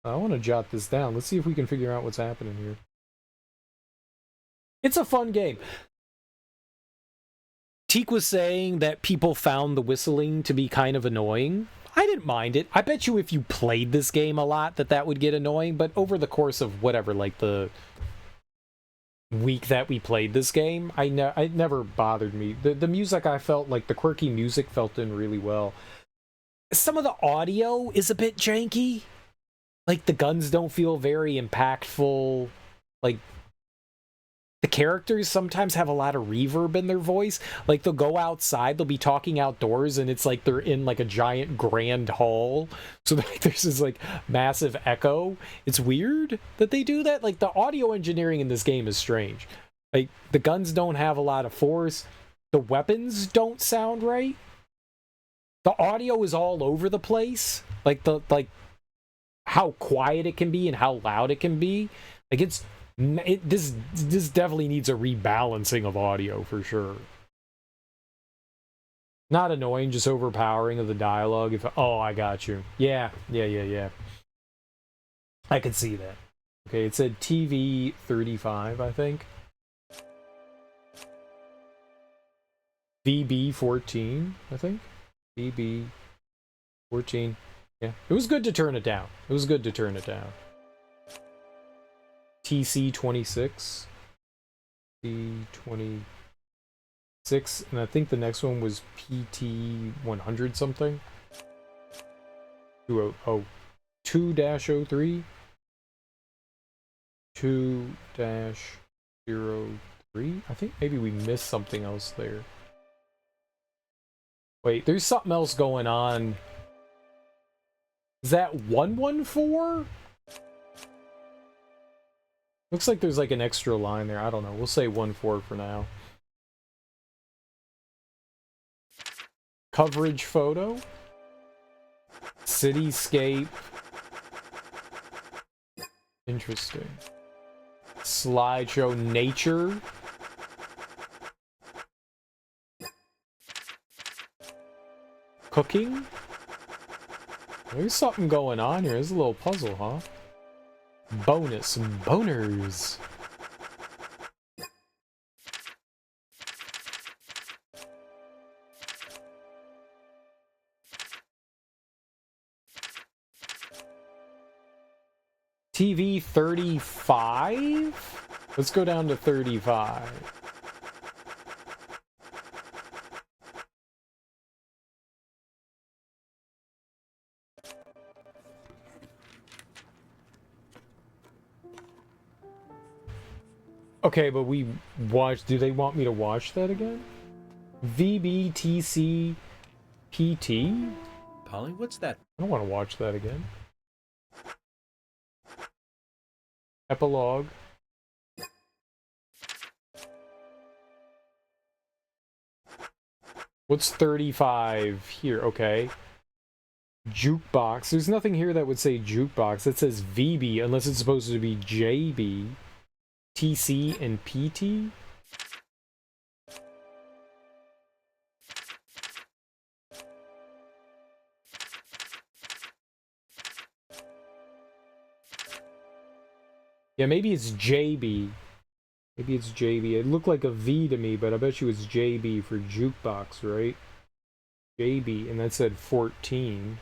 E: I want to jot this down. Let's see if we can figure out what's happening here. It's a fun game. Teak was saying that people found the whistling to be kind of annoying. I didn't mind it. I bet you if you played this game a lot that would get annoying, but over the course of whatever, like the week that we played this game, it never bothered me. The music, I felt like the quirky music felt in really well. Some of the audio is a bit janky. Like, the guns don't feel very impactful. Like, the characters sometimes have a lot of reverb in their voice. Like, they'll go outside, they'll be talking outdoors, and it's like they're in, like, a giant grand hall. So there's this, like, massive echo. It's weird that they do that. Like, the audio engineering in this game is strange. Like, the guns don't have a lot of force. The weapons don't sound right. The audio is all over the place. Like, how quiet it can be and how loud it can be. Like, this definitely needs a rebalancing of audio for sure. Not annoying, just overpowering of the dialogue. Oh, I got you. Yeah. I could see that. Okay, it said TV 35, I think. VB 14, I think. VB 14. Yeah, it was good to turn it down. TC 26. T26. And I think the next one was PT 100 something. 2-03. 2-03. I think maybe we missed something else there. Wait, there's something else going on. Is that 114? Looks like there's like an extra line there. I don't know. We'll say 1-4 for now. Coverage photo. Cityscape. Interesting. Slideshow nature. Cooking. There's something going on here. There's a little puzzle, huh? Bonus. Boners. TV 35? Let's go down to 35. Okay, but we watched... Do they want me to watch that again? VBTC PT?
R: Polly, what's that?
E: I don't want to watch that again. Epilogue. What's 35 here? Okay. Jukebox. There's nothing here that would say jukebox. It says VB, unless it's supposed to be JB. TC and PT? Yeah, maybe it's JB. Maybe it's JB. It looked like a V to me, but I bet you it's JB for jukebox, right? JB, and that said 14.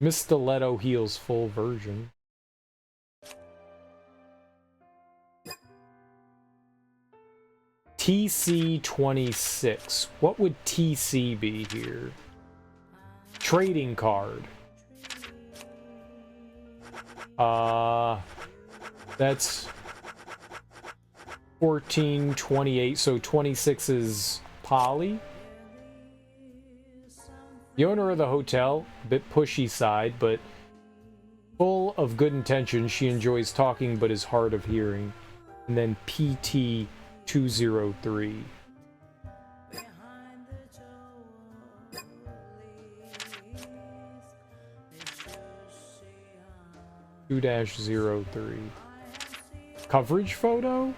E: Miss Stiletto Heels full version. TC26. What would TC be here? Trading card. That's 14, 28, so 26 is Polly. The owner of the hotel, a bit pushy side, but full of good intentions. She enjoys talking but is hard of hearing. And then PT 203. -03. Coverage photo?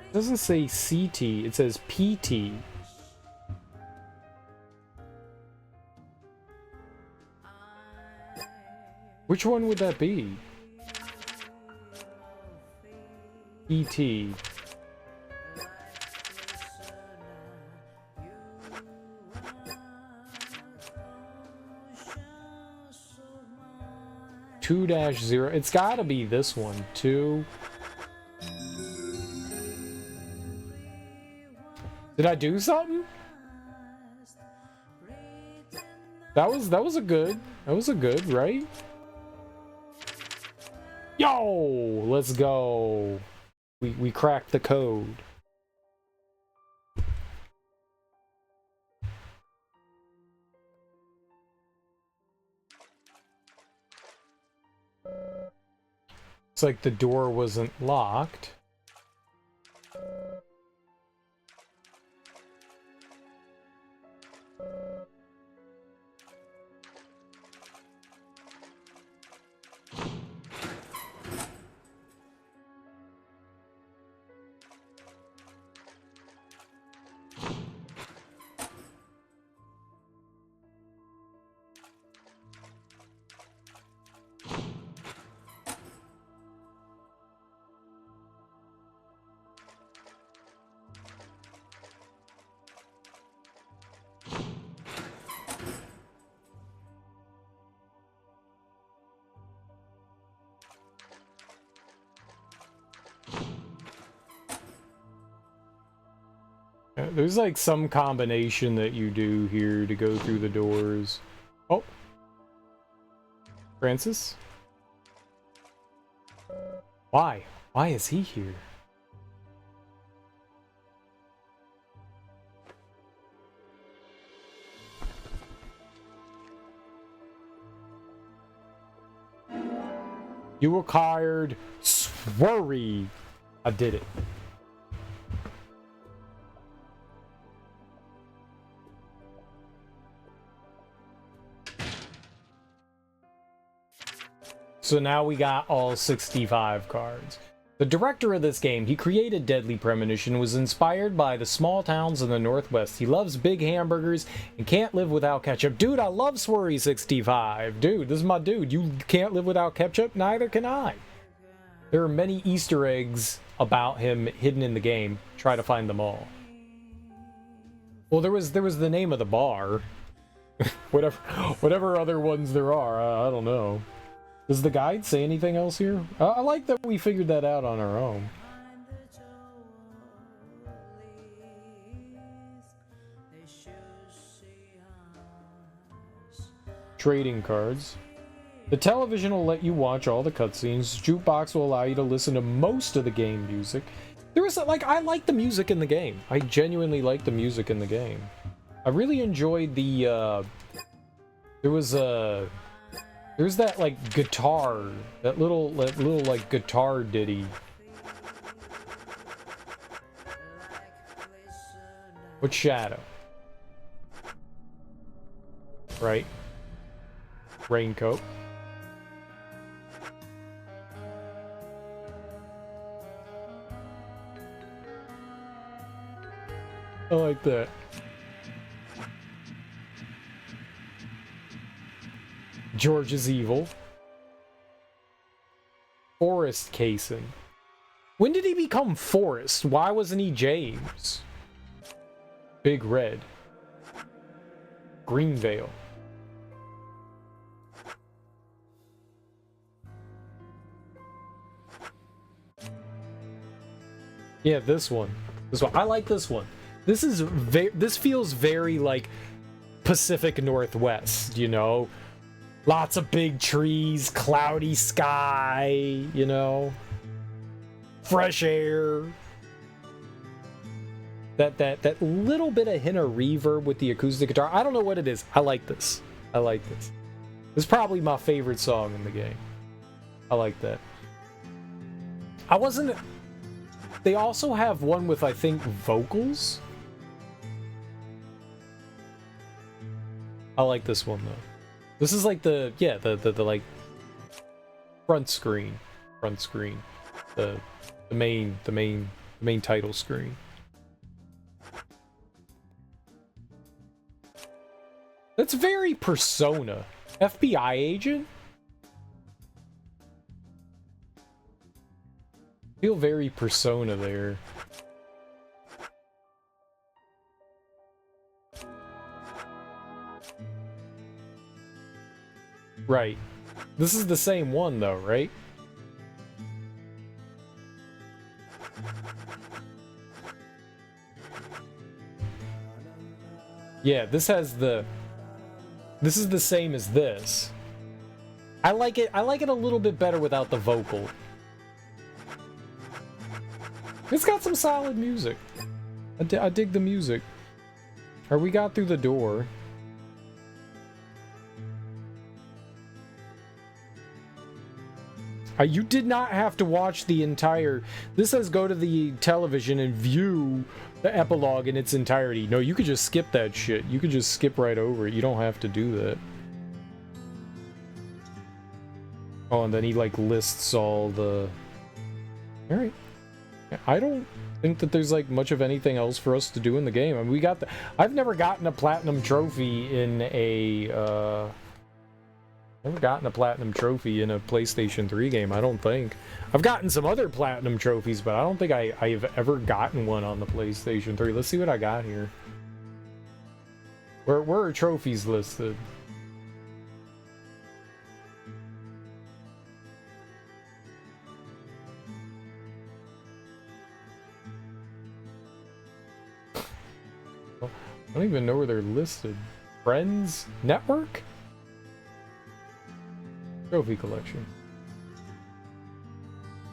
E: It doesn't say CT, it says PT. Which one would that be? PT. -0. It's gotta be this one, too. Did I do something? That was a good, right? Yo, let's go. We cracked the code. It's like the door wasn't locked. There's like some combination that you do here to go through the doors. Oh. Francis? Why? Why is he here? You acquired Swery. I did it. So now we got all 65 cards. The director of this game, he created Deadly Premonition, was inspired by the small towns in the Northwest. He loves big hamburgers and can't live without ketchup. Dude, I love Swery65. Dude, this is my dude. You can't live without ketchup? Neither can I. There are many Easter eggs about him hidden in the game. Try to find them all. Well, there was the name of the bar. whatever other ones there are, I don't know. Does the guide say anything else here? I like that we figured that out on our own. Trading cards. The television will let you watch all the cutscenes. Jukebox will allow you to listen to most of the game music. There is like, I like the music in the game. I genuinely like the music in the game. I really enjoyed the There was there's that like guitar, that little like guitar ditty. What shadow? Right. Raincoat. I like that. George is evil. Forrest Kaysen. When did he become Forrest? Why wasn't he James? Big Red. Greenvale. Yeah, this one. This one. I like this one. This is this feels very like Pacific Northwest, you know? Lots of big trees, cloudy sky, you know? Fresh air. That little bit of hint of reverb with the acoustic guitar. I don't know what it is. I like this. I like this. This is probably my favorite song in the game. I like that. I wasn't... They also have one with, I think, vocals. I like this one, though. This is like the, yeah, the like, front screen. The main title screen. That's very Persona. FBI agent? Feel very Persona there. Right. This is the same one though, right? Yeah, this has the... This is the same as this. I like it a little bit better without the vocal. It's got some solid music. I dig the music. Alright, we got through the door. You did not have to watch the entire... This says go to the television and view the epilogue in its entirety. No, you could just skip that shit. You could just skip right over it. You don't have to do that. Oh, and then he, like, lists all the... Alright. I don't think that there's, like, much of anything else for us to do in the game. I mean, we got the... I've never gotten a platinum trophy in a, Never gotten a platinum trophy in a PlayStation 3 game, I don't think. I've gotten some other platinum trophies, but I don't think I've ever gotten one on the PlayStation 3. Let's see what I got here. Where are trophies listed? I don't even know where they're listed. Friends? Network? Trophy collection.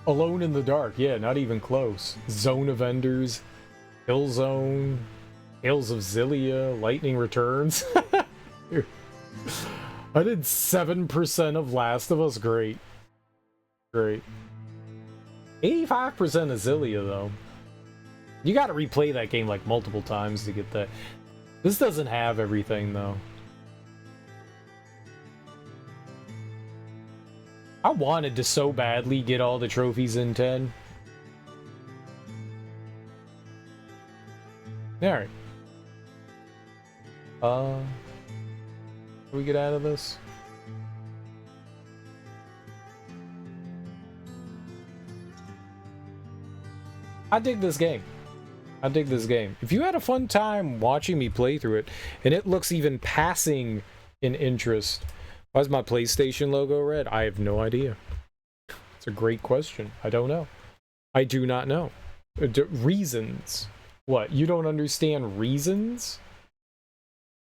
E: Alone in the Dark. Yeah, not even close. Zone of Enders. Killzone. Tales of Zillia. Lightning Returns. I did 7% of Last of Us. Great. Great. 85% of Zillia, though. You gotta replay that game like multiple times to get that. This doesn't have everything, though. I wanted to so badly get all the trophies in 10. Alright. How do we get out of this? I dig this game. I dig this game. If you had a fun time watching me play through it, and it looks even passing in interest... Why is my PlayStation logo red? I have no idea. It's a great question. I don't know. I do not know. Reasons. What? You don't understand reasons?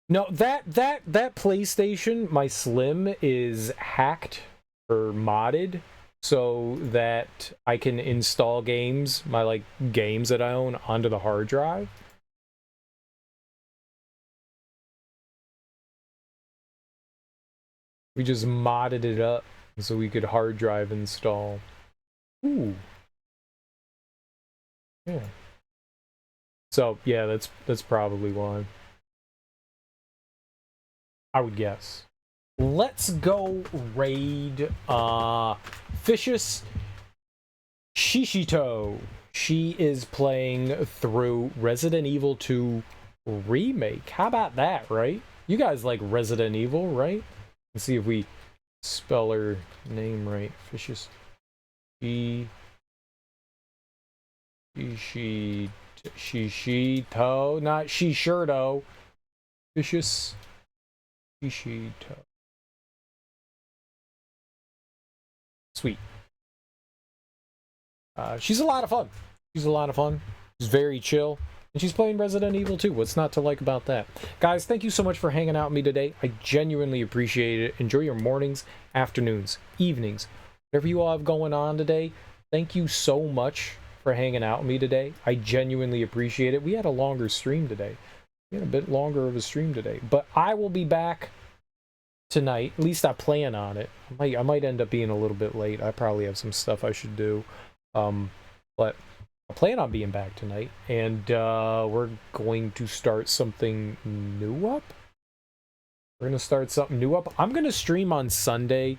E: No, that PlayStation, my Slim, is hacked or modded so that I can install games, my like games that I own, onto the hard drive. We just modded it up so we could hard drive install. Ooh. Yeah. So, yeah, that's probably why. I would guess. Let's go raid Vicious Shishito. She is playing through Resident Evil 2 Remake. How about that, right? You guys like Resident Evil, right? Let's see if we spell her name right. Vicious Shishito, not Shishirto. Vicious Shishito. Sweet. She's a lot of fun. She's a lot of fun. She's very chill. And she's playing Resident Evil 2. What's not to like about that? Guys, thank you so much for hanging out with me today. I genuinely appreciate it. Enjoy your mornings, afternoons, evenings. Whatever you all have going on today, thank you so much for hanging out with me today. I genuinely appreciate it. We had a longer stream today. We had a bit longer of a stream today. But I will be back tonight. At least I plan on it. I might end up being a little bit late. I probably have some stuff I should do. But I plan on being back tonight, and we're going to start something new up. We're going to start something new up. I'm going to stream on Sunday.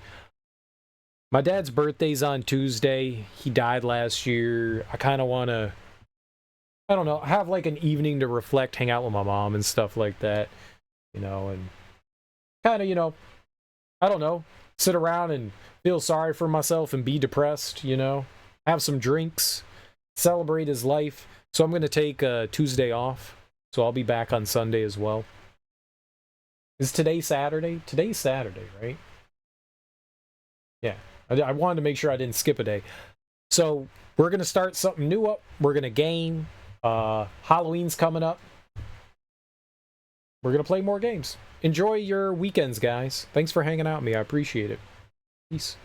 E: My dad's birthday's on Tuesday. He died last year. I kind of want to, I don't know, have like an evening to reflect, hang out with my mom and stuff like that, you know, and kind of, you know, I don't know, sit around and feel sorry for myself and be depressed, you know, have some drinks, celebrate his life. So I'm going to take Tuesday off. So I'll be back on Sunday as well. Is today Saturday? Today's Saturday, right? Yeah. I wanted to make sure I didn't skip a day. So we're going to start something new up. We're going to game. Halloween's coming up. We're going to play more games. Enjoy your weekends, guys. Thanks for hanging out with me. I appreciate it. Peace.